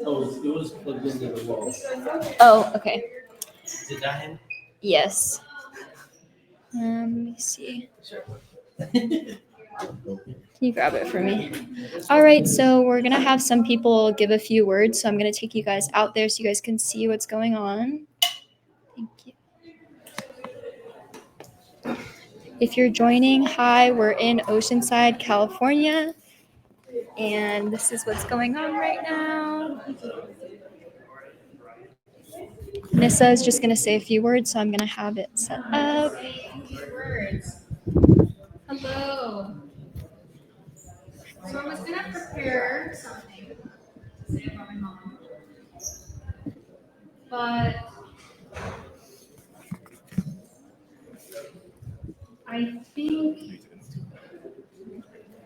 [SPEAKER 1] Oh, it was plugged into the wall.
[SPEAKER 2] Oh, okay.
[SPEAKER 1] Is it dying?
[SPEAKER 2] Yes. Let me see. Can you grab it for me? All right, so we're gonna have some people give a few words. So I'm gonna take you guys out there so you guys can see what's going on. Thank you. If you're joining, hi, we're in Oceanside, California, and this is what's going on right now. Nissa is just gonna say a few words, so I'm gonna have it set up.
[SPEAKER 3] Hello. So I was gonna prepare something to say about my mom, but I think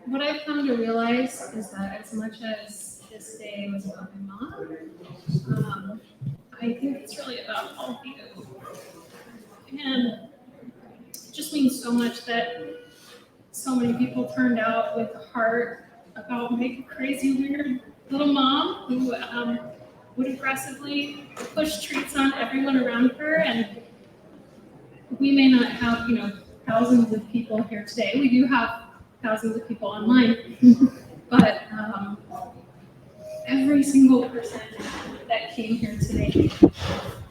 [SPEAKER 3] what I've come to realize is that as much as this day was about my mom, I think it's really about all of you. And it just means so much that so many people turned out with a heart about my crazy, weird little mom who would aggressively push treats on everyone around her. And we may not have, thousands of people here today. We do have thousands of people online, but every single person that came here today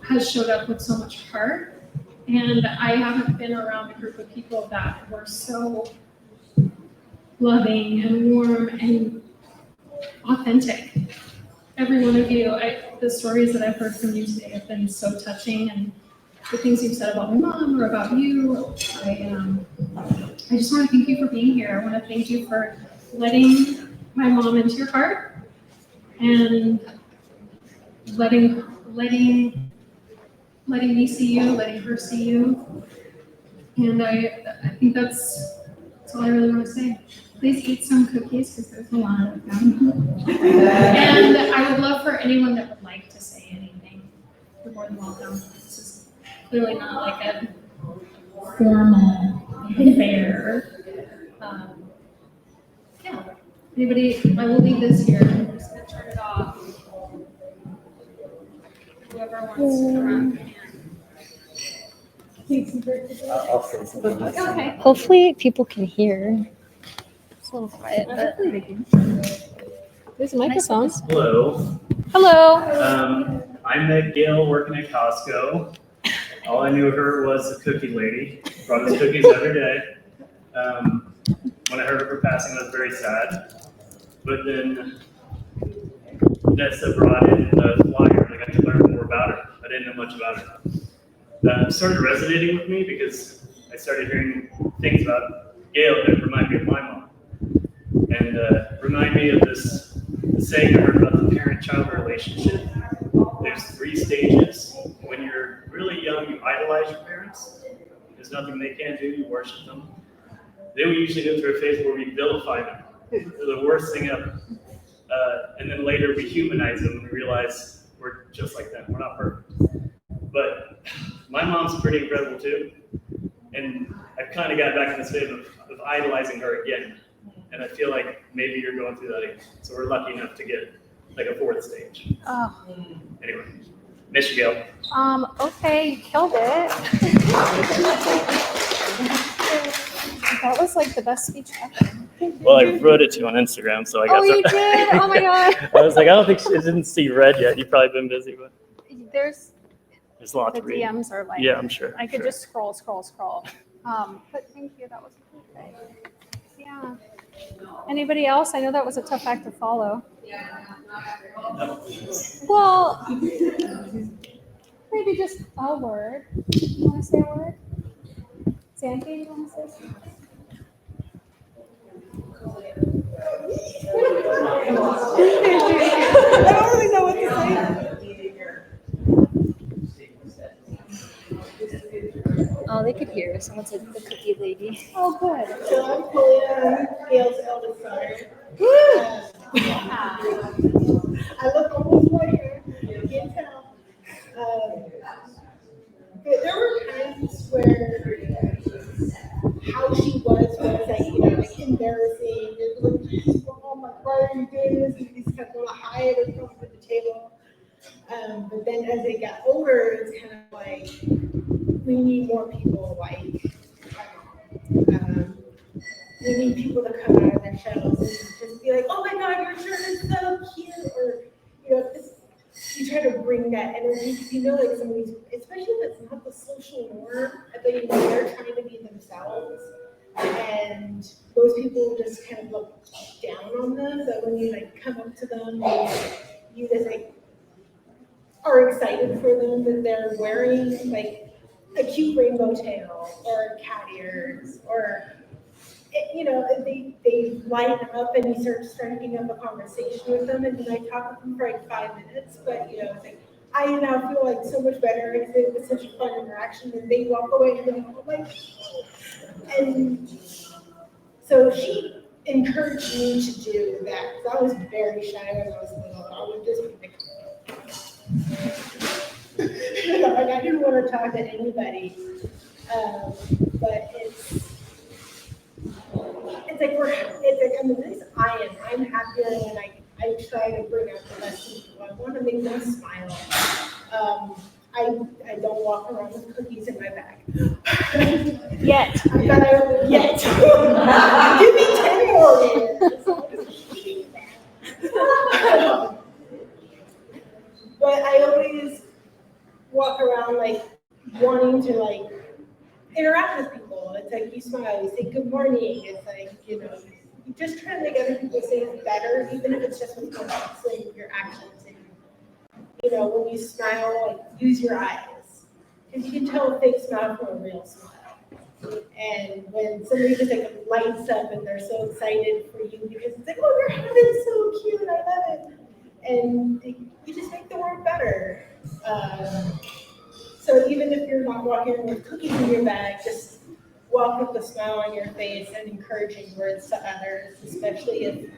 [SPEAKER 3] has showed up with so much heart. And I haven't been around a group of people that were so loving and warm and authentic. Every one of you, the stories that I've heard from you today have been so touching, and the things you've said about my mom or about you, I just want to thank you for being here. I want to thank you for letting my mom into your heart and letting me see you, letting her see you. And I think that's all I really want to say. Please eat some cookies because there's a lot of them. And I would love for anyone that would like to say anything. You're more than welcome. This is clearly not like a formal affair. Yeah. Anybody? I will leave this here. I'm just gonna turn it off. Whoever wants to come around.
[SPEAKER 1] I'll say something.
[SPEAKER 3] Okay.
[SPEAKER 2] Hopefully people can hear. It's a little quiet, but
[SPEAKER 3] There's a microphone.
[SPEAKER 11] Hello.
[SPEAKER 3] Hello.
[SPEAKER 11] I met Gayle working at Costco. All I knew of her was the cookie lady. Brought us cookies every day. When I heard of her passing, I was very sad. But then Nessa brought in the flyer, and I got to learn more about her. I didn't know much about her. It started resonating with me because I started hearing things about Gayle that remind me of my mom. And remind me of this saying I heard about the parent-child relationship. There's 3 stages. When you're really young, you idolize your parents. There's nothing they can do, you worship them. Then we usually go through a phase where we vilify them. They're the worst thing ever. And then later we humanize them and we realize we're just like them. We're not perfect. But my mom's pretty incredible too. And I've kind of got back in this phase of idolizing her again. And I feel like maybe you're going through that again. So we're lucky enough to get like a 4th stage.
[SPEAKER 3] Oh.
[SPEAKER 11] Anyway, miss you, Gayle.
[SPEAKER 3] Okay, you killed it. That was like the best speech ever.
[SPEAKER 11] Well, I wrote it to you on Instagram, so I got
[SPEAKER 3] Oh, you did? Oh my God.
[SPEAKER 11] I was like, I don't think it didn't see red yet. You've probably been busy, but
[SPEAKER 3] There's
[SPEAKER 11] there's a lot
[SPEAKER 3] the
[SPEAKER 11] to read.
[SPEAKER 3] DMs are like,
[SPEAKER 11] Yeah, I'm sure.
[SPEAKER 3] I could
[SPEAKER 11] sure.
[SPEAKER 3] just scroll. But thank you, that was perfect. Yeah. Anybody else? I know that was a tough act to follow. Well, maybe just a word. You want to say a word? Sandy, you want to say something?
[SPEAKER 7] I don't really know what to say.
[SPEAKER 2] oh, they could hear. Someone said the cookie lady.
[SPEAKER 3] Oh, good.
[SPEAKER 7] So I'm Paulina, Gayle's eldest daughter. I look almost like her. You can tell. there were times where how she was like, you know, like embarrassing. And like, oh my, why are you doing this? And he's kind of going to hide or come to the table. But then as they got older, it's kind of like we need more people like we need people to come out of their shells and just be like, oh my God, your shirt is so cute, or you know, you try to bring that energy because you know, like somebody's, especially if it's not the social norm, but you know they're trying to be themselves, and those people just kind of look down on them. But when you like come up to them, and you just like are excited for them that they're wearing like a cute rainbow tail or cat ears or you know, they light up and you start striking up a conversation with them, and then I talk with them for like 5 minutes, but you know, it's like I now feel like so much better because it was such a fun interaction, and they walk away and I'm like, and so she encouraged me to do that because I was very shy when I was little. I would just be like, like I didn't want to talk to anybody, but it's like I mean, at least I'm happier when I try to bring out the best in people. I want to make them smile. I don't walk around with cookies in my bag.
[SPEAKER 2] Yet.
[SPEAKER 7] Yet. Give me 10 more years. But I always walk around like wanting to like interact with people. It's like you smile, you say good morning. It's like, you know, you just try to make other people say it better, even if it's just with your thoughts and your actions. And, you know, when you smile, like use your eyes. Because you can tell a fake smile from a real smile. And when somebody just like lights up and they're so excited for you because it's like, oh, your hat is so cute, I love it. And you just make the world better. So even if you're not walking with cookies in your bag, just walk with a smile on your face and encouraging words to others, especially if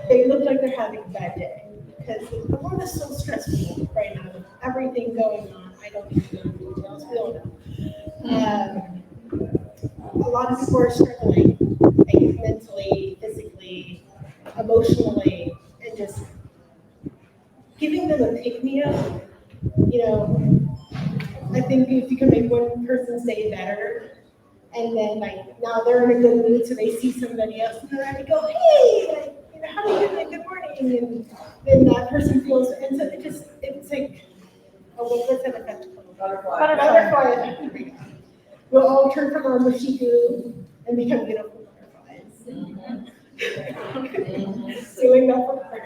[SPEAKER 7] they look like they're having a bad day. Because the world is so stressful right now with everything going on. I don't need to go into details, we all know. A lot of people are struggling, like mentally, physically, emotionally, and just giving them a pick-me-up, you know. I think if you can make one person say better, and then like now they're in a good mood, so they see somebody else and they're like, go, hey, like, you know, how are you doing? Good morning, and then that person feels, and so it's like, oh, what's that effect called? Butterfly. We'll all turn from our mushy goo and become beautiful butterflies. Stealing that from her.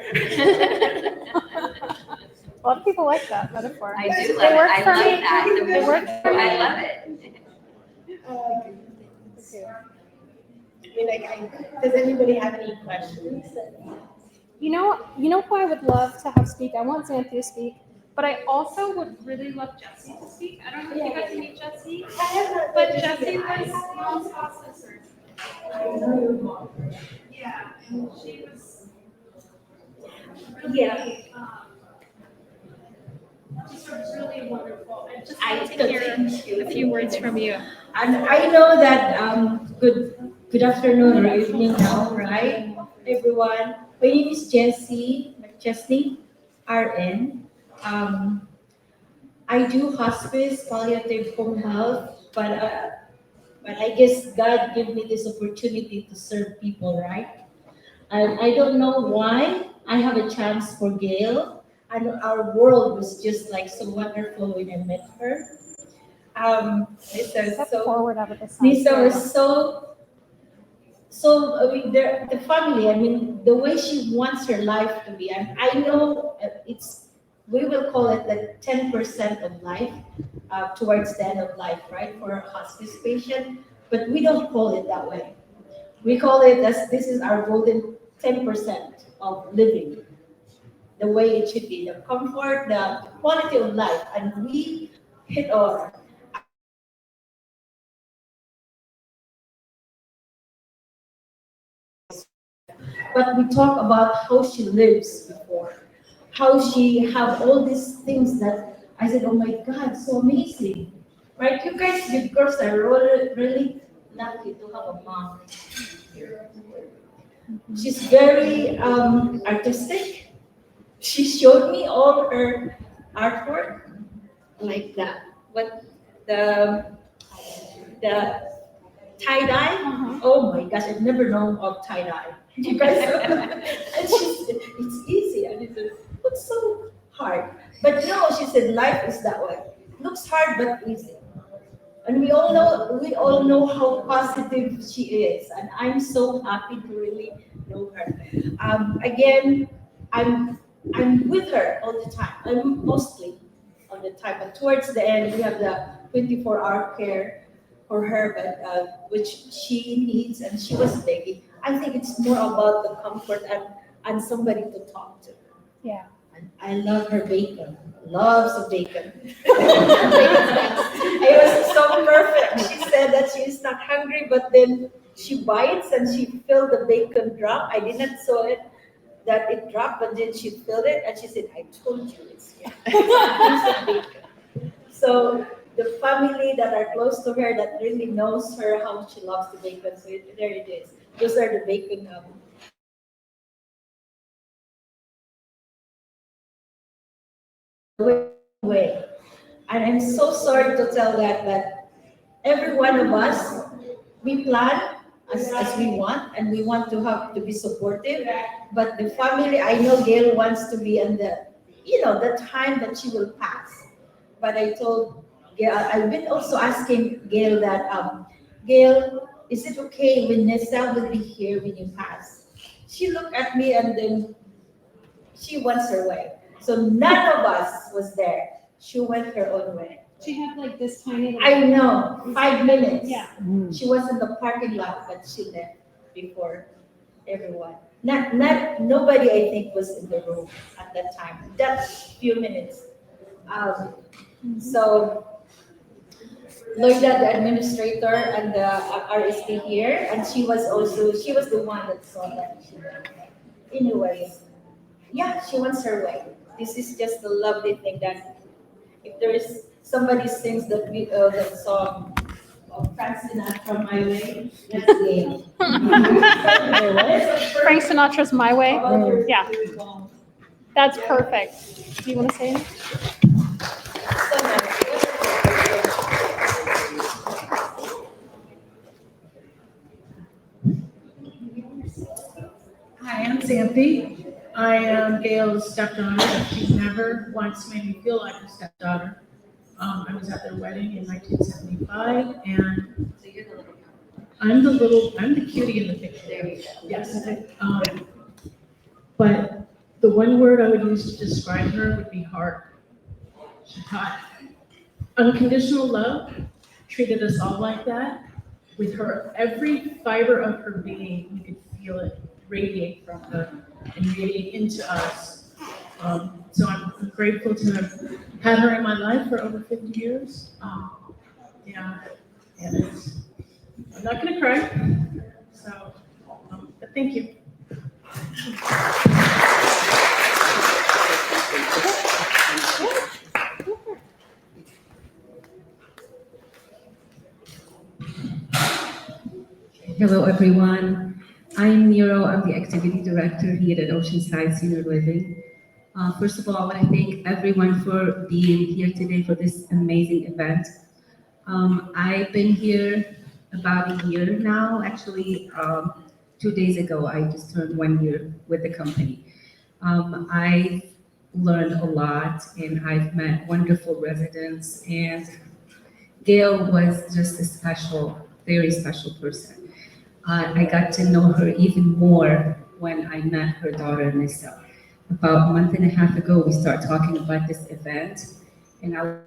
[SPEAKER 2] A lot of people like that metaphor.
[SPEAKER 12] I do love it. I love that.
[SPEAKER 2] It works for me.
[SPEAKER 12] I love it.
[SPEAKER 7] I mean, like, does anybody have any questions?
[SPEAKER 3] You know who I would love to have speak? I want Xanthi to speak, but I also would really love Jessie to speak. I don't know if you got to meet Jessie, but Jessie was mom's hospice surgeon. Yeah, and she was really, just really wonderful. And just
[SPEAKER 12] I
[SPEAKER 3] to hear a few words from you.
[SPEAKER 13] And I know that good afternoon or evening now, right, everyone. My name is Jessie RN. I do hospice, palliative home health, but I guess God gave me this opportunity to serve people, right? And I don't know why I have a chance for Gayle, and our world was just like so wonderful when I met her. Lisa was so I mean, the family. I mean, the way she wants her life to be, and I know we will call it the 10% of life towards the end of life, right, for a hospice patient. But we don't call it that way. We call it as this is our golden 10% of living, the way it should be, the comfort, the quality of life, and we hit our. But we talk about how she lives before, how she have all these things that I said, oh my God, so amazing. Right? You guys, you girls are really, really lucky to have a mom. She's very artistic. She showed me all her artwork, like that. What the tie dye? Oh my gosh, I've never known of tie dye. You guys, and it's easy, and it looks so hard. But no, she said life is that way. Looks hard but easy. And we all know how positive she is, and I'm so happy to really know her. Again, I'm with her all the time. I'm mostly all the time, but towards the end, we have the 24-hour care for her, but which she needs, and she was begging. I think it's more about the comfort and somebody to talk to.
[SPEAKER 3] Yeah.
[SPEAKER 13] And I love her bacon. Loves of bacon. It was so perfect. She said that she is not hungry, but then she bites and she felt the bacon drop. I did not saw it that it dropped, but then she felt it and she said, "I told you it's here." It's a piece of bacon. So the family that are close to her that really knows her how she loves the bacon. So there it is. Those are the bacon way. And I'm so sorry to tell that every one of us, we plan as we want, and we want to have to be supportive. But the family, I know Gayle wants to be in the time that she will pass. But I told Gayle, I've been also asking Gayle that, Gayle, is it okay when Nessa will be here when you pass? She looked at me and then she wants her way. So none of us was there. She went her own way.
[SPEAKER 10] She had like this tiny little.
[SPEAKER 13] I know, 5 minutes.
[SPEAKER 10] Yeah.
[SPEAKER 13] She was in the parking lot, but she left before everyone. Not nobody I think was in the room at that time. That few minutes. So Lloyda, the administrator, and the RSD here, and she was the one that saw that. Anyways, yeah, she wants her way. This is just a lovely thing that if there is somebody sings that song of Frank Sinatra, My Way, that's Gayle.
[SPEAKER 3] Frank Sinatra's My Way. Yeah,
[SPEAKER 13] Yeah.
[SPEAKER 3] that's perfect. Do you want to say anything?
[SPEAKER 13] So nice.
[SPEAKER 9] Hi, I'm Sandy. I am Gayle's stepdaughter. She never once made me feel like a stepdaughter. I was at their wedding in 1975, and I'm the cutie in the picture. Yes. But the one word I would use to describe her would be heart. She taught unconditional love, treated us all like that. With her, every fiber of her being, we could feel it radiate from her and radiate into us. So I'm grateful to have had her in my life for over 50 years. Yeah, and I'm not gonna cry. So, but thank you.
[SPEAKER 12] Hello, everyone. I'm Nero. I'm the activity director here at Oceanside Senior Living. First of all, I want to thank everyone for being here today for this amazing event. I've been here about a year now. Actually, 2 days ago, I just turned 1 year with the company. I've learned a lot, and I've met wonderful residents, and Gayle was just a very special person. I got to know her even more when I met her daughter, Nissa. About a month and a half ago, we started talking about this event, and I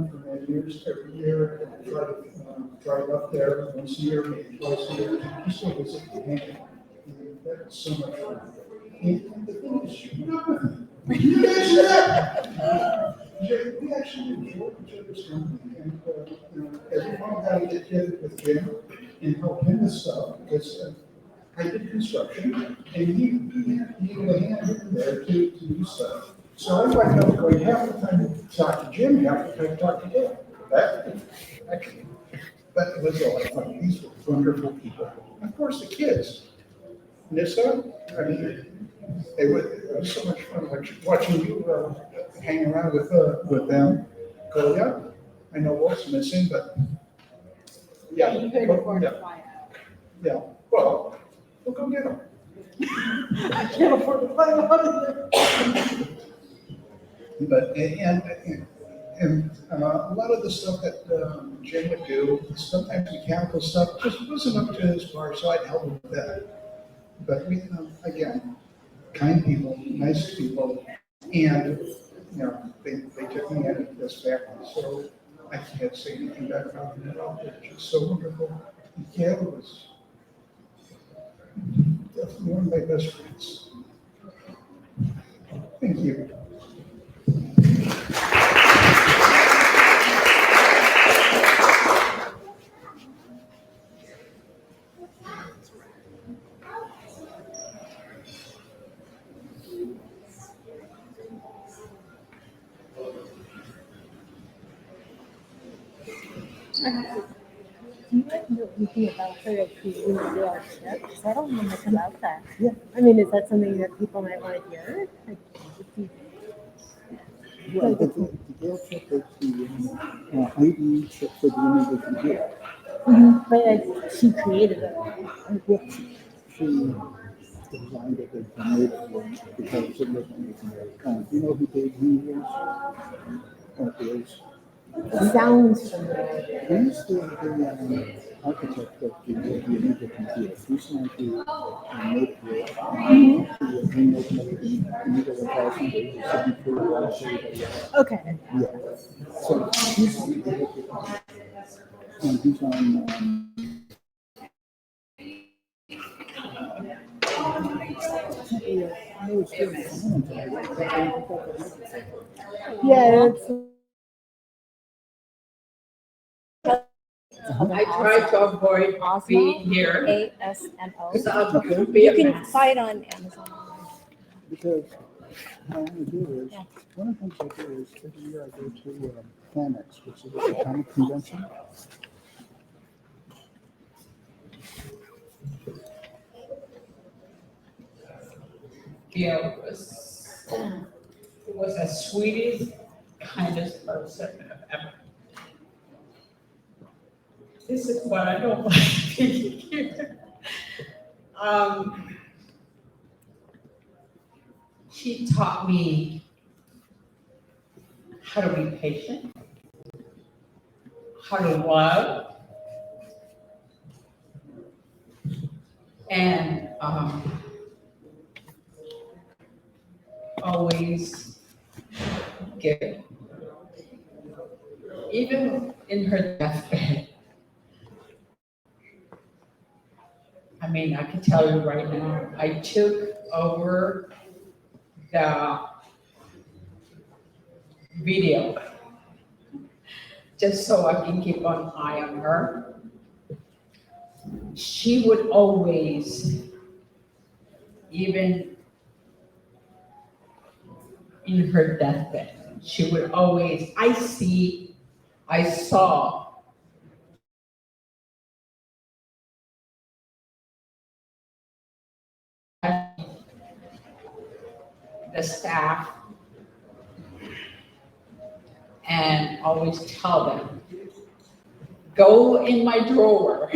[SPEAKER 14] done for many years, every year, I try to drive up there once a year, maybe twice a year, just to visit the hand. And that's so much fun. And the thing is, you know, you guys do that. We actually enjoy each other's company, and you know, every time I got to get together with Jim and help him with stuff, because I did construction, and he needed a hand in there to do stuff. So I wind up going half the time to talk to Jim, half the time to talk to Jim. That was a lot of fun. These were wonderful people. Of course, the kids. Nissa, I mean, it was so much fun watching you hang around with them. Go, yeah, I know Wolf's missing, but yeah.
[SPEAKER 7] You couldn't afford to fly out.
[SPEAKER 14] Yeah, well, we'll go get them.
[SPEAKER 7] I can't afford to fly out of there.
[SPEAKER 14] But, and a lot of the stuff that Jim would do, sometimes mechanical stuff, just wasn't up to his bar, so I'd help him with that. But we, again, kind people, nice people, and, you know, they took me in this family, so I can't say anything bad about them at all. They're just so wonderful. Gayle was definitely one of my best friends. Thank you.
[SPEAKER 15] Do you guys know anything about her of creating the real ship? Because I don't know much about that. Yeah. I mean, is that something that people might want to hear? Like,
[SPEAKER 14] Well, the Gayle chip is the ID chip for the image computer.
[SPEAKER 15] But like, she created it.
[SPEAKER 14] She designed it and made it work because it was amazing. Do you know who Dave Lee is? Or is?
[SPEAKER 15] Sounds familiar.
[SPEAKER 14] He's the architect of the Amiga computer. He's the one who made it work. He made the Amiga 1000, the 74,
[SPEAKER 15] Okay.
[SPEAKER 14] yeah. So he's and he's on.
[SPEAKER 15] Yeah, it's.
[SPEAKER 9] I try to avoid being here.
[SPEAKER 2] ASMO. You can buy it on Amazon.
[SPEAKER 14] Because what I want to do is, one of the things I do is every year I go to Planet, which is a comic convention.
[SPEAKER 9] Gayle was the sweetest, kindest person I've ever. This is what I don't like being here. She taught me how to be patient, how to love, and always give. Even in her deathbed. I mean, I can tell you right now, I took over the video just so I can keep an eye on her. She would always, even in her deathbed, she would always, I saw the staff and always tell them, go in my drawer.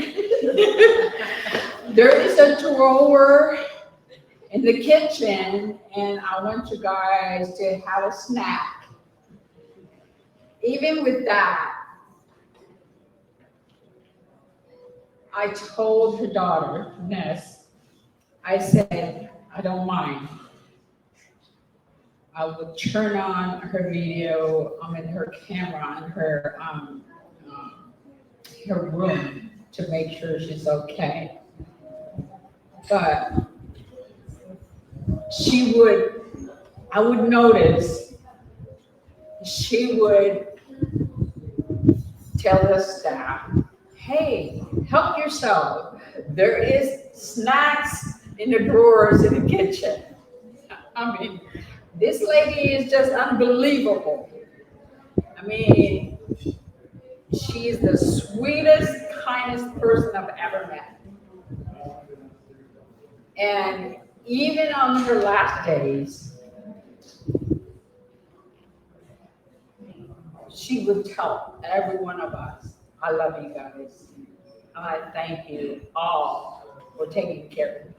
[SPEAKER 9] There is a drawer in the kitchen and I want you guys to have a snack. Even with that, I told her daughter, Ness, I said, I don't mind. I would turn on her video, her camera on her room to make sure she's okay. But I would notice she would tell the staff, hey, help yourself. There is snacks in the drawers in the kitchen. I mean, this lady is just unbelievable. I mean, she is the sweetest, kindest person I've ever met. And even on her last days, she would tell every one of us, I love you guys. And I thank you all for taking care of me.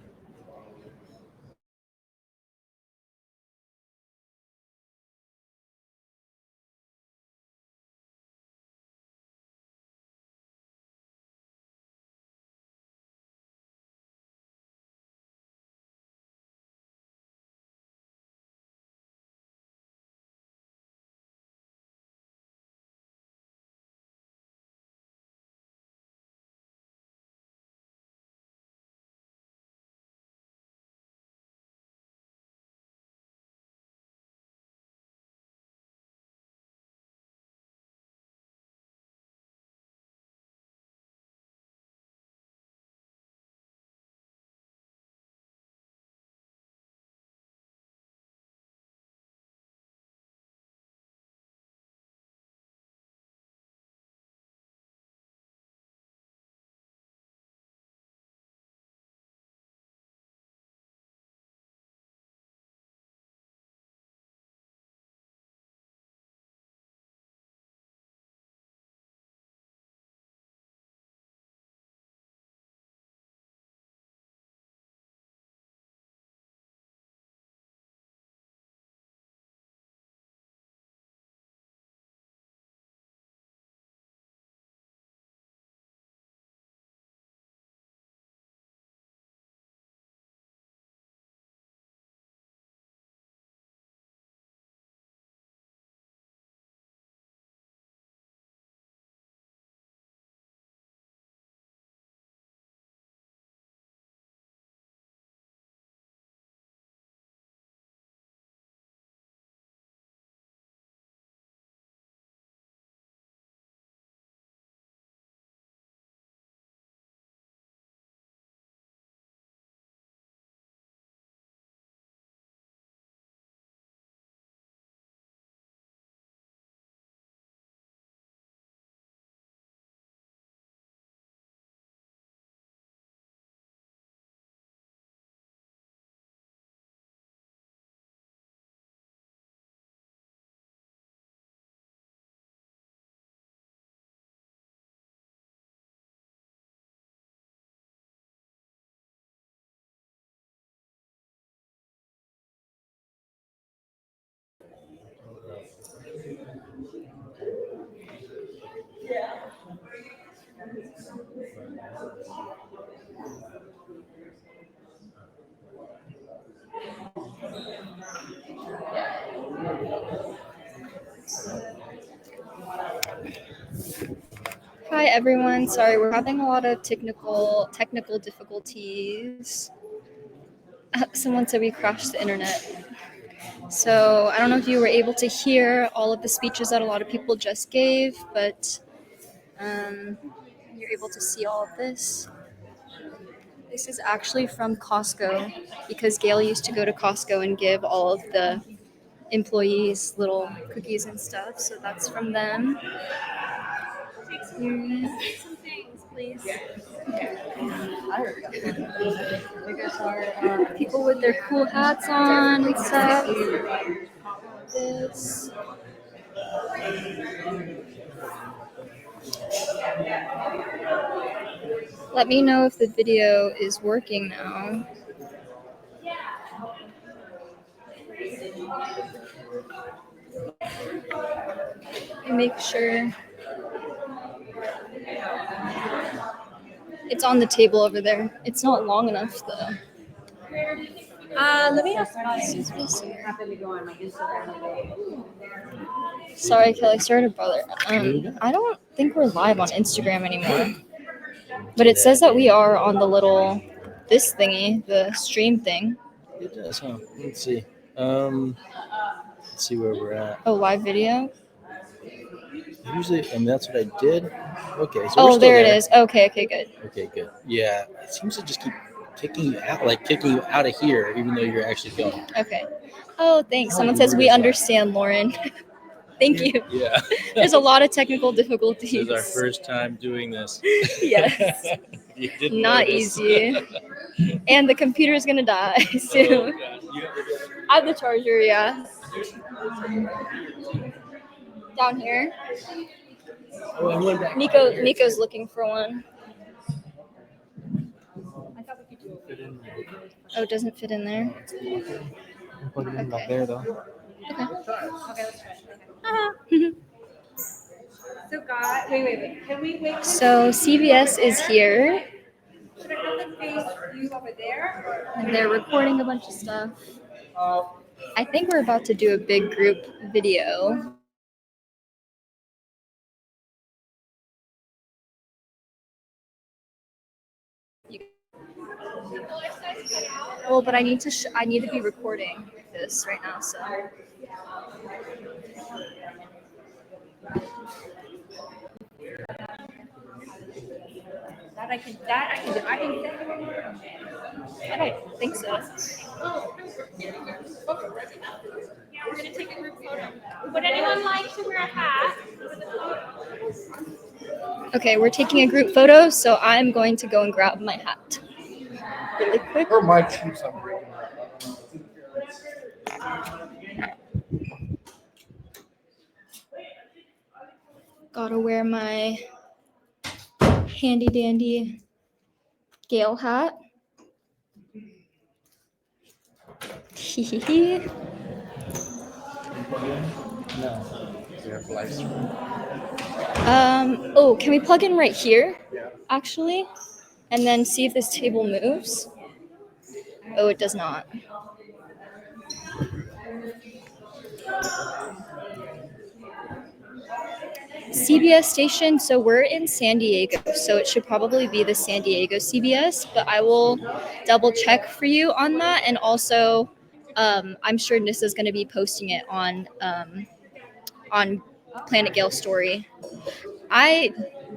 [SPEAKER 2] Hi everyone. Sorry, we're having a lot of technical difficulties. Someone said we crashed the internet. So I don't know if you were able to hear all of the speeches that a lot of people just gave, but you're able to see all of this. This is actually from Costco because Gayle used to go to Costco and give all of the employees little cookies and stuff. So that's from them.
[SPEAKER 3] Some things, please.
[SPEAKER 2] People with their cool hats on and stuff. This. Let me know if the video is working now. Make sure it's on the table over there. It's not long enough though.
[SPEAKER 10] Let me ask.
[SPEAKER 15] Happen to go on my Instagram.
[SPEAKER 2] Sorry, Kelly. Sorry to bother. I don't think we're live on Instagram anymore. But it says that we are on the little this thingy, the stream thing.
[SPEAKER 1] It does, huh? Let's see. Let's see where we're at.
[SPEAKER 2] Oh, live video.
[SPEAKER 1] Usually, and that's what I did. Okay, so we're
[SPEAKER 2] Oh,
[SPEAKER 1] still
[SPEAKER 2] there it is. Okay, good.
[SPEAKER 1] Okay, good. Yeah, it seems to just keep kicking you out, like kicking you out of here, even though you're actually going.
[SPEAKER 2] Okay. Oh, thanks.
[SPEAKER 1] How
[SPEAKER 2] Someone says
[SPEAKER 1] weird
[SPEAKER 2] we
[SPEAKER 1] is that?
[SPEAKER 2] understand, Lauren. Thank you.
[SPEAKER 1] Yeah.
[SPEAKER 2] There's a lot of technical difficulties.
[SPEAKER 1] This is our first time doing this.
[SPEAKER 2] Yes.
[SPEAKER 1] You didn't
[SPEAKER 2] Not
[SPEAKER 1] notice.
[SPEAKER 2] easy. And the computer's gonna die soon.
[SPEAKER 1] Oh, gosh. You have the-
[SPEAKER 2] I have the charger, yeah. Down here.
[SPEAKER 1] Oh, and one back
[SPEAKER 2] Nico's looking for one. Oh, it doesn't fit in there.
[SPEAKER 5] Plug it in back there though.
[SPEAKER 10] Okay, let's try it. So, God, wait. Can we wait?
[SPEAKER 2] So CBS is here,
[SPEAKER 10] Should I have them face you over there?
[SPEAKER 2] and they're recording a bunch of stuff. I think we're about to do a big group video. Well, but I need to be recording this right now, so.
[SPEAKER 10] That I can do. I
[SPEAKER 2] don't think so.
[SPEAKER 10] We're gonna take a group photo. Would anyone like to wear a hat?
[SPEAKER 2] Okay, we're taking a group photo, so I'm going to go and grab my hat. Really quick.
[SPEAKER 14] Or my shoes, I'm breaking.
[SPEAKER 2] Gotta wear my handy dandy Gayle hat. Hee.
[SPEAKER 5] No. We have Livestream.
[SPEAKER 2] Oh, can we plug in right here?
[SPEAKER 5] Yeah.
[SPEAKER 2] Actually, and then see if this table moves. Oh, it does not. CBS station, so we're in San Diego, so it should probably be the San Diego CBS, but I will double check for you on that. And also, I'm sure Nissa's going to be posting it on Planet Gayle story.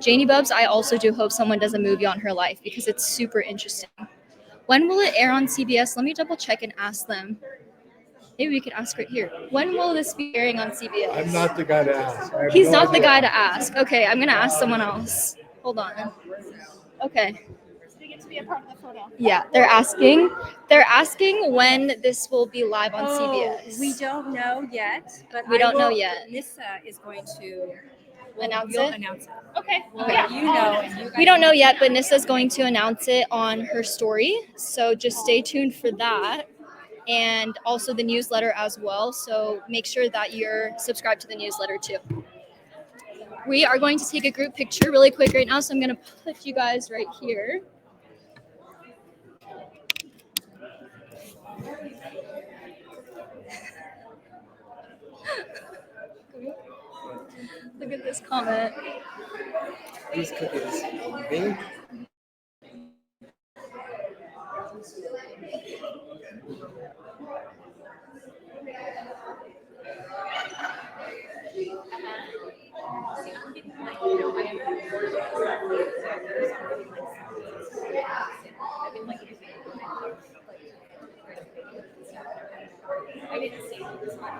[SPEAKER 2] Janie Bubs, I also do hope someone does a movie on her life because it's super interesting. When will it air on CBS? Let me double check and ask them. Maybe we could ask right here. When will this be airing on CBS?
[SPEAKER 14] I'm not the guy to ask.
[SPEAKER 2] He's not the guy to ask. Okay, I'm gonna ask someone else. Hold on. Okay.
[SPEAKER 10] We get to be a part of the photo.
[SPEAKER 2] Yeah, they're asking. They're asking when this will be live on CBS.
[SPEAKER 10] We don't know yet, but
[SPEAKER 2] We don't know yet.
[SPEAKER 10] Nissa is going to
[SPEAKER 2] Announce
[SPEAKER 10] you'll
[SPEAKER 2] it?
[SPEAKER 10] announce it.
[SPEAKER 2] Okay.
[SPEAKER 10] We'll let you know. And you guys
[SPEAKER 2] We don't know
[SPEAKER 10] can-
[SPEAKER 2] yet, but Nissa's going to announce it on her story. So just stay tuned for that. And also the newsletter as well. So make sure that you're subscribed to the newsletter too. We are going to take a group picture really quick right now. So I'm going to put you guys right here. Look at this comment.
[SPEAKER 5] These cookies. Big.
[SPEAKER 10] I didn't see this one.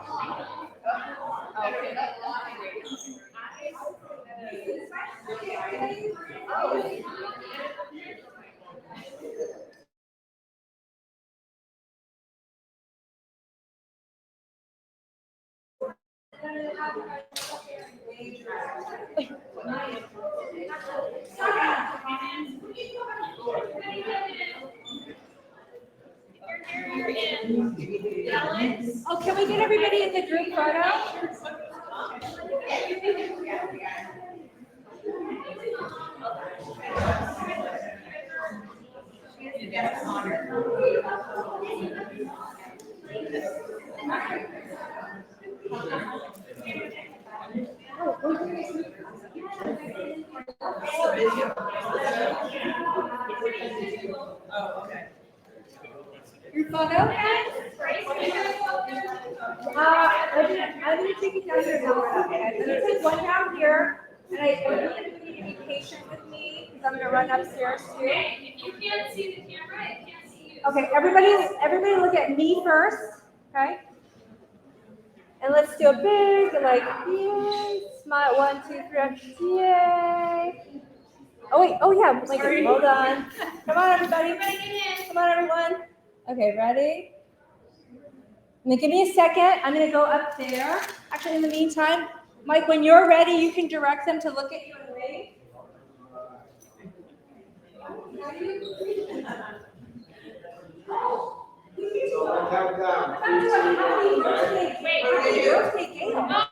[SPEAKER 10] Oh, can we get everybody in the group photo? Well, no, I'm gonna take it down here now. Okay, I'm gonna take one down here, and I want you to be patient with me because I'm gonna run upstairs too.
[SPEAKER 3] If you can't see the camera, I can't see you.
[SPEAKER 10] Okay, everybody look at me first, okay? And let's do a big, like, yay, smile, 1, 2, 3, yay. Oh wait, oh yeah, like, hold on. Come on, everybody. Come on, everyone. Okay, ready? Now give me a second. I'm gonna go up there. Actually, in the meantime, Mike, when you're ready, you can direct them to look at you and wave.
[SPEAKER 14] So I'll count down.
[SPEAKER 10] Happy birthday, Gayle.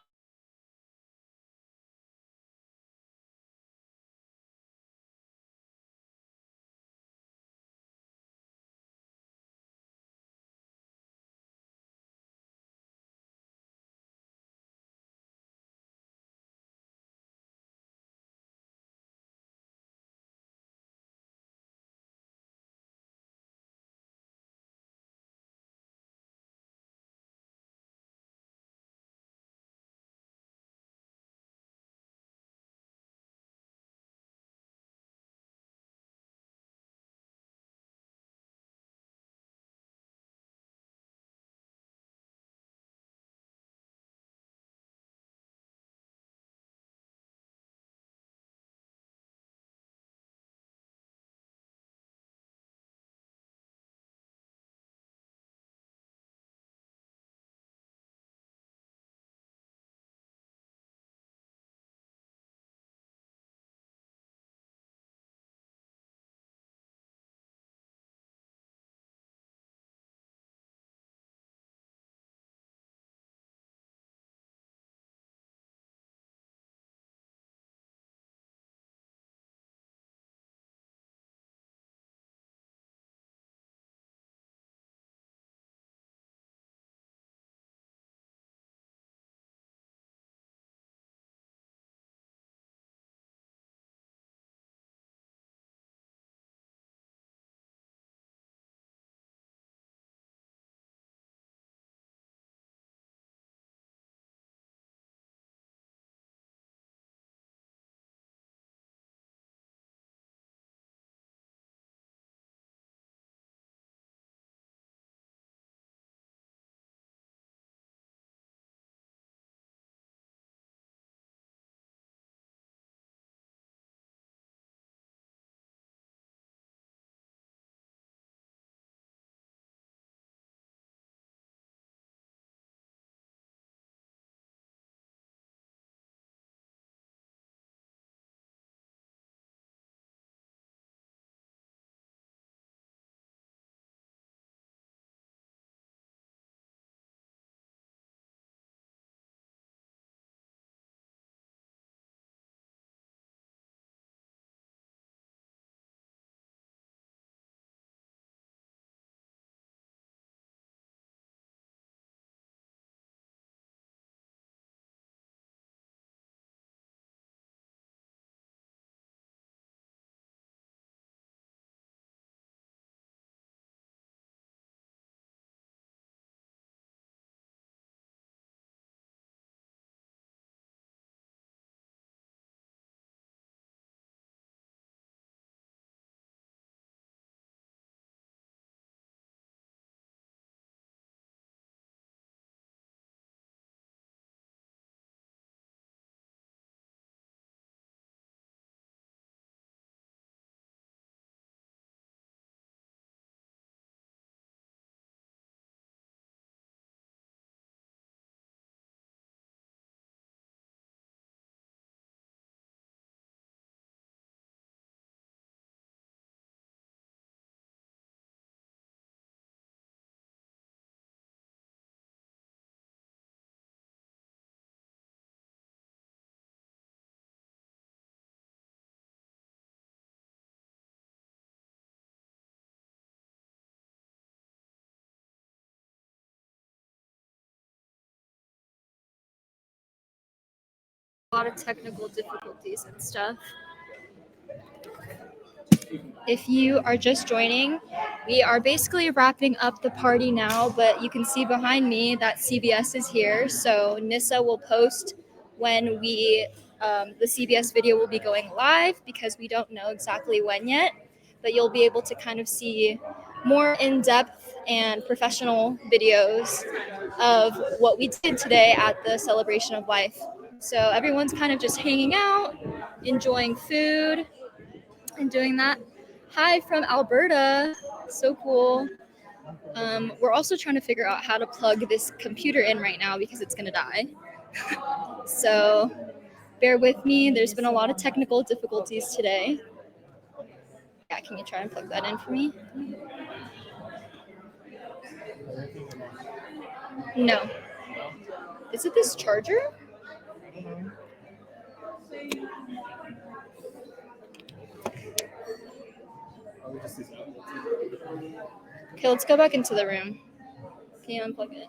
[SPEAKER 2] A lot of technical difficulties and stuff. If you are just joining, we are basically wrapping up the party now, but you can see behind me that CBS is here. So Nissa will post when the CBS video will be going live, because we don't know exactly when yet, but you'll be able to kind of see more in-depth and professional videos of what we did today at the celebration of life. So everyone's kind of just hanging out, enjoying food, and doing that. Hi from Alberta. So cool. We're also trying to figure out how to plug this computer in right now because it's going to die. So bear with me. There's been a lot of technical difficulties today. Yeah, can you try and plug that in for me? No. Is it this charger? Okay, let's go back into the room. Can you unplug it?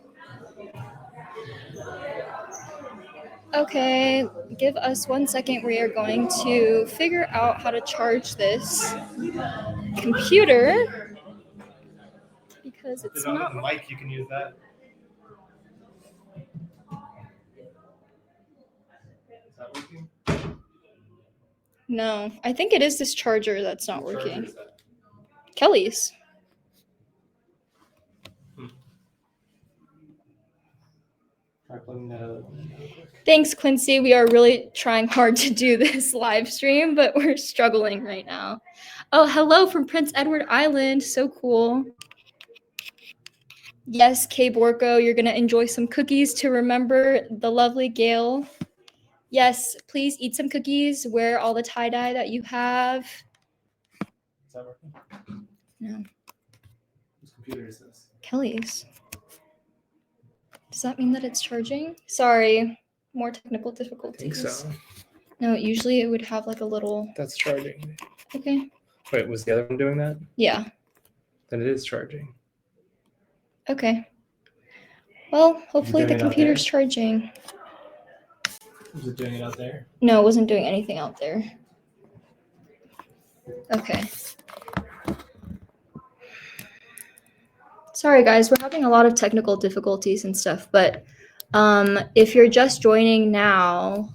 [SPEAKER 2] Okay, give us 1 second. We are going to figure out how to charge this computer because it's not.
[SPEAKER 5] The mic, you can use that. Is that working?
[SPEAKER 2] No, I think it is this charger that's not working. Kelly's.
[SPEAKER 5] Try plugging that out.
[SPEAKER 2] Thanks, Quincy. We are really trying hard to do this live stream, but we're struggling right now. Oh, hello from Prince Edward Island. So cool. Yes, Kay Borko, you're going to enjoy some cookies to remember the lovely Gayle. Yes, please eat some cookies. Wear all the tie-dye that you have.
[SPEAKER 5] Is that working?
[SPEAKER 2] No.
[SPEAKER 5] Whose computer is this?
[SPEAKER 2] Kelly's. Does that mean that it's charging? Sorry, more technical difficulties.
[SPEAKER 5] I think so.
[SPEAKER 2] No, usually it would have like a little.
[SPEAKER 5] That's charging.
[SPEAKER 2] Okay.
[SPEAKER 5] Wait, was the other one doing that?
[SPEAKER 2] Yeah.
[SPEAKER 5] Then it is charging.
[SPEAKER 2] Okay. Well, hopefully the
[SPEAKER 5] doing it out
[SPEAKER 2] computer's
[SPEAKER 5] there?
[SPEAKER 2] charging.
[SPEAKER 5] Was it doing it out there?
[SPEAKER 2] No, it wasn't doing anything out there. Okay. Sorry guys, we're having a lot of technical difficulties and stuff, but if you're just joining now,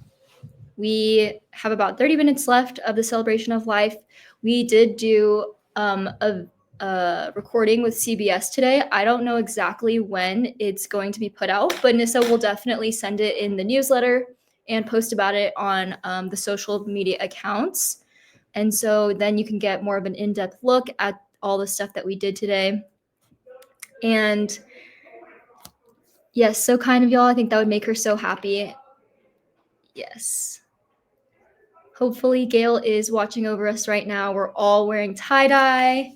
[SPEAKER 2] we have about 30 minutes left of the celebration of life. We did do a recording with CBS today. I don't know exactly when it's going to be put out, but Nissa will definitely send it in the newsletter and post about it on the social media accounts. And so then you can get more of an in-depth look at all the stuff that we did today. And yes, so kind of y'all. I think that would make her so happy. Yes. Hopefully Gayle is watching over us right now. We're all wearing tie-dye,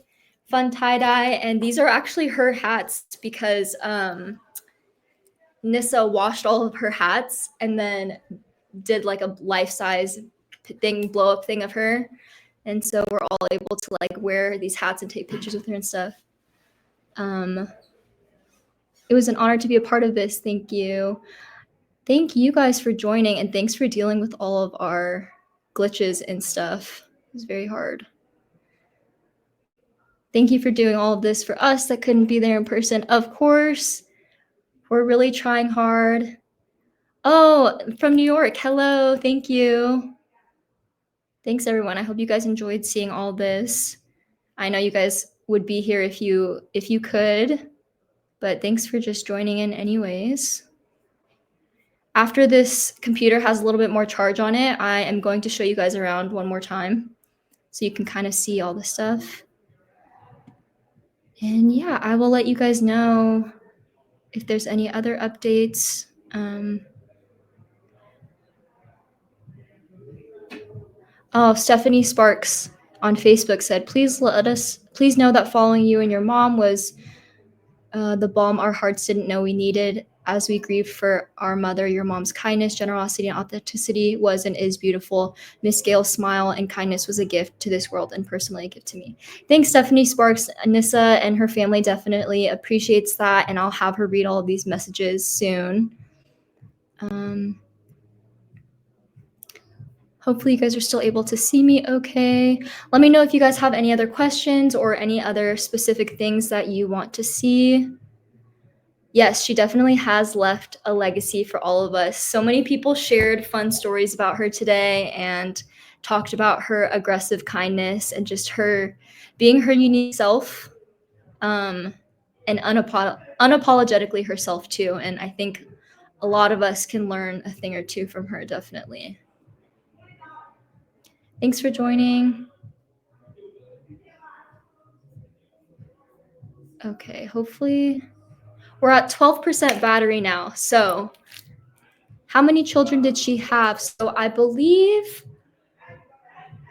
[SPEAKER 2] fun tie-dye. And these are actually her hats because Nissa washed all of her hats and then did like a life-size thing, blow-up thing of her. And so we're all able to like wear these hats and take pictures with her and stuff. It was an honor to be a part of this. Thank you. Thank you guys for joining, and thanks for dealing with all of our glitches and stuff. It was very hard. Thank you for doing all of this for us that couldn't be there in person. Of course, we're really trying hard. Oh, from New York. Hello. Thank you. Thanks, everyone. I hope you guys enjoyed seeing all this. I know you guys would be here if you could, but thanks for just joining in anyways. After this computer has a little bit more charge on it, I am going to show you guys around one more time so you can kind of see all the stuff. And yeah, I will let you guys know if there's any other updates. Oh, Stephanie Sparks on Facebook said, please know that following you and your mom was the balm our hearts didn't know we needed as we grieved for our mother. Your mom's kindness, generosity, and authenticity was and is beautiful. Miss Gayle's smile and kindness was a gift to this world and personally a gift to me. Thanks, Stephanie Sparks. Nissa and her family definitely appreciates that, and I'll have her read all of these messages soon. Hopefully you guys are still able to see me okay. Let me know if you guys have any other questions or any other specific things that you want to see. Yes, she definitely has left a legacy for all of us. So many people shared fun stories about her today and talked about her aggressive kindness and just her being her unique self, and unapologetically herself too. And I think a lot of us can learn a thing or two from her, definitely. Thanks for joining. Okay, hopefully we're at 12% battery now. So how many children did she have? So I believe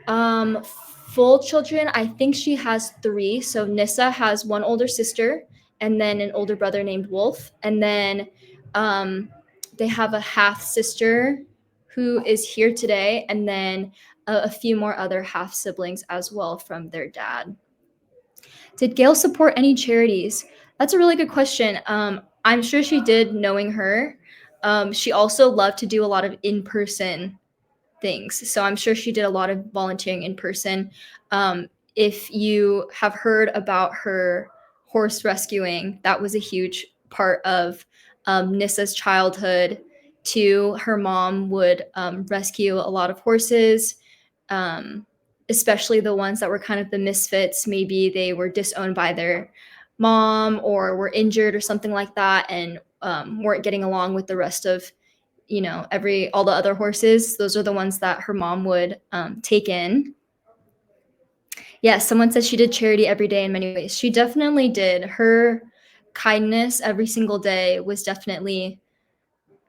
[SPEAKER 2] full children, I think she has 3. So Nissa has one older sister and then an older brother named Wolf. And then they have a half sister who is here today, and then a few more other half siblings as well from their dad. Did Gayle support any charities? That's a really good question. I'm sure she did, knowing her. She also loved to do a lot of in-person things. So I'm sure she did a lot of volunteering in person. If you have heard about her horse rescuing, that was a huge part of Nissa's childhood too. Her mom would rescue a lot of horses, especially the ones that were kind of the misfits. Maybe they were disowned by their mom or were injured or something like that, and weren't getting along with the rest of all the other horses. Those are the ones that her mom would take in. Yeah, someone said she did charity every day in many ways. She definitely did. Her kindness every single day was definitely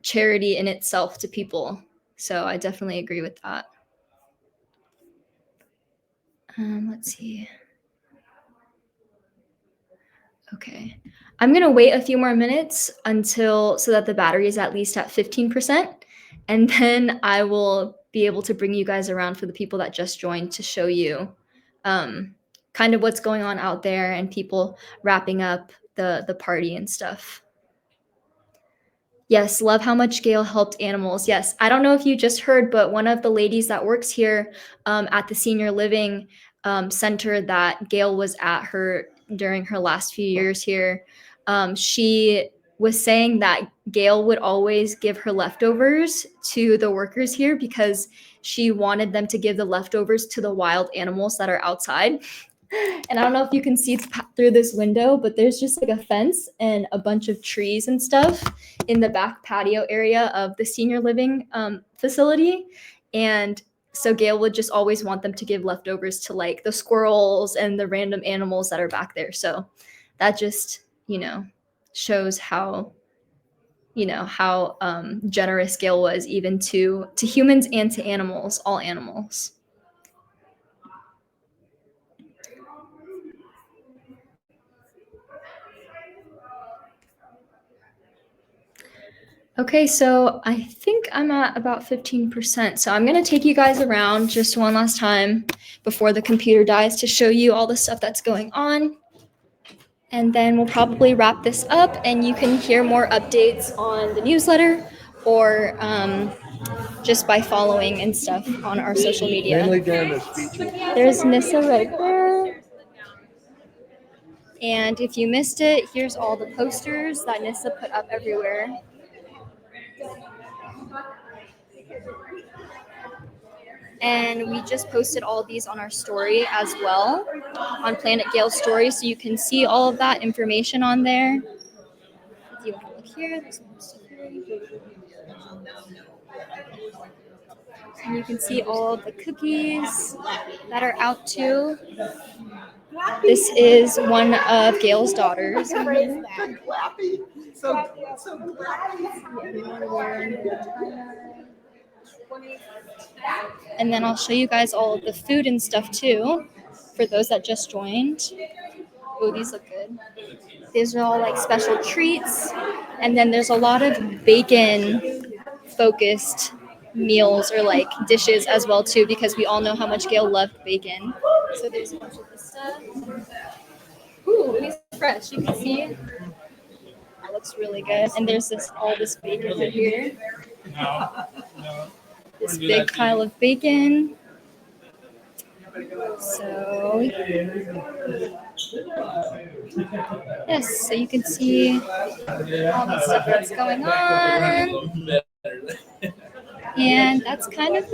[SPEAKER 2] charity in itself to people. So I definitely agree with that. Let's see. Okay. I'm going to wait a few more minutes so that the battery is at least at 15%. And then I will be able to bring you guys around for the people that just joined to show you kind of what's going on out there and people wrapping up the party and stuff. Yes, love how much Gayle helped animals. Yes, I don't know if you just heard, but one of the ladies that works here at the senior living center that Gayle was at during her last few years here, she was saying that Gayle would always give her leftovers to the workers here because she wanted them to give the leftovers to the wild animals that are outside. And I don't know if you can see through this window, but there's just like a fence and a bunch of trees and stuff in the back patio area of the senior living facility. And so Gayle would just always want them to give leftovers to like the squirrels and the random animals that are back there. So that just, shows how generous Gayle was even to humans and to animals, all animals. Okay, so I think I'm at about 15%. So I'm going to take you guys around just one last time before the computer dies to show you all the stuff that's going on. And then we'll probably wrap this up and you can hear more updates on the newsletter or just by following and stuff on our social media.
[SPEAKER 14] Mainly during the speeches.
[SPEAKER 2] There's Nissa right there. And if you missed it, here's all the posters that Nissa put up everywhere. And we just posted all of these on our story as well, on Planet Gayle story, so you can see all of that information on there. If you want to look here, there's more stuff here. And you can see all of the cookies that are out too. This is one of Gayle's daughters. And then I'll show you guys all of the food and stuff too, for those that just joined. Oh, these look good. These are all like special treats. And then there's a lot of bacon focused meals or like dishes as well too, because we all know how much Gayle loved bacon. So there's a bunch of this stuff. Ooh, these are fresh. You can see it. That looks really good. And there's all this bacon right here. this big pile of bacon. So yes, so you can see all the stuff that's going on. And that's kind of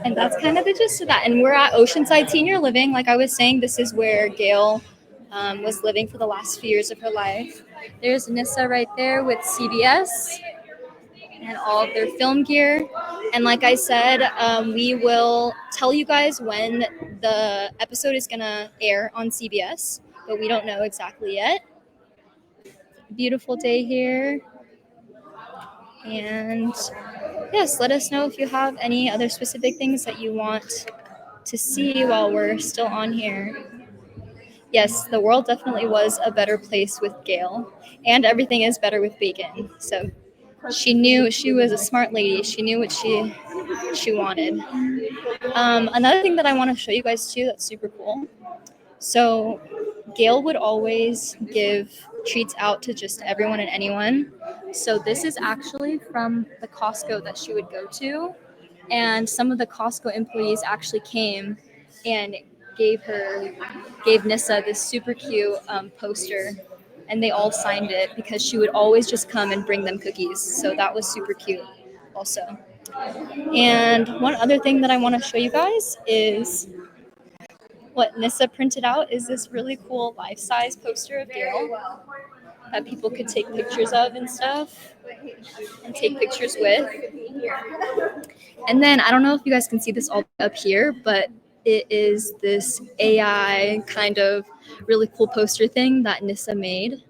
[SPEAKER 2] and that's kind of the gist of that. And we're at Oceanside Senior Living. Like I was saying, this is where Gayle was living for the last few years of her life. There's Nissa right there with CBS and all of their film gear. And like I said, we will tell you guys when the episode is gonna air on CBS, but we don't know exactly yet. Beautiful day here. And yes, let us know if you have any other specific things that you want to see while we're still on here. Yes, the world definitely was a better place with Gayle, and everything is better with bacon. So she knew, she was a smart lady. She knew what she wanted. Another thing that I want to show you guys too that's super cool. So Gayle would always give treats out to just everyone and anyone. So this is actually from the Costco that she would go to. And some of the Costco employees actually came and gave Nissa this super cute poster. And they all signed it because she would always just come and bring them cookies. So that was super cute also. And one other thing that I want to show you guys is what Nissa printed out is this really cool life-size poster of Gayle that people could take pictures of and stuff and take pictures with. And then I don't know if you guys can see this all up here, but it is this AI kind of really cool poster thing that Nissa made.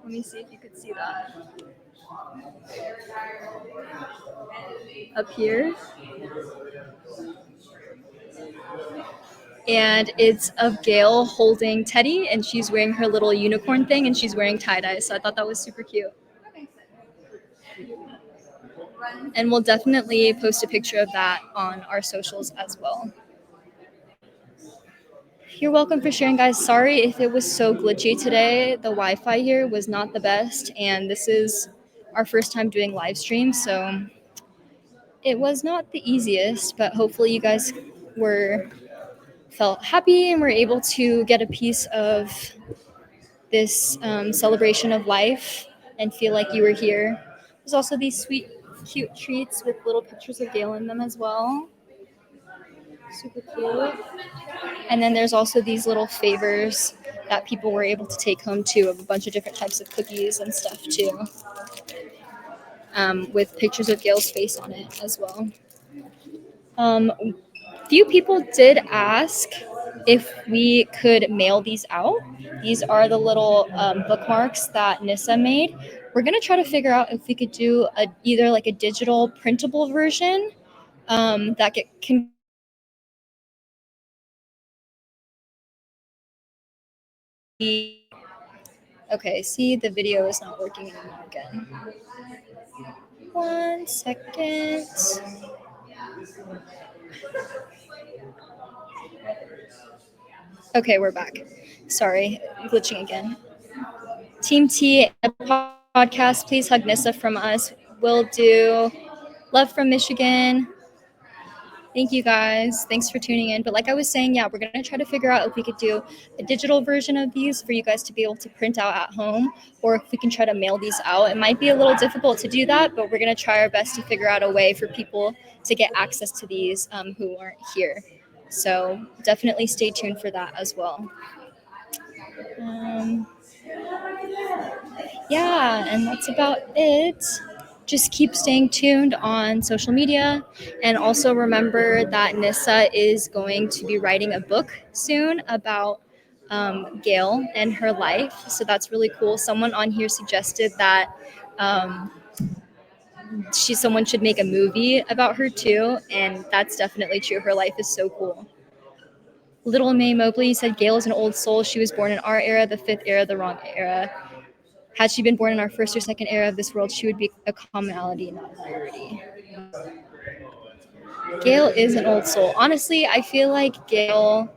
[SPEAKER 2] Let me see if you could see that. Up here. And it's of Gayle holding Teddy, and she's wearing her little unicorn thing, and she's wearing tie-dye. So I thought that was super cute. And we'll definitely post a picture of that on our socials as well. You're welcome for sharing, guys. Sorry if it was so glitchy today. The Wi-Fi here was not the best, and this is our first time doing live stream, so it was not the easiest, but hopefully you guys felt happy and were able to get a piece of this celebration of life and feel like you were here. There's also these sweet, cute treats with little pictures of Gayle in them as well. Super cute. And then there's also these little favors that people were able to take home too, of a bunch of different types of cookies and stuff too, with pictures of Gayle's face on it as well. Few people did ask if we could mail these out. These are the little bookmarks that Nissa made. We're gonna try to figure out if we could do either like a digital printable version that can be. Okay, see, the video is not working anymore again. 1 second. Okay, we're back. Sorry, glitching again. Team T podcast, please hug Nissa from us. Will do. Love from Michigan. Thank you guys. Thanks for tuning in. But like I was saying, yeah, we're going to try to figure out if we could do a digital version of these for you guys to be able to print out at home, or if we can try to mail these out. It might be a little difficult to do that, but we're going to try our best to figure out a way for people to get access to these who aren't here. So definitely stay tuned for that as well. Yeah, and that's about it. Just keep staying tuned on social media, and also remember that Nissa is going to be writing a book soon about Gayle and her life. So that's really cool. Someone on here suggested that someone should make a movie about her too, and that's definitely true. Her life is so cool. Little May Mobley said Gayle is an old soul. She was born in our era, the fifth era, the wrong era. Had she been born in our first or second era of this world, she would be a commonality, not a rarity. Gayle is an old soul. Honestly, I feel like Gayle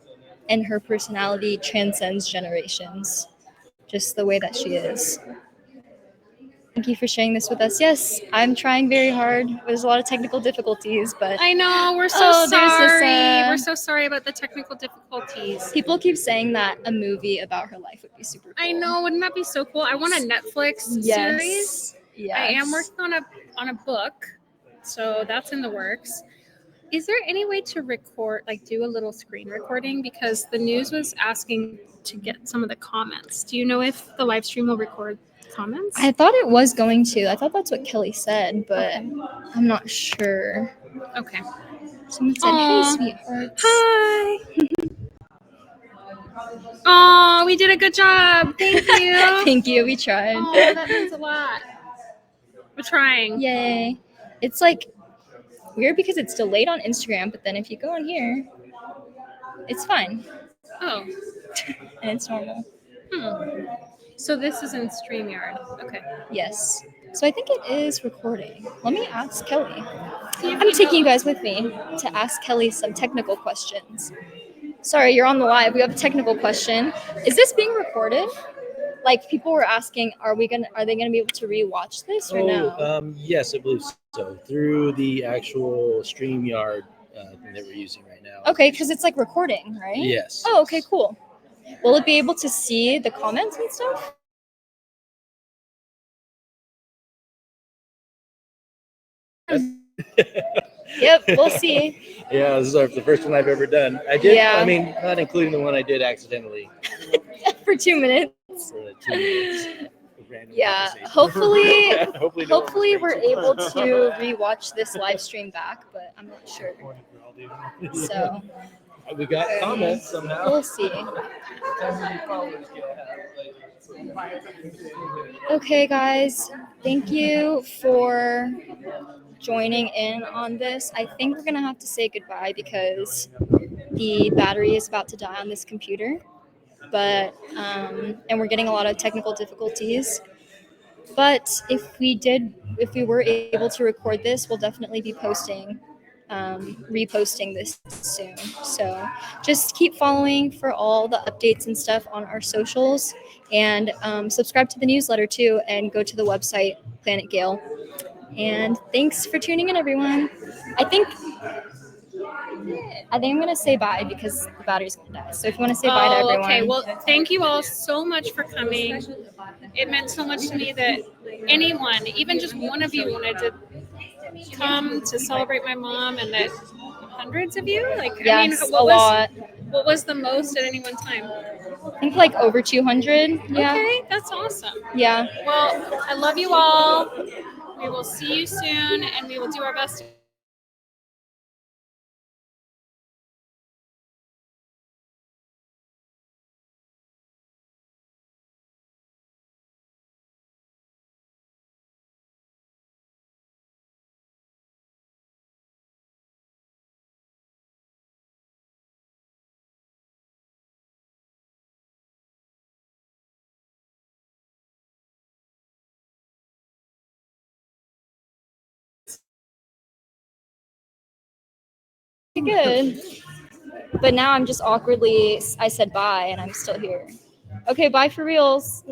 [SPEAKER 2] and her personality transcends generations, just the way that she is. Thank you for sharing this with us. Yes, I'm trying very hard. There's a lot of technical difficulties, but
[SPEAKER 3] I know, we're so
[SPEAKER 2] Oh, there's this,
[SPEAKER 3] sorry. We're so sorry about the technical difficulties.
[SPEAKER 2] people keep saying that a movie about her life would be super cool.
[SPEAKER 3] I know, wouldn't that be so cool? I want a Netflix
[SPEAKER 2] Yes.
[SPEAKER 3] series.
[SPEAKER 2] Yes.
[SPEAKER 3] I am working on a book, so that's in the works. Is there any way to record, like do a little screen recording? Because the news was asking to get some of the comments. Do you know if the live stream will record comments?
[SPEAKER 2] I thought it was going to. I thought that's what Kelly said, but
[SPEAKER 3] Okay.
[SPEAKER 2] I'm not sure.
[SPEAKER 3] Okay.
[SPEAKER 2] Someone said,
[SPEAKER 3] Aw.
[SPEAKER 2] "Hey, sweethearts."
[SPEAKER 3] Hi. Oh, we did a good job. Thank you.
[SPEAKER 2] Thank you. We tried.
[SPEAKER 3] Oh, that means a lot. We're trying.
[SPEAKER 2] Yay. It's like weird because it's delayed on Instagram, but then if you go on here, it's fine.
[SPEAKER 3] Oh.
[SPEAKER 2] And it's normal.
[SPEAKER 3] So this is in StreamYard. Okay.
[SPEAKER 2] Yes. So I think it is recording. Let me ask Kelly.
[SPEAKER 3] See if
[SPEAKER 2] I'm
[SPEAKER 3] we
[SPEAKER 2] taking you
[SPEAKER 3] know-
[SPEAKER 2] guys with me to ask Kelly some technical questions. Sorry, you're on the live. We have a technical question. Is this being recorded? Like people were asking, are they gonna be able to rewatch this or no?
[SPEAKER 1] Yes, I believe so. Through the actual StreamYard thing that we're using right now.
[SPEAKER 2] Okay, because it's like recording, right?
[SPEAKER 1] Yes.
[SPEAKER 2] Oh, okay, cool. Will it be able to see the comments and stuff? Yep, we'll see.
[SPEAKER 1] Yeah, this is the first one I've ever done. I did.
[SPEAKER 2] Yeah.
[SPEAKER 1] I mean, not including the one I did accidentally
[SPEAKER 2] For 2 minutes.
[SPEAKER 1] for 2 minutes. Random
[SPEAKER 2] Yeah,
[SPEAKER 1] conversation.
[SPEAKER 2] hopefully,
[SPEAKER 1] hopefully, no one
[SPEAKER 2] hopefully
[SPEAKER 1] was
[SPEAKER 2] we're
[SPEAKER 1] paying
[SPEAKER 2] able
[SPEAKER 1] attention.
[SPEAKER 2] to rewatch this live stream back, but I'm not sure. So
[SPEAKER 1] We got comments somehow.
[SPEAKER 2] we'll see. Okay, guys, thank you for joining in on this. I think we're gonna have to say goodbye because the battery is about to die on this computer. But and we're getting a lot of technical difficulties. But if we were able to record this, we'll definitely be reposting this soon. So just keep following for all the updates and stuff on our socials, and subscribe to the newsletter too, and go to the website Planet Gayle. And thanks for tuning in, everyone. I think I'm gonna say bye because the battery's gonna die. So if you want to say bye to everyone.
[SPEAKER 3] Okay. Well, thank you all so much for coming. It meant so much to me that anyone, even just one of you, wanted to come to celebrate my mom, and that hundreds of you. Like,
[SPEAKER 2] Yes,
[SPEAKER 3] I mean,
[SPEAKER 2] a lot.
[SPEAKER 3] What was the most at any one time?
[SPEAKER 2] I think like over 200. Yeah.
[SPEAKER 3] Okay, that's awesome.
[SPEAKER 2] Yeah.
[SPEAKER 3] Well, I love you all. We will see you soon, and we will do our best to
[SPEAKER 2] Good. But now I'm just awkwardly, I said bye and I'm still here. Okay, bye for reals.